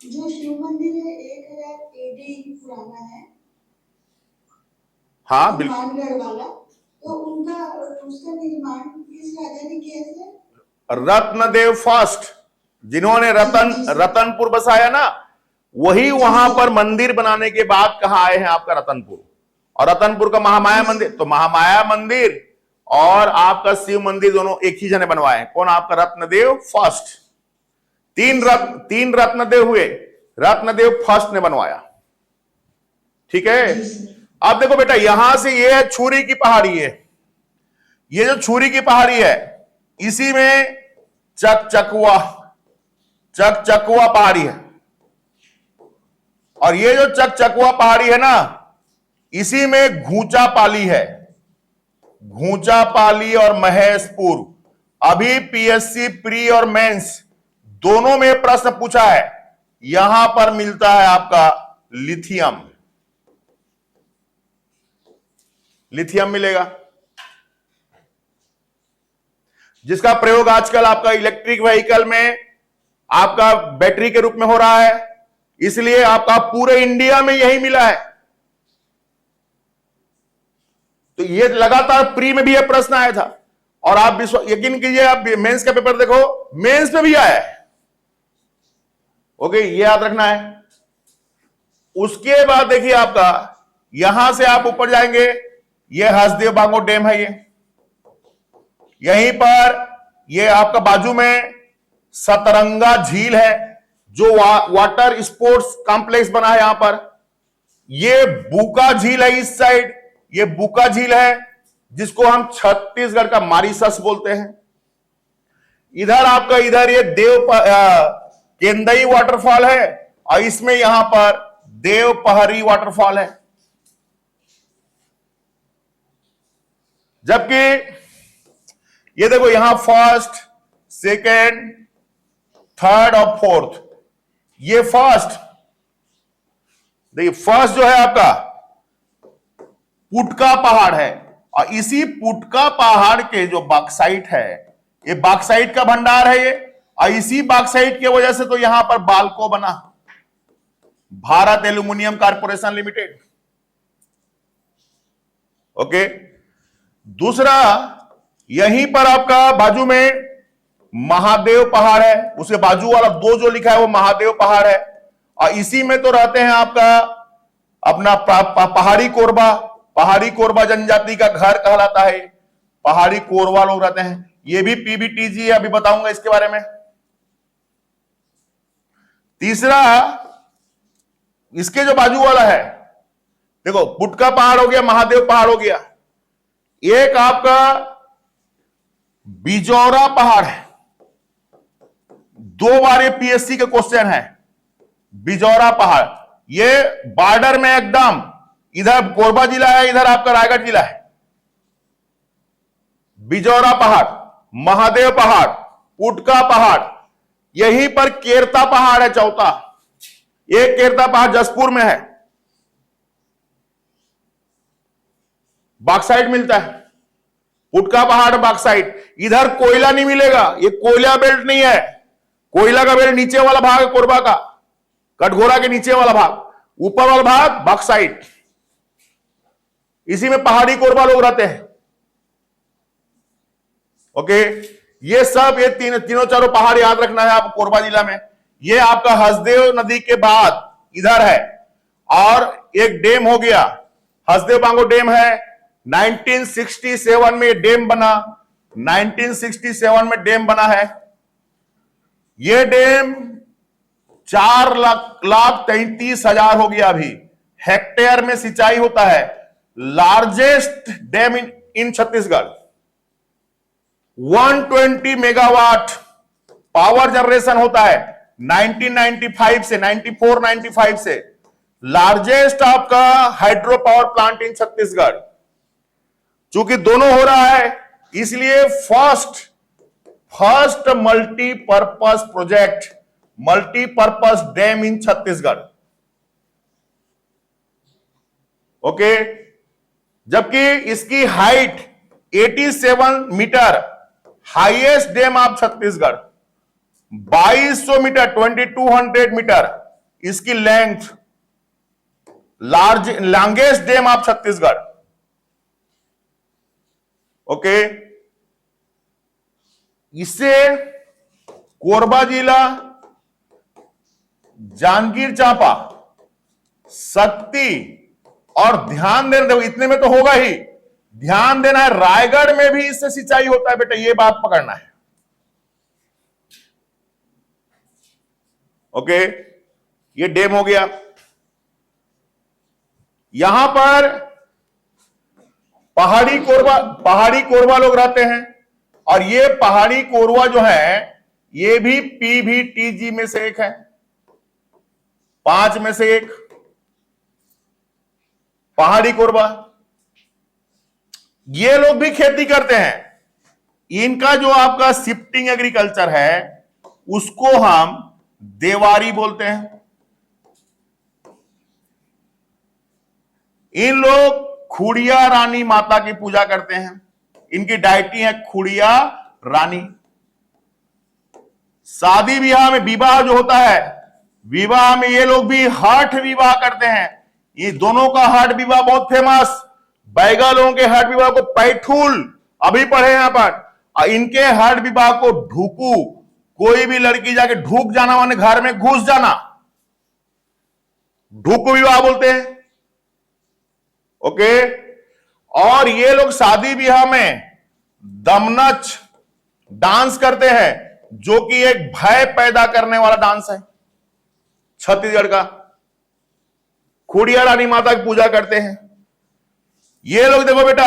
S4: जो शिव मंदिर है 1000 AD पुराना है।
S1: हाँ बिल्कुल,
S4: तुमानगढ़ वाला, तो उनका उसका निर्माण किस राजा ने किया सर?
S1: रत्नदेव फर्स्ट, जिन्होंने रतनपुर बसाया ना, वही वहां पर मंदिर बनाने के बाद कहा आए हैं आपका रतनपुर। और रतनपुर का महामाया मंदिर, तो महामाया मंदिर और आपका शिव मंदिर दोनों एक ही जने बनवाए हैं। कौन? आपका रत्नदेव फर्स्ट। तीन रत्नदेव हुए, रत्नदेव फर्स्ट ने बनवाया। ठीक है। अब देखो बेटा, यहां से ये है छुरी की पहाड़ी है, ये जो छुरी की पहाड़ी है इसी में चकचकुआ पहाड़ी है। और ये जो चकचकुआ पहाड़ी है ना, इसी में घूचा पाली है, घूचा पाली और महेशपुर। अभी पीएससी प्री और मेंस दोनों में प्रश्न पूछा है, यहां पर मिलता है आपका लिथियम मिलेगा, जिसका प्रयोग आजकल आपका इलेक्ट्रिक व्हीकल में आपका बैटरी के रूप में हो रहा है। इसलिए आपका पूरे इंडिया में यही मिला है। तो ये लगातार प्री में भी यह प्रश्न आया था, और आप यकीन कीजिए, आप मेंस का पेपर देखो, मेंस में भी आया है। ओके, ये याद रखना है। उसके बाद देखिए आपका, यहां से आप ऊपर जाएंगे, ये हसदेव बांगो डैम है, ये यहीं पर ये आपका बाजू में सतरंगा झील है, जो वाटर स्पोर्ट्स कॉम्प्लेक्स बना है यहां पर। ये बुका झील है इस साइड, ये बुका झील है जिसको हम छत्तीसगढ़ का मॉरिशस बोलते हैं। इधर आपका, इधर ये केंदई वाटरफॉल है, और इसमें यहां पर देवपहरी वाटरफॉल है। जबकि ये देखो, यहां फर्स्ट, सेकेंड, थर्ड और फोर्थ, ये फर्स्ट, देखिए फर्स्ट जो है आपका पुटका पहाड़ है, और इसी पुटका पहाड़ के जो बॉक्साइट है, ये बॉक्साइट का भंडार है ये, और इसी बॉक्साइट की वजह से तो यहां पर बाल्को बना, Bharat aluminium corporation limited. Okay, दूसरा, यहीं पर आपका बाजू में महादेव पहाड़ है, उसके बाजू वाला 2 जो लिखा है वो महादेव पहाड़ है, और इसी में तो रहते हैं आपका अपना पहाड़ी कोरबा जनजाति का घर कहलाता है, पहाड़ी कोरवा लोग रहते हैं। ये भी पीबीटीजी है, अभी बताऊंगा इसके बारे में। तीसरा, इसके जो बाजू वाला है, देखो पुटका पहाड़ हो गया, महादेव पहाड़ हो गया, एक आपका बिजौरा पहाड़ है। 2 बार ये पीएससी के क्वेश्चन है, बिजौरा पहाड़, ये बॉर्डर में एकदम, इधर कोरबा जिला है, इधर आपका रायगढ़ जिला है। बिजौरा पहाड़, महादेव पहाड़, पुटका पहाड़, यहीं पर केरता पहाड़ है चौथा, एक केरता पहाड़ जसपुर में है, बॉक्साइट मिलता है। पुटका पहाड़ बॉक्साइट, इधर कोयला नहीं मिलेगा, ये कोयला बेल्ट नहीं है, कोयला का बेल्ट नीचे वाला भाग है कोरबा का, कटघोरा के नीचे वाला भाग, ऊपर वाला भाग बॉक्साइट, इसी में पहाड़ी कोरबा लोग रहते हैं। ओके, ये सब, ये तीनों चारों पहाड़ याद रखना है आपको कोरबा जिला में। ये आपका हसदेव नदी के बाद इधर है, और एक डैम हो गया, हसदेव बांगो डैम है, 1967 में डैम बना, 1967 में डैम बना है। यह डैम 4,33,000 हो गया अभी, हेक्टेयर में सिंचाई होता है, largest dam in Chhattisgarh. 120 megawatt power generation होता है 1995 से, 94-95 से, लार्जेस्ट आपका hydro power plant in Chhattisgarh. चूंकि दोनों हो रहा है इसलिए first multipurpose project, multipurpose dam in Chhattisgarh. Okay, जबकि इसकी height 87 metre, highest dam of Chhattisgarh, 2200 metre, 2200 metre इसकी length, longest dam of Chhattisgarh. Okay, इससे कोरबा जिला, जांजगीर चांपा, शक्ति, और ध्यान देना, देखो इतने में तो होगा ही, ध्यान देना है रायगढ़ में भी इससे सिंचाई होता है बेटा, ये बात पकड़ना है। ओके, ये डैम हो गया। यहां पर पहाड़ी कोरबा लोग रहते हैं, और ये पहाड़ी कोरबा जो है ये भी पीवीटीजी में से एक है, 5 में से एक पहाड़ी कोरबा। ये लोग भी खेती करते हैं। इनका जो आपका शिफ्टिंग एग्रीकल्चर है उसको हम देवारी बोलते हैं। इन लोग खुड़िया रानी माता की पूजा करते हैं, इनकी डायटी है खुड़िया रानी। शादी विवाह में, विवाह जो होता है, विवाह में ये लोग भी हठ विवाह करते हैं। ये दोनों का हठ विवाह बहुत फेमस, बैगा लोगों के हठ विवाह को पैठूल अभी पढ़े यहां पर, और इनके हठ विवाह को ढुकू, कोई भी लड़की जाके ढूक जाना माने घर में घुस जाना, ढुकू विवाह बोलते हैं। ओके, और ये लोग शादी विवाह में दमनच डांस करते हैं, जो कि एक भय पैदा करने वाला डांस है छत्तीसगढ़ का। खुड़िया रानी माता की पूजा करते हैं ये लोग। देखो बेटा,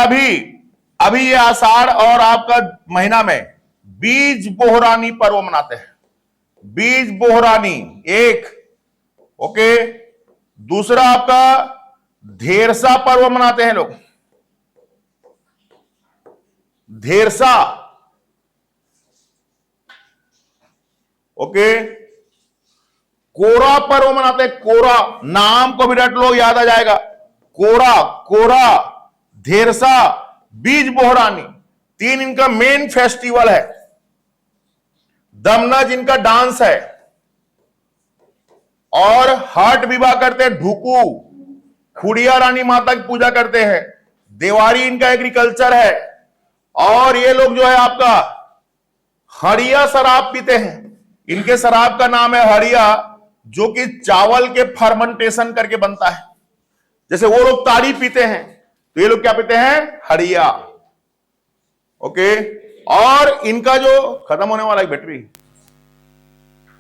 S1: अभी ये आषाढ़ और आपका महीना में बीज बोहरानी पर्व मनाते हैं, बीज बोहरानी एक। ओके, दूसरा आपका धेरसा पर्व मनाते हैं लोग, धेरसा। ओके, कोरा पर्व मनाते हैं, कोरा, नाम को भी रट लो, याद आ जाएगा, कोरा, धेरसा, बीज बोहरानी, 3 इनका मेन फेस्टिवल है। दमनज इनका डांस है, और हट विवाह करते हैं ढुकू, खुड़िया रानी माता की पूजा करते हैं, देवारी इनका एग्रीकल्चर है, और ये लोग जो है आपका हड़िया शराब पीते हैं। इनके शराब का नाम है हड़िया, जो कि चावल के फर्मेंटेशन करके बनता है। जैसे वो लोग ताड़ी पीते हैं, तो ये लोग क्या पीते हैं? हड़िया। ओके, और इनका जो खत्म होने वाला है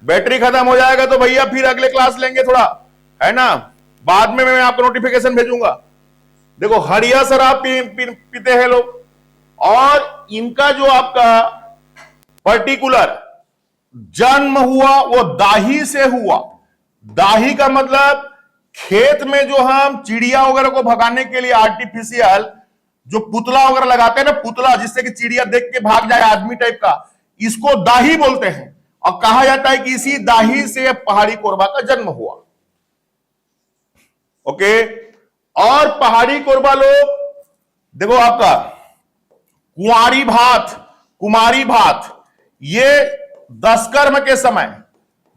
S1: बैटरी खत्म हो जाएगा तो भैया फिर अगले क्लास लेंगे थोड़ा, है ना, बाद में मैं आपको नोटिफिकेशन भेजूंगा। देखो, हड़िया शराब पीते हैं लोग, और इनका जो आपका पर्टिकुलर जन्म हुआ वो दाही से हुआ। दाही का मतलब खेत में जो हम चिड़िया वगैरह को भगाने के लिए आर्टिफिशियल जो पुतला वगैरह लगाते हैं ना, पुतला जिससे कि चिड़िया देख के भाग जाए, आदमी टाइप का, इसको दाही बोलते हैं। और कहा जाता है कि इसी दाही से पहाड़ी कोरबा का जन्म हुआ। ओके, और पहाड़ी कोरबा लोग देखो आपका कुमारी भात, ये दशकर्म के समय,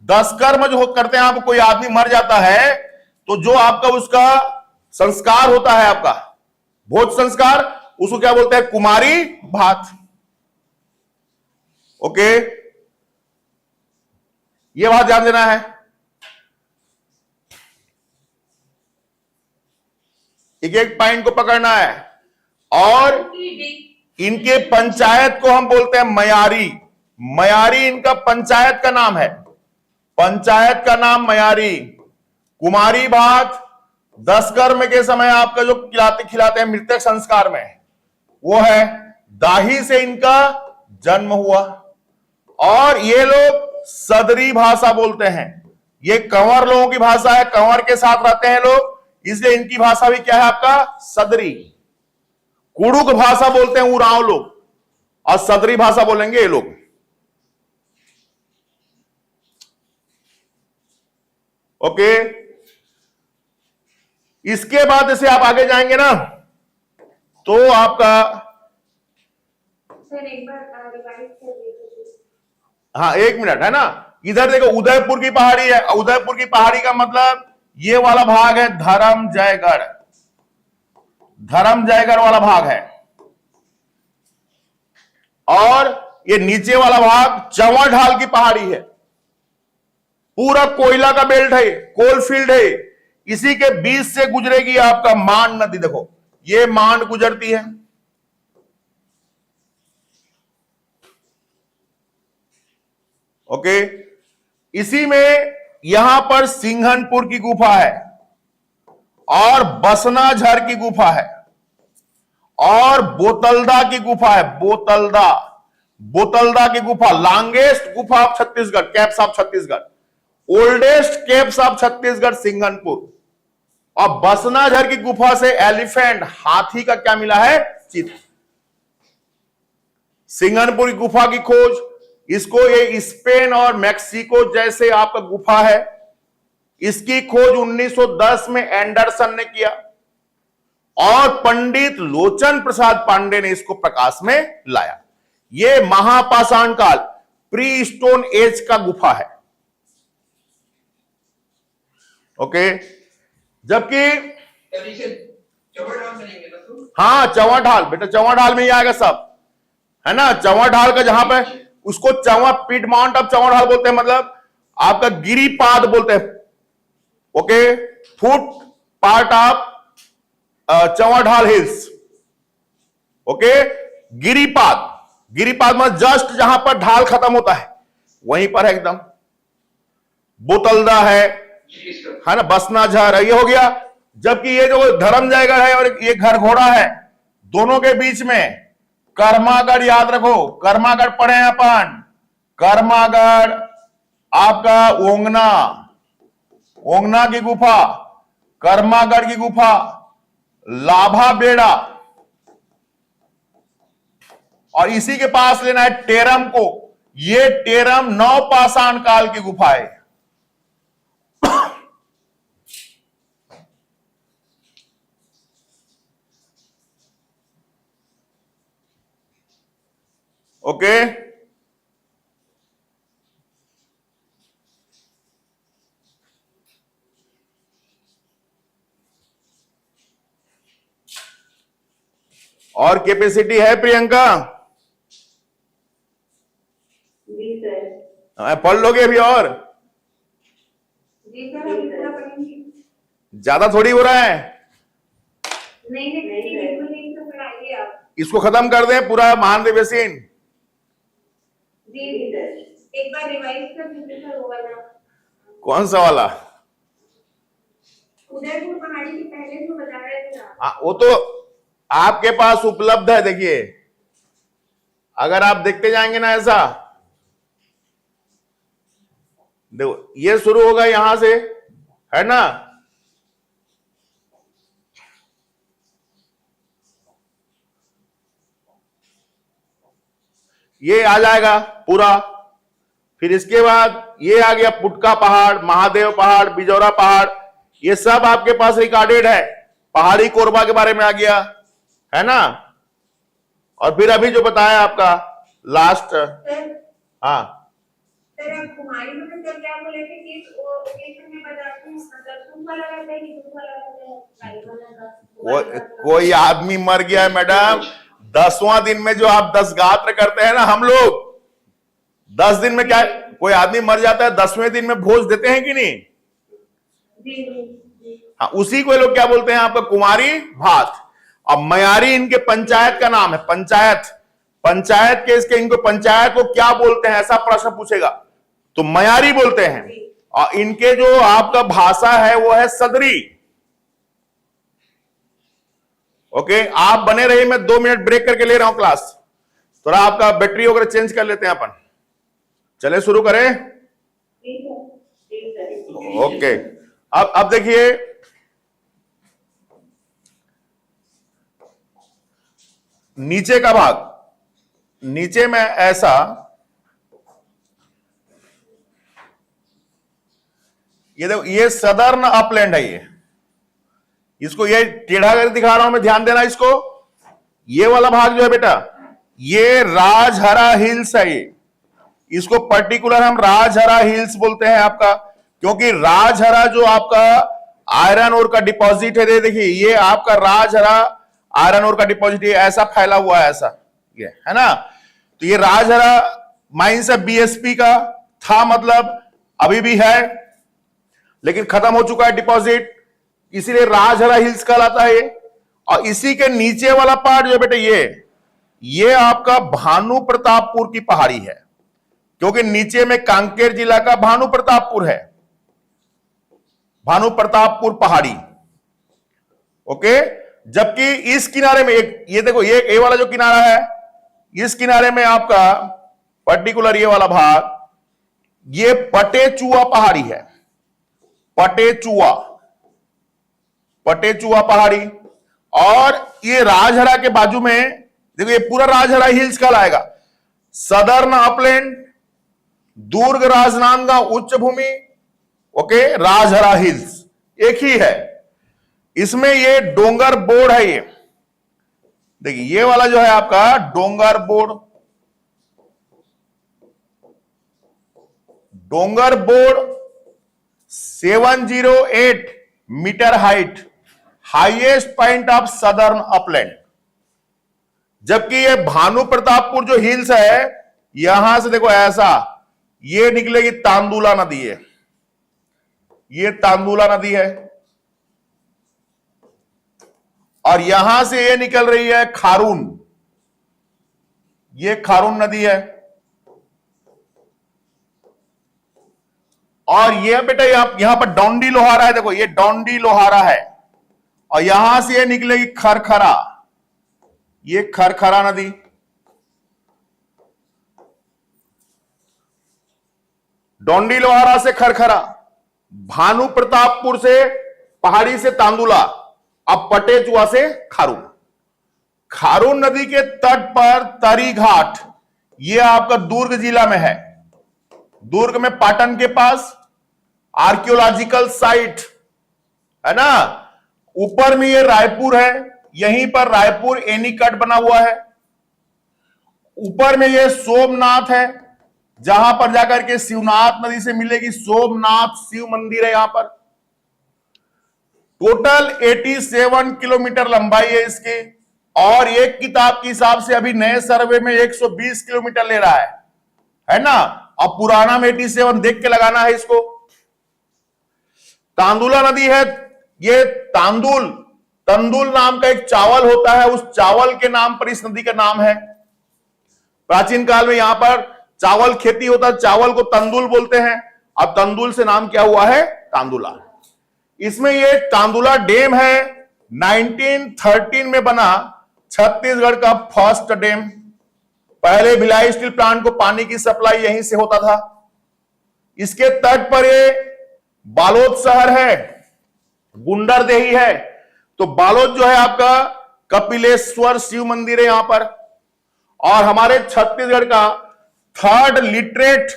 S1: दशकर्म जो करते हैं, आपको कोई आदमी मर जाता है तो जो आपका उसका संस्कार होता है, आपका भोज संस्कार, उसको क्या बोलते हैं? कुमारी भात। ओके, ये बात ध्यान देना है। एक एक पॉइंट को पकड़ना है। और इनके पंचायत को हम बोलते हैं मयारी। मयारी इनका पंचायत का नाम है, पंचायत का नाम मयारी। कुमारी भात 10 कर्म के समय आपका जो खिलाते हैं मृतक संस्कार में, वो है दाही से इनका जन्म हुआ। और ये लोग सदरी भाषा बोलते हैं, ये कंवर लोगों की भाषा है, कंवर के साथ रहते हैं लोग, इसलिए इनकी भाषा भी क्या है आपका सदरी। कुड़ुक भाषा बोलते हैं उरांव लोग, और सदरी भाषा बोलेंगे ये लोग। ओके, इसके बाद जैसे आप आगे जाएंगे ना तो आपका
S3: सर एक बार रिवाइज कर दीजिए।
S1: हाँ 1 मिनट है ना। इधर देखो उदयपुर की पहाड़ी है, उदयपुर की पहाड़ी का मतलब ये वाला भाग है धर्मजयगढ़, धर्मजयगढ़ वाला भाग है। और ये नीचे वाला भाग चंवर ढाल की पहाड़ी है, पूरा कोयला का बेल्ट है, कोल फील्ड है। इसी के बीच से गुजरेगी आपका मान नदी। देखो ये मान गुजरती है, ओके। इसी में यहां पर सिंघनपुर की गुफा है, और बसनाझर की गुफा है, और बोतलदा की गुफा है, बोतलदा, बोतलदा की गुफा, लॉन्गेस्ट गुफा of Chhattisgarh, caps of Chhattisgarh, oldest keeps of Chhattisgarh Singhanpur. और बसनाझर की गुफा से एलिफेंट, हाथी का क्या मिला है, चित्र। सिंघनपुर की गुफा की खोज, इसको ये स्पेन और मैक्सिको जैसे आपका गुफा है, इसकी खोज 1910 में एंडरसन ने किया, और पंडित लोचन प्रसाद पांडे ने इसको प्रकाश में लाया। यह महापाषाण काल, प्री स्टोन एज का गुफा है, ओके। जबकि हाँ चंवर ढाल, बेटा चंवर ढाल में ही आएगा सब, है ना। चंवर ढाल का जहां पे उसको चंवर पिडमाउंट ऑफ चंवर ढाल बोलते हैं, मतलब आपका गिरिपाद बोलते हैं, ओके। फुट पार्ट ऑफ चंवर ढाल हिल्स, ओके। गिरिपाद, गिरिपाद में जस्ट जहां पर ढाल खत्म होता है वहीं पर है एकदम। बोतलदा है ना, बसनाझर है, ये हो गया। जबकि ये जो धर्मजयगढ़ है और ये घर घोड़ा है, दोनों के बीच में कर्मागढ़, याद रखो कर्मागढ़ पढ़े हैं अपन। कर्मागढ़ आपका ओंगना, ओंगना की गुफा, कर्मागढ़ की गुफा, लाभा बेड़ा, और इसी के पास लेना है टेरम को। ये टेरम नवपाषाण काल की गुफा है, ओके। और कैपेसिटी है प्रियंका?
S3: जी सर।
S1: पढ़ लोगे अभी? और
S3: जी सर, अभी पूरा पढ़ेंगे।
S1: ज्यादा थोड़ी हो रहा है,
S3: नहीं बिल्कुल नहीं, तो पढ़ाइए आप।
S1: इसको खत्म कर दें पूरा महानदेव सीन।
S3: जी सर, एक बार रिवाइज कर दीजिए सर वो वाला।
S1: कौन सा वाला?
S3: उदयपुर पहाड़ी के पहले जो बता रहे थे आप।
S1: वो तो आपके पास उपलब्ध है। देखिए अगर आप देखते जाएंगे ना, ऐसा देखो ये शुरू होगा यहां से, है ना। ये आ जाएगा पूरा, फिर इसके बाद ये आ गया पुटका पहाड़, महादेव पहाड़, बिजौरा पहाड़, ये सब आपके पास रिकॉर्डेड है। पहाड़ी कोरबा के बारे में आ गया, है ना। और फिर अभी जो बताया आपका लास्ट, हाँ
S3: सर आप कुमारी में जब क्या बोले थे कि वो ओकेजन में बताते हैं, मतलब सूप वाला रहता है कि दूध वाला रहता है, गाड़ी वाला का।
S1: कोई आदमी मर गया है मैडम, 10वां दिन में जो आप 10 गात्र करते हैं ना हम लोग, 10 दिन में क्या कोई आदमी मर जाता है, 10वें दिन में भोज देते हैं कि नहीं?
S3: जी।
S1: हाँ, उसी को ये लोग क्या बोलते हैं आपका, कुमारी भात। अब मयारी इनके पंचायत का नाम है, पंचायत। पंचायत के इसके इनको पंचायत को क्या बोलते हैं, ऐसा प्रश्न पूछेगा तो मयारी बोलते हैं। और इनके जो आपका भाषा है वो है सदरी। ओके, आप बने रहिए, मैं 2 मिनट ब्रेक करके ले रहा हूं क्लास, थोड़ा आपका बैटरी वगैरह चेंज कर लेते हैं अपन। चले शुरू करें।
S3: ठीक है, ठीक है।
S1: ओके, अब देखिए, नीचे का भाग, नीचे में ऐसा, ये देखो, ये सदर्न अपलैंड है। ये इसको ये टेढ़ा करके दिखा रहा हूं मैं, ध्यान देना इसको। ये वाला भाग जो है बेटा, ये राजहरा हिल्स है। ये इसको पर्टिकुलर हम राजहरा हिल्स बोलते हैं आपका, क्योंकि राजहरा जो आपका आयरन ओर का डिपॉजिट है, देखिए ये आपका राजहरा आयरन ओर का डिपॉजिट ऐसा फैला हुआ है, ऐसा ये है ना। तो ये राजहरा माइंस है, बीएसपी का था, मतलब अभी भी है लेकिन खत्म हो चुका है डिपॉजिट, इसीलिए राजहरा हिल्स कहलाता है ये। और इसी के नीचे वाला पार्ट जो बेटा, ये आपका भानु प्रतापपुर की पहाड़ी है, क्योंकि नीचे में कांकेर जिला का भानु प्रतापपुर है, भानु प्रतापपुर पहाड़ी। ओके, जबकि इस किनारे में एक, ये देखो, ये वाला जो किनारा है, इस किनारे में आपका पर्टिकुलर ये वाला भाग, ये पटेचुआ पहाड़ी है, पटेचुआ पहाड़ी। और ये राजहरा के बाजू में देखो, ये पूरा राजहरा हिल्स कहलाएगा। सदर्न अपलैंड, दुर्ग राजनांदगांव उच्च भूमि, ओके, राजहरा हिल्स एक ही है। इसमें ये डोंगर बोर्ड है। ये देखिए, ये वाला जो है आपका डोंगर बोर्ड, डोंगर बोर्ड 708 metre height, highest point of southern upland. जबकि ये भानु प्रतापपुर जो हिल्स है, यहां से देखो ऐसा ये निकलेगी तांदुला नदी है, ये तांदुला नदी है, और यहां से ये निकल रही है खारून, ये खारून नदी है। और ये बेटा यहां पर डोंडी लोहारा है, देखो ये डोंडी लोहारा है, और यहां से ये निकलेगी खरखरा, ये खरखरा नदी। डोंडी लोहारा से खरखरा, भानु प्रतापपुर से पहाड़ी से तांदुला, अब पटेचुआ से खारून। खारून नदी के तट पर तरी घाट, ये आपका दुर्ग जिला में है, दुर्ग में पाटन के पास आर्कियोलॉजिकल साइट है ना। ऊपर में ये रायपुर है, यहीं पर रायपुर एनीकट बना हुआ है। ऊपर में ये सोमनाथ है, जहां पर जाकर के शिवनाथ नदी से मिलेगी, सोमनाथ शिव मंदिर है यहां पर। टोटल 87 किलोमीटर लंबाई है इसकी, और एक किताब के हिसाब से अभी नए सर्वे में 120 किलोमीटर ले रहा है ना। और पुराना में 87 देख के लगाना है इसको। तांदुला नदी है, ये तंदुल नाम का एक चावल होता है, उस चावल के नाम पर इस नदी का नाम है। प्राचीन काल में यहां पर चावल खेती होता है, चावल को तंदुल बोलते हैं। अब तंदुल से नाम क्या हुआ है, तांदुला। इसमें ये तांदुला डैम है, 1913 में बना छत्तीसगढ़ का फर्स्ट डैम। पहले भिलाई स्टील प्लांट को पानी की सप्लाई यहीं से होता था। इसके तट पर ये बालोद शहर है, गुंडरदेही है। तो बालोद जो है आपका कपिलेश्वर शिव मंदिर है यहां पर। और हमारे छत्तीसगढ़ का 3rd लिटरेट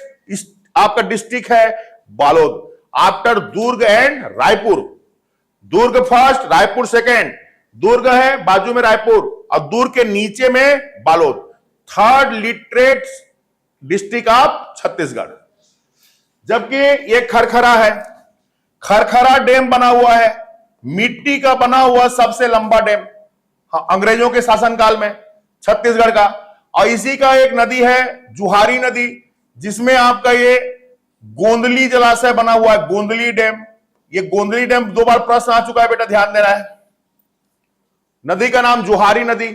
S1: आपका डिस्ट्रिक्ट है Balod, after Durg and Raipur. Durg first, Raipur second. Durg है बाजू में रायपुर, और दुर्ग के नीचे में Balod. 3rd literate district of Chhattisgarh. जबकि ये खरखरा है, खरखरा डैम बना हुआ है, मिट्टी का बना हुआ सबसे लंबा डैम अंग्रेजों के शासनकाल में छत्तीसगढ़ का। और इसी का एक नदी है जुहारी नदी, जिसमें आपका ये गोंदली जलाशय बना हुआ है, गोंदली डैम। ये गोंदली डैम 2 बार प्रश्न आ चुका है बेटा, ध्यान देना है। नदी का नाम जुहारी नदी।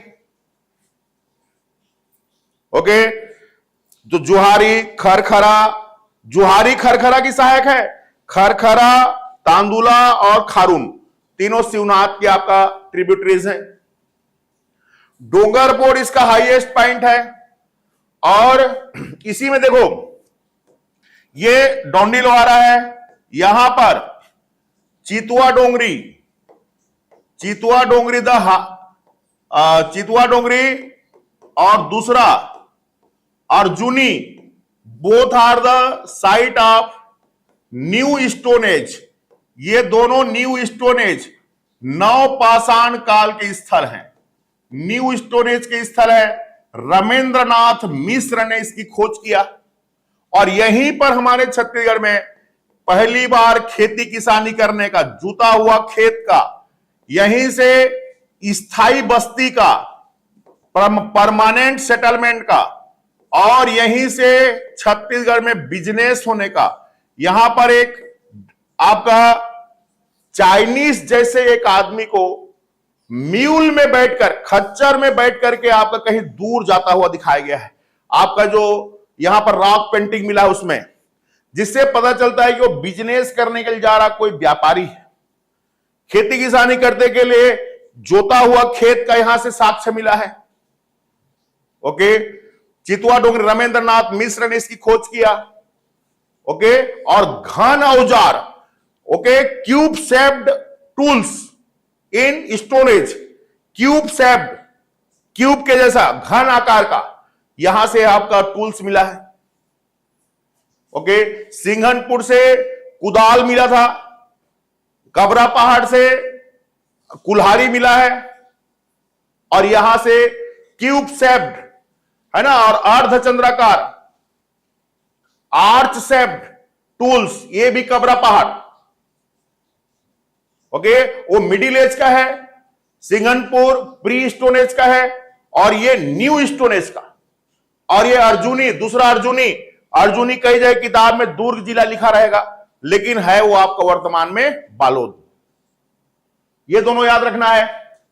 S1: ओके, तो जुहारी खरखरा, जुहारी खरखरा की सहायक है। खरखरा, तांदुला और खारून तीनों शिवनाथ के आपका ट्रिब्यूटरीज हैं। डोंगरपुर इसका हाईएस्ट पॉइंट है। और इसी में देखो ये डोंडी लोहारा है, यहां पर चितुआ डोंगरी, चितुआ डोंगरी चितुआ डोंगरी और दूसरा Arjuni, both are the site of new stone age. ये दोनों न्यू स्टोन एज, नवपाषाण काल के स्थल हैं, न्यू स्टोन एज के स्थल है। रमेंद्रनाथ मिश्र ने इसकी खोज किया और यहीं पर हमारे छत्तीसगढ़ में पहली बार खेती किसानी करने का, जुता हुआ खेत का, यहीं से स्थायी बस्ती का, परमानेंट सेटलमेंट का, और यहीं से छत्तीसगढ़ में बिजनेस होने का। यहां पर एक आपका चाइनीज जैसे एक आदमी को म्यूल में बैठकर, खच्चर में बैठ करके आपका कहीं दूर जाता हुआ दिखाया गया है। आपका जो यहां पर रॉक पेंटिंग मिला है उसमें, जिससे पता चलता है कि वो बिजनेस करने के लिए जा रहा कोई व्यापारी है। खेती किसानी करने के लिए जोता हुआ खेत का यहां से साक्ष्य मिला है। ओके, चितुआ डोंगरी, रमेंद्रनाथ मिश्र ने इसकी खोज किया। ओके, और घन औजार, okay, cube shaped tools in Stone Age, cube shaped, cube के जैसा घन आकार का यहां से आपका टूल्स मिला है। ओके, सिंघनपुर से कुदाल मिला था, कबरा पहाड़ से कुल्हाड़ी मिला है, और यहां से क्यूब शेप्ड है ना, और अर्धचंद्राकार आर्च शेप्ड टूल्स, ये भी कबरा पहाड़। ओके, वो मिडिल एज का है, सिंघनपुर प्री स्टोन एज का है, और ये न्यू स्टोन एज का। और ये अर्जुनी, दूसरा अर्जुनी, अर्जुनी कई जगह किताब में दुर्ग जिला लिखा रहेगा, लेकिन है वो आपका वर्तमान में बालोद। ये दोनों याद रखना है।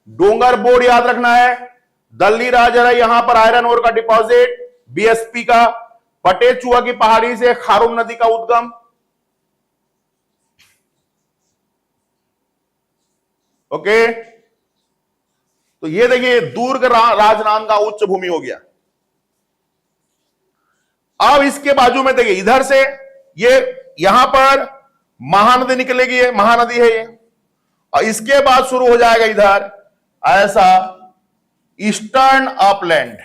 S1: डोंगर बोर्ड याद रखना है। दल्ली राजरा, यहां पर आयरन ओर का डिपॉजिट, बीएसपी का, पटेचुआ की पहाड़ी से खारून नदी का उद्गम। ओके, तो ये देखिए दुर्ग राजनांद का उच्च भूमि हो गया। अब इसके बाजू में देखिए, इधर से ये यहां पर महानदी निकलेगी, ये महानदी है ये, और इसके बाद शुरू हो जाएगा इधर ऐसा ईस्टर्न अपलैंड।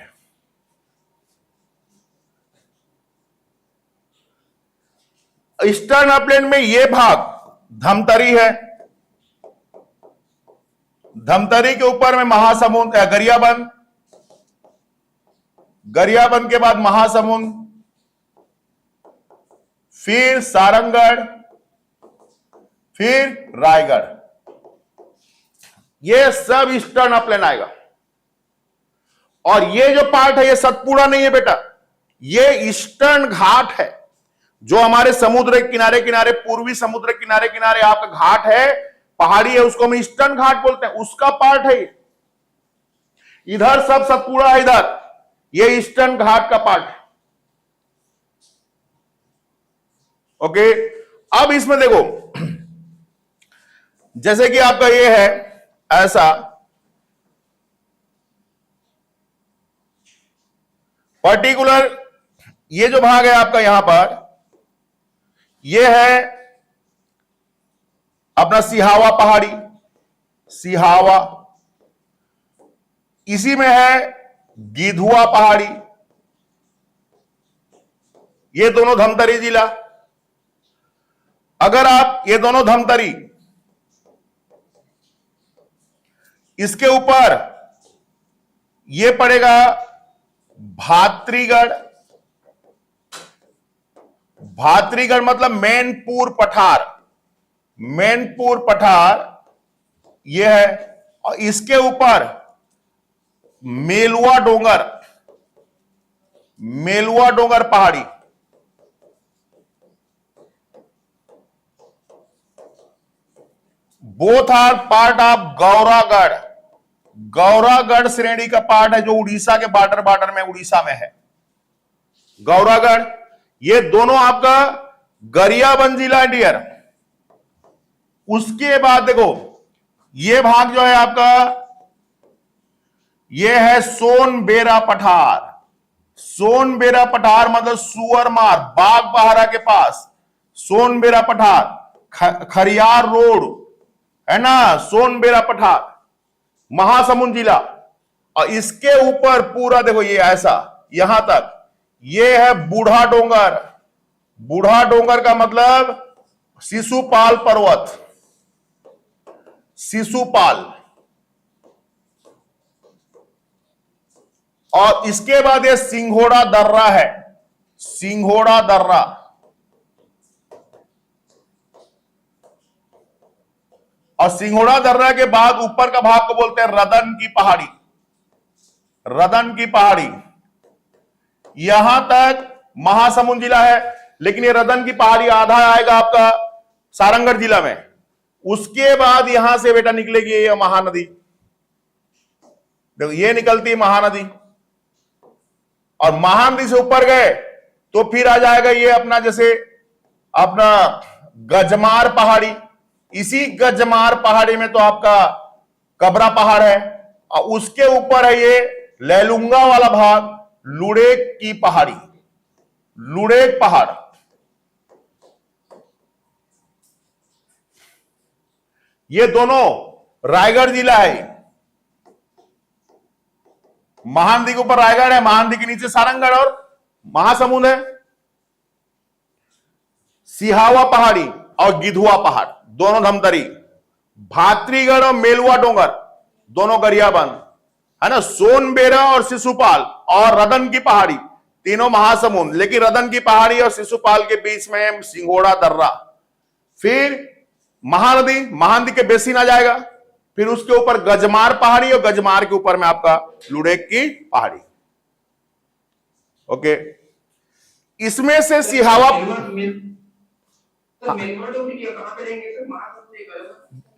S1: ईस्टर्न अपलैंड में ये भाग धमतरी है, धमतरी के ऊपर में महासमुंद, गरियाबंद, गरियाबंद के बाद महासमुंद, फिर सारंगढ़, फिर रायगढ़। ये सब ईस्टर्न अपलैंड आएगा। और ये जो पार्ट है ये सतपुड़ा नहीं है बेटा, ये ईस्टर्न घाट है, जो हमारे समुद्र के किनारे किनारे, पूर्वी समुद्र के किनारे किनारे आपका घाट है, पहाड़ी है, उसको हम ईस्टर्न घाट बोलते हैं, उसका पार्ट है। इधर सब सतपुड़ा है, इधर ये ईस्टर्न घाट का पार्ट है। ओके, अब इसमें देखो, जैसे कि आपका ये है ऐसा, पर्टिकुलर ये जो भाग है आपका यहां पर, ये है अपना सिहावा पहाड़ी, सिहावा। इसी में है गिधुआ पहाड़ी, ये दोनों धमतरी जिला। अगर आप ये दोनों धमतरी, इसके ऊपर ये पड़ेगा भातरीगढ़, भातरीगढ़ मतलब मैनपुर पठार, मैनपुर पठार ये है, और इसके ऊपर मेलुआ डोंगर, मेलुआ डोंगर पहाड़ी। Both are part of Gauragarh. Gauragarh श्रेणी का पार्ट है जो उड़ीसा के बॉर्डर में, उड़ीसा में है गौरागढ़। ये दोनों आपका गरियाबंद जिला डियर। उसके बाद देखो ये भाग जो है आपका, ये है सोनबेरा पठार। सोनबेरा पठार मतलब सुअरमार, बागबाहरा के पास सोनबेरा पठार, खरियार रोड है ना, सोनबेरा पठार, महासमुंद जिला। और इसके ऊपर पूरा देखो ये ऐसा यहां तक, ये है बूढ़ा डोंगर। बूढ़ा डोंगर का मतलब शिशुपाल पर्वत, शिशुपाल। और इसके बाद ये सिंघोड़ा दर्रा है, सिंघोड़ा दर्रा। और सिंघोड़ा दर्रा के बाद ऊपर का भाग को बोलते हैं रदन की पहाड़ी। रदन की पहाड़ी यहां तक महासमुंद जिला है, लेकिन ये रदन की पहाड़ी आधा आएगा आपका सारंगढ़ जिला में। उसके बाद यहां से बेटा निकलेगी ये महानदी, देखो ये निकलती है महानदी। और महानदी से ऊपर गए तो फिर आ जाएगा ये अपना, जैसे अपना गजमार पहाड़ी। इसी गजमार पहाड़ी में तो आपका कबरा पहाड़ है, और उसके ऊपर है ये लैलुंगा वाला भाग, लुड़ेक की पहाड़ी, लुड़ेक पहाड़। ये दोनों रायगढ़ जिला है। महानदी के ऊपर रायगढ़ है, महानदी के नीचे सारंगढ़ और महासमुंद है। सिहावा पहाड़ी और गिधुआ पहाड़ दोनों धमतरी। भातरीगढ़ और मेलुआ डोंगर दोनों गरियाबंद है ना। सोनबेरा और शिशुपाल और रदन की पहाड़ी तीनों महासमुंद, लेकिन रदन की पहाड़ी और शिशुपाल के बीच में सिंघोड़ा दर्रा। फिर महानदी, महानदी के बेसिन आ जाएगा। फिर उसके ऊपर गजमार पहाड़ी और गजमार के ऊपर में आपका लुड़ेक की पहाड़ी। ओके, इसमें से सिहावा,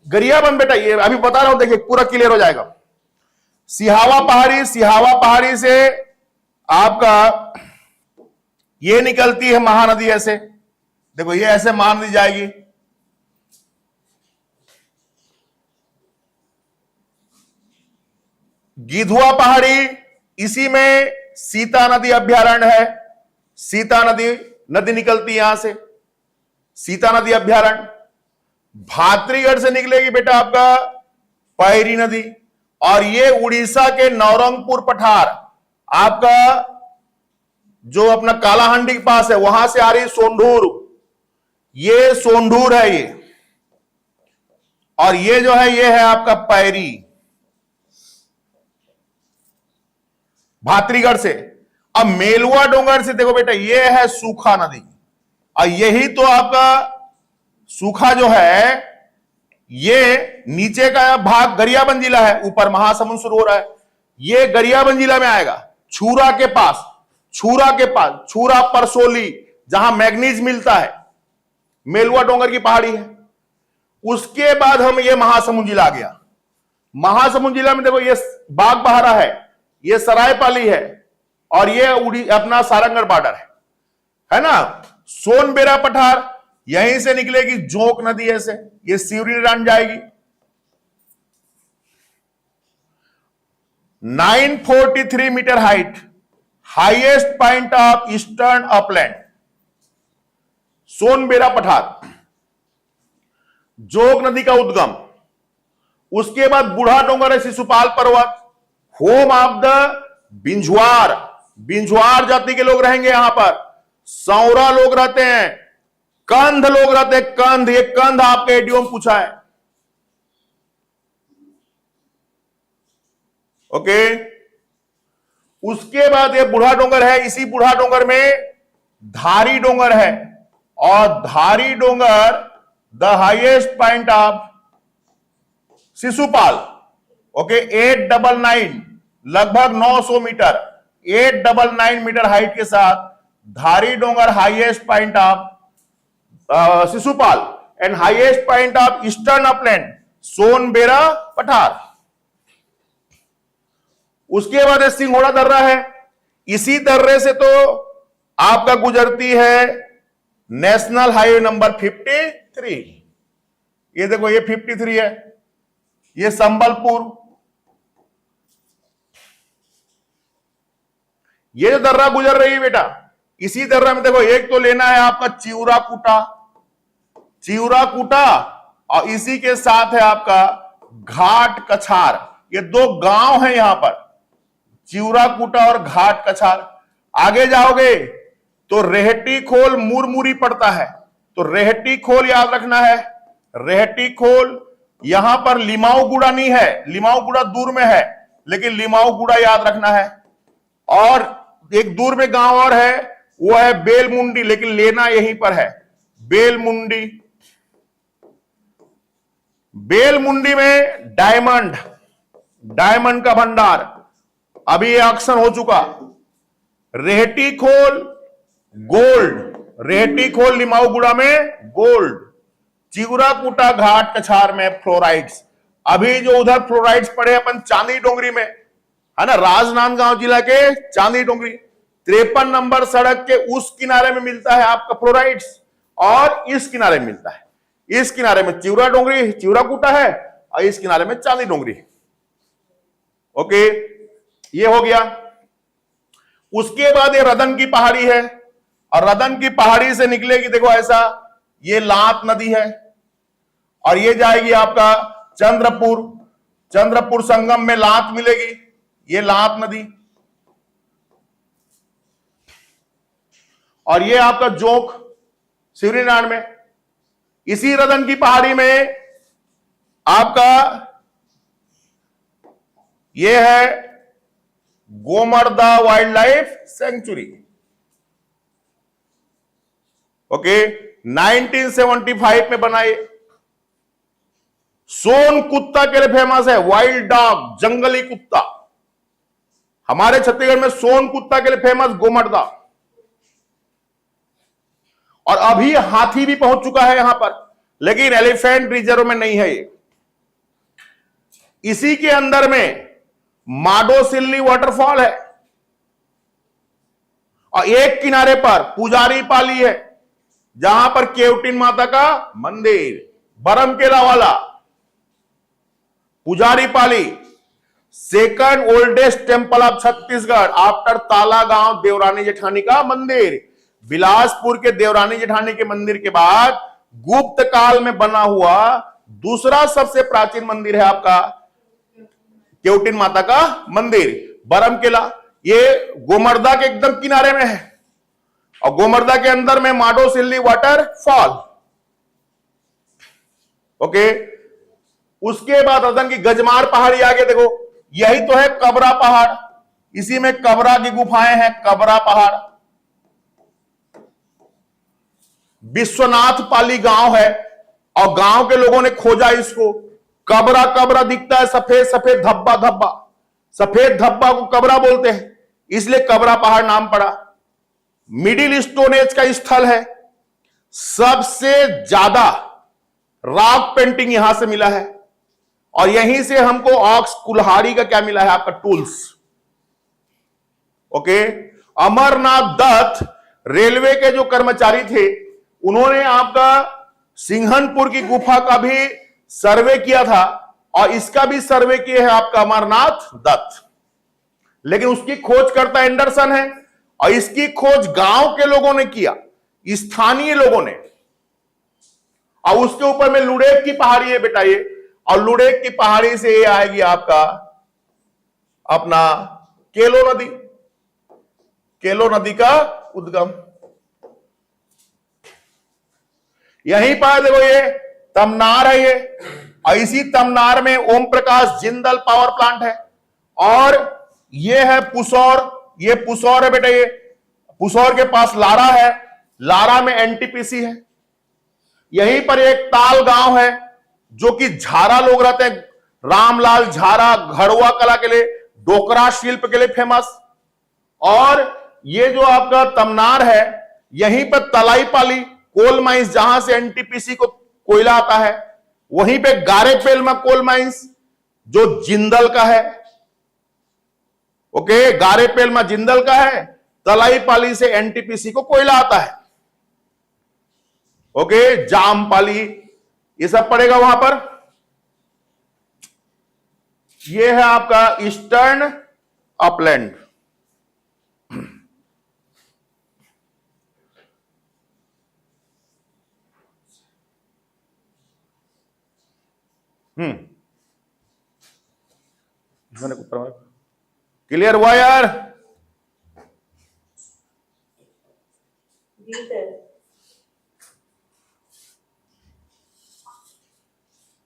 S1: गरियाबंद बेटा ये अभी बता रहा हूं, देखिए पूरा क्लियर हो जाएगा। सिहावा पहाड़ी, सिहावा पहाड़ी से आपका ये निकलती है महानदी ऐसे, देखो ये ऐसे महानदी जाएगी। गिधुआ पहाड़ी, इसी में सीता नदी अभ्यारण्य है। सीता नदी निकलती है यहां से, सीता नदी अभ्यारण्य। भातरीगढ़ से निकलेगी बेटा आपका पैरी नदी। और ये उड़ीसा के नवरंगपुर पठार, आपका जो अपना कालाहांडी के पास है, वहां से आ रही सोंढूर, ये सोंढूर है ये। और ये जो है ये है आपका पैरी, भातरीगढ़ से। अब मेलुआ डोंगर से देखो बेटा ये है सूखा नदी, और यही तो आपका सूखा जो है, ये नीचे का भाग गरियाबंद जिला है, ऊपर महासमुंद शुरू हो रहा है। ये गरियाबंद जिला में आएगा, छूरा के पास, छूरा के पास, छूरा परसोली, जहां मैग्नीज मिलता है, मेलुआ डोंगर की पहाड़ी है। उसके बाद हम ये महासमुंद जिला आ गया। महासमुंद जिला में देखो ये बागबाहरा है, ये सरायपाली है, और ये अपना सारंगढ़ बॉर्डर है ना। सोनबेरा पठार, यहीं से निकलेगी जोंक नदी ऐसे, ये सिवरी रन जाएगी। 943 metre height, highest point of eastern upland, Sonbera पठार, जोग नदी का उद्गम। उसके बाद बूढ़ा डोंगर है, शिशुपाल पर्वत, home of the Binjhwar. Binjhwar जाति के लोग रहेंगे यहां पर, सौरा लोग रहते हैं, कंध लोग रहते हैं, कंध। ये कंध आपके एडीओ में पूछा है। ओके, उसके बाद ये बूढ़ा डोंगर है। इसी बूढ़ा डोंगर में धारी डोंगर है, और धारी डोंगर the highest point of Shishupal. Okay, 899, लगभग 900 मीटर, 899 मीटर हाइट के साथ Dhari Dongar highest point of Shishupal, and highest point of eastern upland Sonbera पठार। उसके बाद सिंघोड़ा दर्रा है। इसी दर्रे से तो आपका गुजरती है नेशनल हाईवे नंबर 53। ये देखो ये 53 है, ये संबलपुर। ये जो दर्रा गुजर रही है बेटा, इसी दर्रा में देखो एक तो लेना है आपका चिउराकूटा, चिउराकूटा, और इसी के साथ है आपका घाट कछार। ये दो गांव हैं यहां पर, चिउराकूटा और घाट कछार। आगे जाओगे तो रेहटी खोल मुरमुरी पड़ता है, तो रेहटी खोल याद रखना है। रेहटी खोल यहां पर लिमाऊगुड़ा नहीं है, लिमाऊगुड़ा दूर में है, लेकिन लिमाऊगुड़ा याद रखना है। और एक दूर में गांव और है, वो है बेलमुंडी, लेकिन लेना यहीं पर है, बेलमुंडी। बेलमुंडी में डायमंड, डायमंड का भंडार, अभी ये ऑक्शन हो चुका। रेहटी खोल गोल्ड, रेहटी खोल लिमाऊगुड़ा में गोल्ड, चिउराकूटा घाट कछार में फ्लोराइड्स। अभी जो उधर फ्लोराइड्स पड़े अपन चांदी डोंगरी में, है ना, राजनांदगांव जिला के चांदी डोंगरी 53 नंबर सड़क के उस किनारे में मिलता है आपका फ्लोराइड्स, और इस किनारे में मिलता है। इस किनारे में चिउरा डोंगरी, चिउराकूटा है, और इस किनारे में चांदी डोंगरी। ओके, ये हो गया। उसके बाद ये रदन की पहाड़ी है, और रदन की पहाड़ी से निकलेगी देखो ऐसा, ये लात नदी है, और ये जाएगी आपका चंद्रपुर, चंद्रपुर संगम में लात मिलेगी, ये लात नदी। और ये आपका जोंक शिवरीनारायण में। इसी रदन की पहाड़ी में आपका ये है Gomarda wild life sanctuary. Okay, 1975 में बनाए। सोन कुत्ता के लिए फेमस है, वाइल्ड डॉग, जंगली कुत्ता। हमारे छत्तीसगढ़ में सोन कुत्ता के लिए फेमस गोमर्दा। और अभी हाथी भी पहुंच चुका है यहां पर, लेकिन एलिफेंट रिजर्व में नहीं है ये। इसी के अंदर में माडोसिल्ली वाटरफॉल है, और एक किनारे पर पुजारी पाली है, जहां पर केवटिन माता का मंदिर, बरमकेला वाला Pujaripali, second oldest temple of Chhattisgarh after Talagaon Devrani Jethani का मंदिर। बिलासपुर के देवरानी जेठानी के मंदिर के बाद गुप्त काल में बना हुआ दूसरा सबसे प्राचीन मंदिर है आपका केवटिन माता का मंदिर, बरमकेला। ये गोमर्दा के एकदम किनारे में है, और गोमर्दा के अंदर में माडोसिल्ली वाटरफॉल। ओके, उसके बाद रदन की गजमार पहाड़ी आगे देखो, यही तो है कबरा पहाड़, इसी में कबरा की गुफाएं हैं, कबरा पहाड़। विश्वनाथ पाली गांव है, और गांव के लोगों ने खोजा इसको, कबरा कबरा दिखता है, सफेद सफेद धब्बा धब्बा, सफेद धब्बा को कबरा बोलते हैं, इसलिए कबरा पहाड़ नाम पड़ा। मिडिल स्टोन एज का स्थल है, सबसे ज्यादा रॉक पेंटिंग यहां से मिला है, और यहीं से हमको ऑक्स कुल्हाड़ी का क्या मिला है आपका tools. Okay, Amarnath Dutt railway के जो कर्मचारी थे, उन्होंने आपका सिंघनपुर की गुफा का भी सर्वे किया था, और इसका भी सर्वे किया है आपका अमरनाथ दत्त। लेकिन उसकी खोज करता एंडरसन है, और इसकी खोज गांव के लोगों ने किया, स्थानीय लोगों ने। और उसके ऊपर में लुड़ेक की पहाड़ी है बेटा ये, और लुड़ेक की पहाड़ी से ये आएगी आपका अपना केलो नदी, केलो नदी का उद्गम। यहीं पर देखो ये तमनार है ये, और इसी तमनार में ओम प्रकाश जिंदल पावर प्लांट है, और ये है पुसौर, ये पुसौर है बेटा, ये पुसौर के पास लारा है, लारा में एनटीपीसी है। यहीं पर एक ताल गांव है, जो कि झारा लोग रहते हैं, रामलाल झारा घड़ुआ कला के लिए, डोकरा शिल्प के लिए फेमस। और ये जो आपका तमनार है, यहीं पर तलाई पाली कोल माइंस, जहां से एनटीपीसी को कोयला आता है, वहीं पे गारेपेलमा कोल माइंस जो जिंदल का है, ओके, गारेपेलमा जिंदल का है, तलाईपाली से एनटीपीसी को कोयला आता है, ओके, जामपाली ये सब पड़ेगा वहां पर। ये है आपका ईस्टर्न अपलैंड। क्लियर हुआ यार?
S3: जी सर।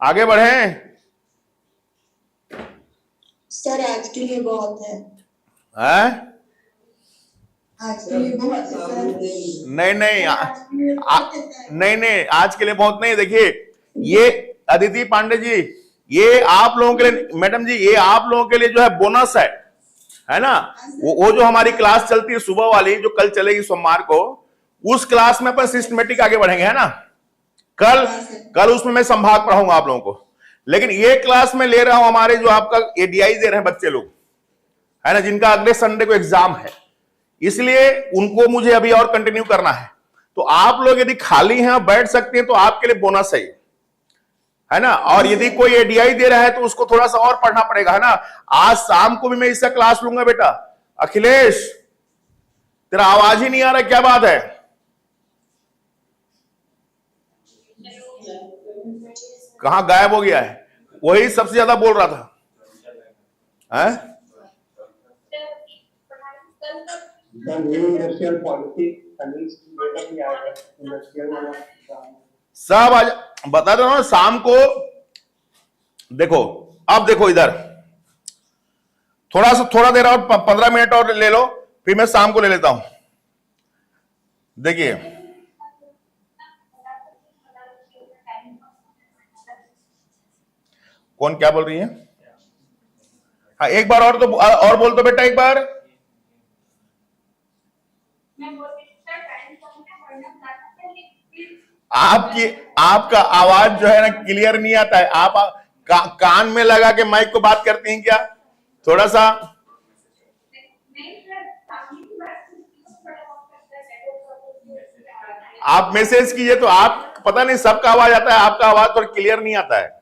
S1: आगे बढ़े।
S4: सर आज के लिए बहुत है।
S1: हैं?
S4: आज के लिए बहुत है सर।
S1: नहीं नहीं
S4: आज के लिए बहुत है सर।
S1: नहीं आज के लिए बहुत नहीं। देखिए ये अदिति पांडे जी, ये आप लोगों के लिए, मैडम जी ये आप लोगों के लिए जो है बोनस है ना। वो जो हमारी क्लास चलती है सुबह वाली, जो कल चलेगी सोमवार को, उस क्लास में अपन सिस्टमेटिक आगे बढ़ेंगे, है ना। कल उसमें मैं संभाग पढ़ाऊंगा आप लोगों को, लेकिन ये क्लास में ले रहा हूं हमारे जो आपका एडीआई दे रहे हैं बच्चे लोग, है ना, जिनका अगले संडे को एग्जाम है, इसलिए उनको मुझे अभी और कंटिन्यू करना है। तो आप लोग यदि खाली हैं, बैठ सकते हैं, तो आपके लिए बोनस है ना। और यदि कोई एडीआई दे रहा है तो उसको थोड़ा सा और पढ़ना पड़ेगा, है ना। आज शाम को भी मैं इसका क्लास लूंगा बेटा। अखिलेश तेरा आवाज ही नहीं आ रहा, क्या बात है? कहां गायब हो गया है? वही सबसे ज्यादा बोल रहा था, हैं? सब आज बता दो ना शाम को। देखो अब देखो इधर, थोड़ा देर और 15 मिनट और ले लो, फिर मैं शाम को ले लेता हूं। देखिए कौन क्या बोल रही है? हाँ एक बार और तो और बोल दो बेटा एक बार। आपका आवाज जो है ना क्लियर नहीं आता है। आप कान में लगा के माइक को बात करती हैं क्या? थोड़ा सा आप मैसेज कीजिए। तो आप पता नहीं सबका आवाज आता है, आपका आवाज थोड़ा क्लियर नहीं आता है।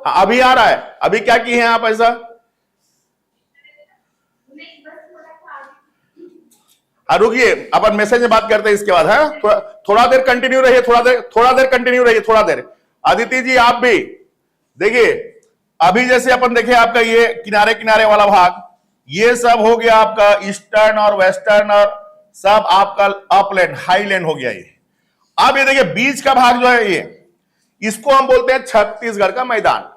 S1: अभी आ रहा है। अभी क्या किए हैं आप ऐसा? हाँ रुकिए, अपन मैसेज में बात करते हैं इसके बाद, है थोड़ा देर कंटिन्यू रहिए, थोड़ा देर कंटिन्यू रहिए, थोड़ा देर। अदिति जी आप भी देखिए, अभी जैसे अपन देखे आपका ये किनारे किनारे वाला भाग, ये सब हो गया आपका ईस्टर्न और वेस्टर्न और सब आपका अपलैंड हाईलैंड हो गया ये। अब ये देखिए बीच का भाग जो है इसको हम बोलते हैं छत्तीसगढ़ का मैदान।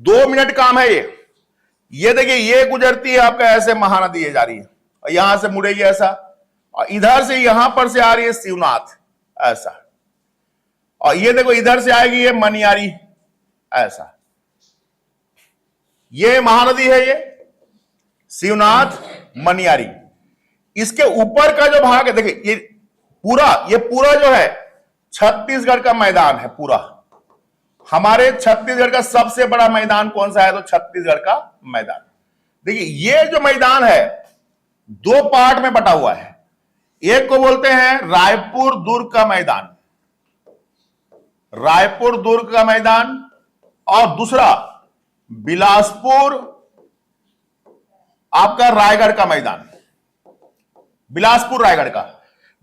S1: 2 मिनट काम है ये देखिए, ये गुजरती है आपका ऐसे महानदी जा रही है, और यहां से मुड़ेगी ऐसा, और इधर से यहां पर से आ रही है शिवनाथ ऐसा, और ये देखो इधर से आएगी ये मनियारी ऐसा। ये महानदी है, ये शिवनाथ मनियारी। इसके ऊपर का जो भाग है देखिए, ये पूरा जो है छत्तीसगढ़ का मैदान है पूरा। हमारे छत्तीसगढ़ का सबसे बड़ा मैदान कौन सा है? तो छत्तीसगढ़ का मैदान। देखिए ये जो मैदान है 2 पार्ट में बटा हुआ है। एक को बोलते हैं रायपुर दुर्ग का मैदान, रायपुर दुर्ग का मैदान, और दूसरा बिलासपुर आपका रायगढ़ का मैदान, बिलासपुर रायगढ़ का।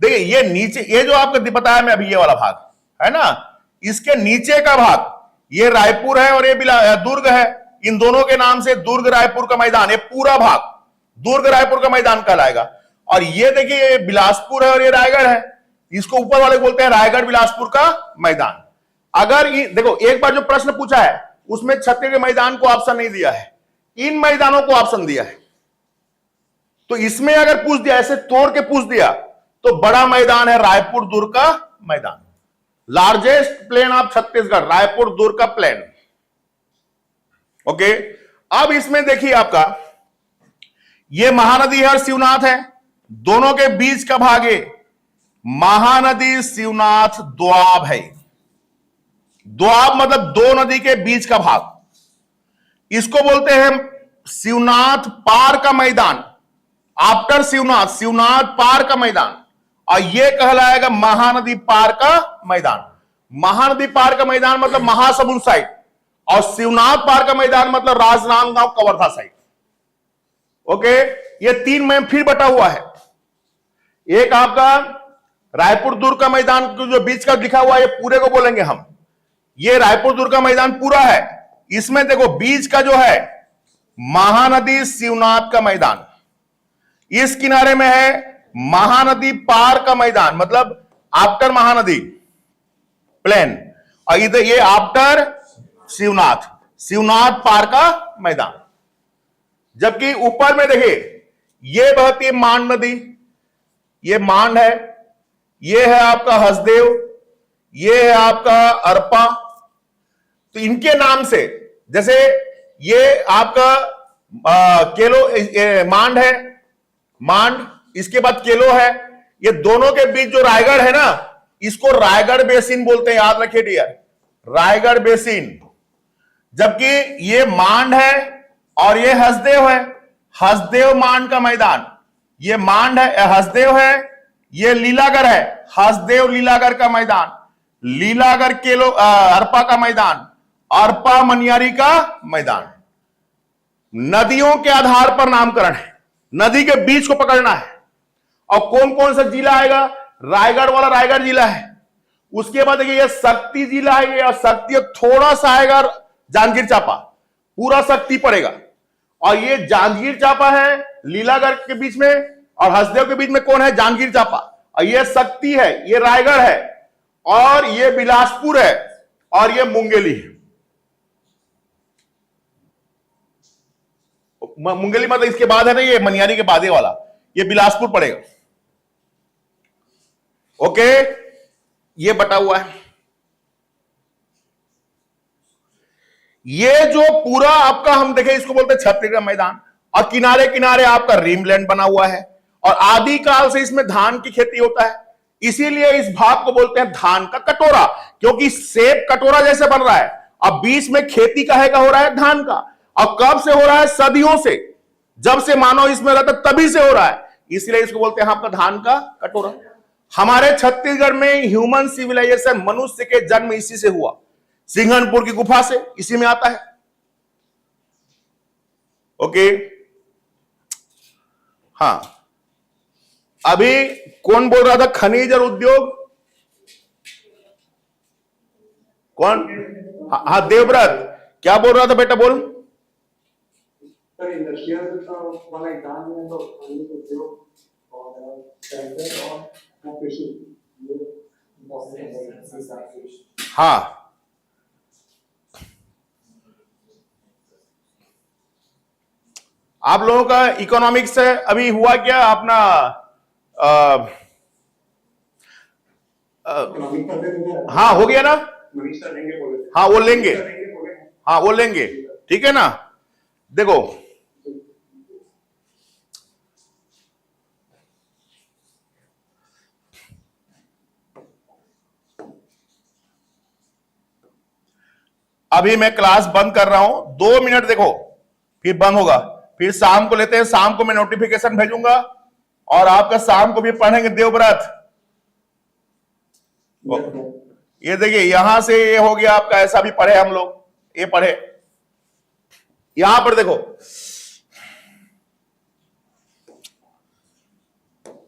S1: देखिए ये नीचे, ये जो आपको बताया मैं अभी, ये वाला भाग है ना, इसके नीचे का भाग ये रायपुर है और ये दुर्ग है। इन दोनों के नाम से दुर्ग रायपुर का मैदान, ये पूरा भाग दुर्ग रायपुर का मैदान कहलाएगा। और ये देखिए ये बिलासपुर है और ये रायगढ़ है, इसको ऊपर वाले बोलते हैं रायगढ़ बिलासपुर का मैदान। अगर देखो एक बार जो प्रश्न पूछा है उसमें छत्तीसगढ़ के मैदान को ऑप्शन नहीं दिया है, इन मैदानों को ऑप्शन दिया है। तो इसमें अगर पूछ दिया, ऐसे तोड़ के पूछ दिया, तो बड़ा मैदान है रायपुर दुर्ग का मैदान, largest plain of Chhattisgarh, Raipur Durg का प्लेन। ओके, अब इसमें देखिए आपका ये महानदी है और शिवनाथ है, दोनों के बीच का भाग है महानदी शिवनाथ द्वाब है। दोआब मतलब दो नदी के बीच का भाग। इसको बोलते हैं शिवनाथ पार का मैदान। आफ्टर शिवनाथ, शिवनाथ पार का मैदान। और यह कहलाएगा महानदी पार का मैदान। महानदी पार का मैदान मतलब महासमुंद साइड, और शिवनाथ पार का मैदान मतलब राजनांदगांव कवर्धा साइड। ओके, ये तीन में फिर बटा हुआ है। एक आपका रायपुर दुर्ग का मैदान जो बीच का लिखा हुआ है, ये पूरे को बोलेंगे हम। ये रायपुर दुर्ग का मैदान पूरा है। इसमें देखो बीच का जो है महानदी शिवनाथ का मैदान, इस किनारे में है महानदी पार का मैदान मतलब आफ्टर महानदी प्लेन, और इधर ये आफ्टर शिवनाथ, शिवनाथ पार का मैदान। जबकि ऊपर में देखिए ये बहती है मांड नदी, ये मांड है, ये है आपका हसदेव, ये है आपका अरपा। तो इनके नाम से, जैसे ये आपका केलो मांड है, मांड, इसके बाद केलो है, ये दोनों के बीच जो रायगढ़ है ना, इसको रायगढ़ बेसिन बोलते हैं, याद रखिए डियर, रायगढ़ बेसिन। जबकि ये मांड है और ये हसदेव है, हसदेव मांड का मैदान। ये मांड है, हसदेव है, ये लीलागढ़ है, हसदेव लीलागढ़ का मैदान, लीलागढ़ केलो अरपा का मैदान, अरपा मनियारी का मैदान। नदियों के आधार पर नामकरण है, नदी के बीच को पकड़ना है। और कौन कौन सा जिला आएगा, रायगढ़ वाला रायगढ़ जिला है। उसके बाद देखिए ये शक्ति जिला है, ये शक्ति थोड़ा सा आएगा जांजगीर चांपा, पूरा शक्ति पड़ेगा। और ये जांजगीर चांपा है लीलागढ़ के बीच में, और हसदेव के बीच में कौन है, जांजगीर चांपा। और ये शक्ति है, ये रायगढ़ है, और ये बिलासपुर है, और ये मुंगेली है। मुंगेली मतलब इसके बाद है ना, ये मनियारी के बाद वाला, ये बिलासपुर पड़ेगा। ओके, ये बटा हुआ है। ये जो पूरा आपका हम देखें, इसको बोलते हैं छत्तीसगढ़ मैदान, और किनारे किनारे आपका रीमलैंड बना हुआ है। और आदिकाल से इसमें धान की खेती होता है, इसीलिए इस भाग को बोलते हैं धान का कटोरा, क्योंकि सेब कटोरा जैसे बन रहा है। अब बीच में खेती काहे का हो रहा है, धान का। और कब से हो रहा है, सदियों से, जब से मानव इसमें रहता तभी से हो रहा है, इसलिए इसको बोलते हैं आपका धान का कटोरा। हमारे छत्तीसगढ़ में ह्यूमन सिविलाइजेशन, मनुष्य के जन्म इसी से हुआ, सिंघनपुर की गुफा से, इसी में आता है। ओके, हाँ, अभी कौन बोल रहा था, खनिज और उद्योग, कौन? हाँ, देवव्रत क्या बोल रहा था बेटा, बोल।
S5: सर इंडस्ट्रियल वाला एग्जाम में तो खनिज उद्योग और सेंटर और कृषि, ये इम्पोर्टेंट है।
S1: हाँ, आप लोगों का इकोनॉमिक्स से अभी हुआ क्या अपना हाँ हो गया ना, हाँ वो लेंगे, हाँ वो लेंगे, ठीक है ना। देखो अभी मैं क्लास बंद कर रहा हूं, 2 मिनट देखो, फिर बंद होगा, फिर शाम को लेते हैं। शाम को मैं नोटिफिकेशन भेजूंगा और आपका शाम को भी पढ़ेंगे देवव्रत। ये देखिए यहां से ये हो गया आपका, ऐसा भी पढ़े हम लोग, ये पढ़े। यहां पर देखो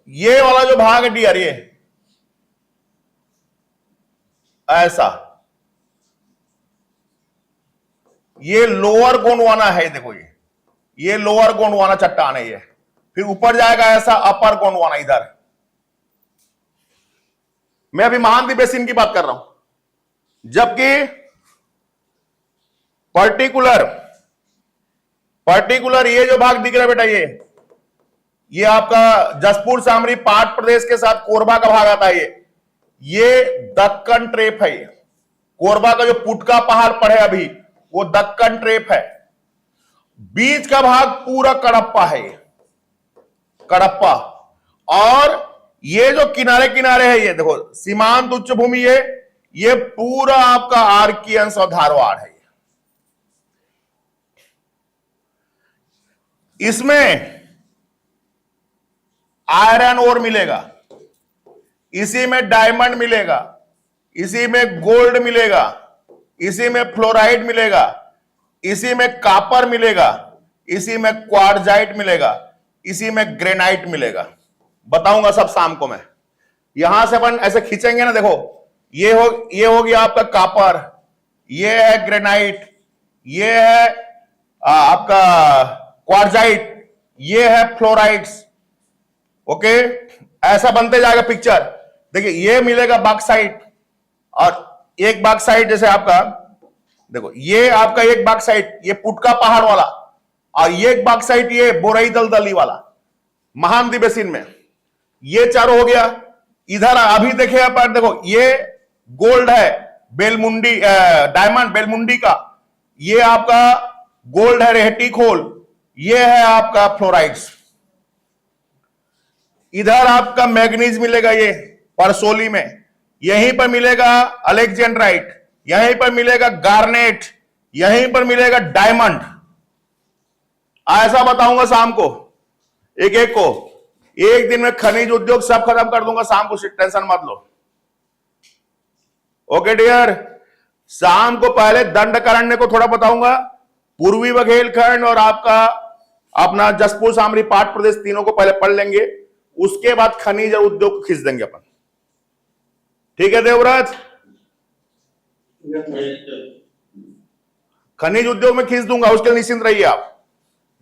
S1: ये वाला जो भाग है डियर, ये ऐसा, ये लोअर गोंडवाना है, देखो ये लोअर गोंडवाना चट्टान है ये, फिर ऊपर जाएगा ऐसा अपर गोंडवाना इधर। मैं अभी महानदी बेसिन की बात कर रहा हूं, जबकि पर्टिकुलर ये जो भाग दिख रहा है बेटा, ये आपका जसपुर सामरी पाट प्रदेश के साथ कोरबा का भाग आता है। ये दक्कन ट्रेप है, ये कोरबा का जो पुटका पहाड़ पड़े अभी, वो दक्कन ट्रेप है। बीच का भाग पूरा कडप्पा है, ये कडप्पा। और ये जो किनारे किनारे है, ये देखो सीमांत उच्च भूमि, ये पूरा आपका आर्कियंस और धारवाड़ है। इसमें आयरन ओर मिलेगा, इसी में डायमंड मिलेगा, इसी में गोल्ड मिलेगा, इसी में फ्लोराइड मिलेगा, इसी में कॉपर मिलेगा, इसी में क्वार्जाइट मिलेगा, इसी में ग्रेनाइट मिलेगा। बताऊंगा सब शाम को मैं। यहां से अपन ऐसे खींचेंगे ना, देखो ये हो गया आपका कॉपर, ये है ग्रेनाइट, ये है आपका क्वार्जाइट, ये है फ्लोराइड्स। ओके, ऐसा बनते जाएगा पिक्चर। देखिए ये मिलेगा बॉक्साइट, और एक बॉक्साइट जैसे आपका देखो, ये आपका एक बॉक्साइट ये पुटका पहाड़ वाला, और ये एक बॉक्साइट ये बोरई दलदली वाला महानदी बेसिन में, ये चारों हो गया। इधर अभी देखिए अपन, देखो ये गोल्ड है बेलमुंडी, डायमंड बेलमुंडी का, ये आपका गोल्ड है रेहटी खोल, ये है आपका फ्लोराइड्स। इधर आपका मैग्नीज मिलेगा ये परसोली में, यहीं पर मिलेगा अलेक्जेंड्राइट, यहीं पर मिलेगा गार्नेट, यहीं पर मिलेगा डायमंड। ऐसा बताऊंगा शाम को एक एक को, एक दिन में खनिज उद्योग सब खत्म कर दूंगा शाम को, टेंशन मत लो। ओके डियर, शाम को पहले दंडकारण्य को थोड़ा बताऊंगा, पूर्वी बघेलखंड और आपका अपना जसपुर सामरी पाट प्रदेश तीनों को पहले पढ़ लेंगे, उसके बाद खनिज और उद्योग को खींच देंगे अपन। ठीक है देवव्रत, खनिज उद्योग में खींच दूंगा, उसके लिए निश्चिंत रहिए आप।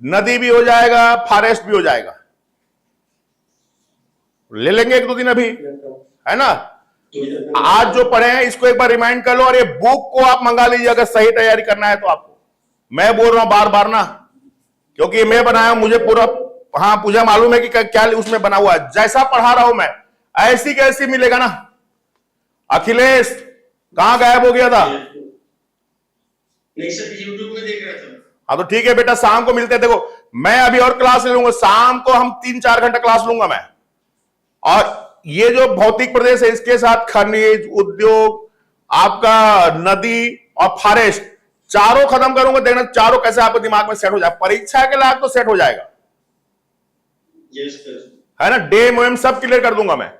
S1: नदी भी हो जाएगा, फॉरेस्ट भी हो जाएगा, ले लेंगे एक दो दिन अभी, है ना। आज जो पढ़े हैं इसको एक बार रिमाइंड कर लो, और ये बुक को आप मंगा लीजिए अगर सही तैयारी करना है तो। आपको मैं बोल रहा हूं बार बार ना, क्योंकि मैं बनाया हूं, मुझे पूरा हाँ मुझे मालूम है कि क्या उसमें बना हुआ है। जैसा पढ़ा रहा हूं मैं ऐसी कैसी मिलेगा ना। अखिलेश कहां गायब हो गया था?
S6: नहीं सर, यूट्यूब में देख रहा था।
S1: हाँ तो ठीक है बेटा, शाम को मिलते हैं। देखो मैं अभी और क्लास ले लूंगा, शाम को हम 3-4 घंटा क्लास लूंगा मैं। और ये जो भौतिक प्रदेश है इसके साथ खनिज उद्योग, आपका नदी और फॉरेस्ट चारों खत्म करूंगा। देखना चारों कैसे आपके दिमाग में सेट हो जाए, परीक्षा के लायक तो सेट हो जाएगा, है ना। डेम वेम सब क्लियर कर दूंगा मैं।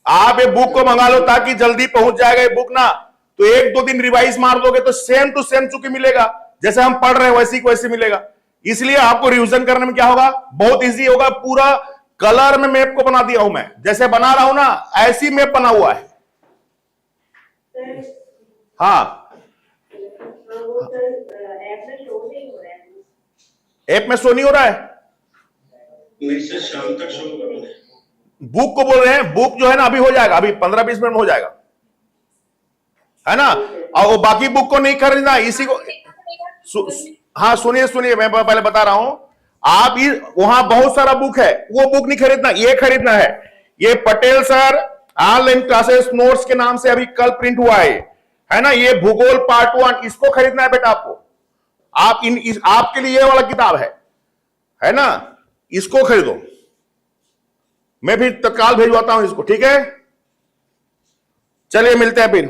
S1: आप ये बुक को मंगा लो ताकि जल्दी पहुंच जाएगा ये बुक ना, तो 1-2 दिन रिवाइज मार दोगे तो सेम टू सेम चूंकि मिलेगा, जैसे हम पढ़ रहे हैं वैसी को वैसे मिलेगा। इसलिए आपको रिवीजन करने में क्या होगा, बहुत इजी होगा। पूरा कलर में मैप को बना दिया हूं मैं, जैसे बना रहा हूं ना ऐसी मैप बना हुआ है। हाँ ऐप में शो नहीं हो रहा है,
S6: शाम तक शो होगा।
S1: बुक को बोल रहे हैं, बुक जो है ना अभी हो जाएगा, अभी 15-20 मिनट में हो जाएगा, है ना। और वो बाकी बुक को नहीं खरीदना, इसी को हाँ सुनिए मैं पहले बता रहा हूं। आप वहां बहुत सारा बुक है, वो बुक नहीं खरीदना, ये खरीदना है। ये Patel sir online classes notes के नाम से अभी कल प्रिंट हुआ है ना। ये भूगोल पार्ट 1, इसको खरीदना है बेटा आपको। आप आपके लिए ये वाला किताब है ना, इसको खरीदो। मैं भी तत्काल भिजवाता हूं इसको, ठीक है। चलिए मिलते हैं फिर।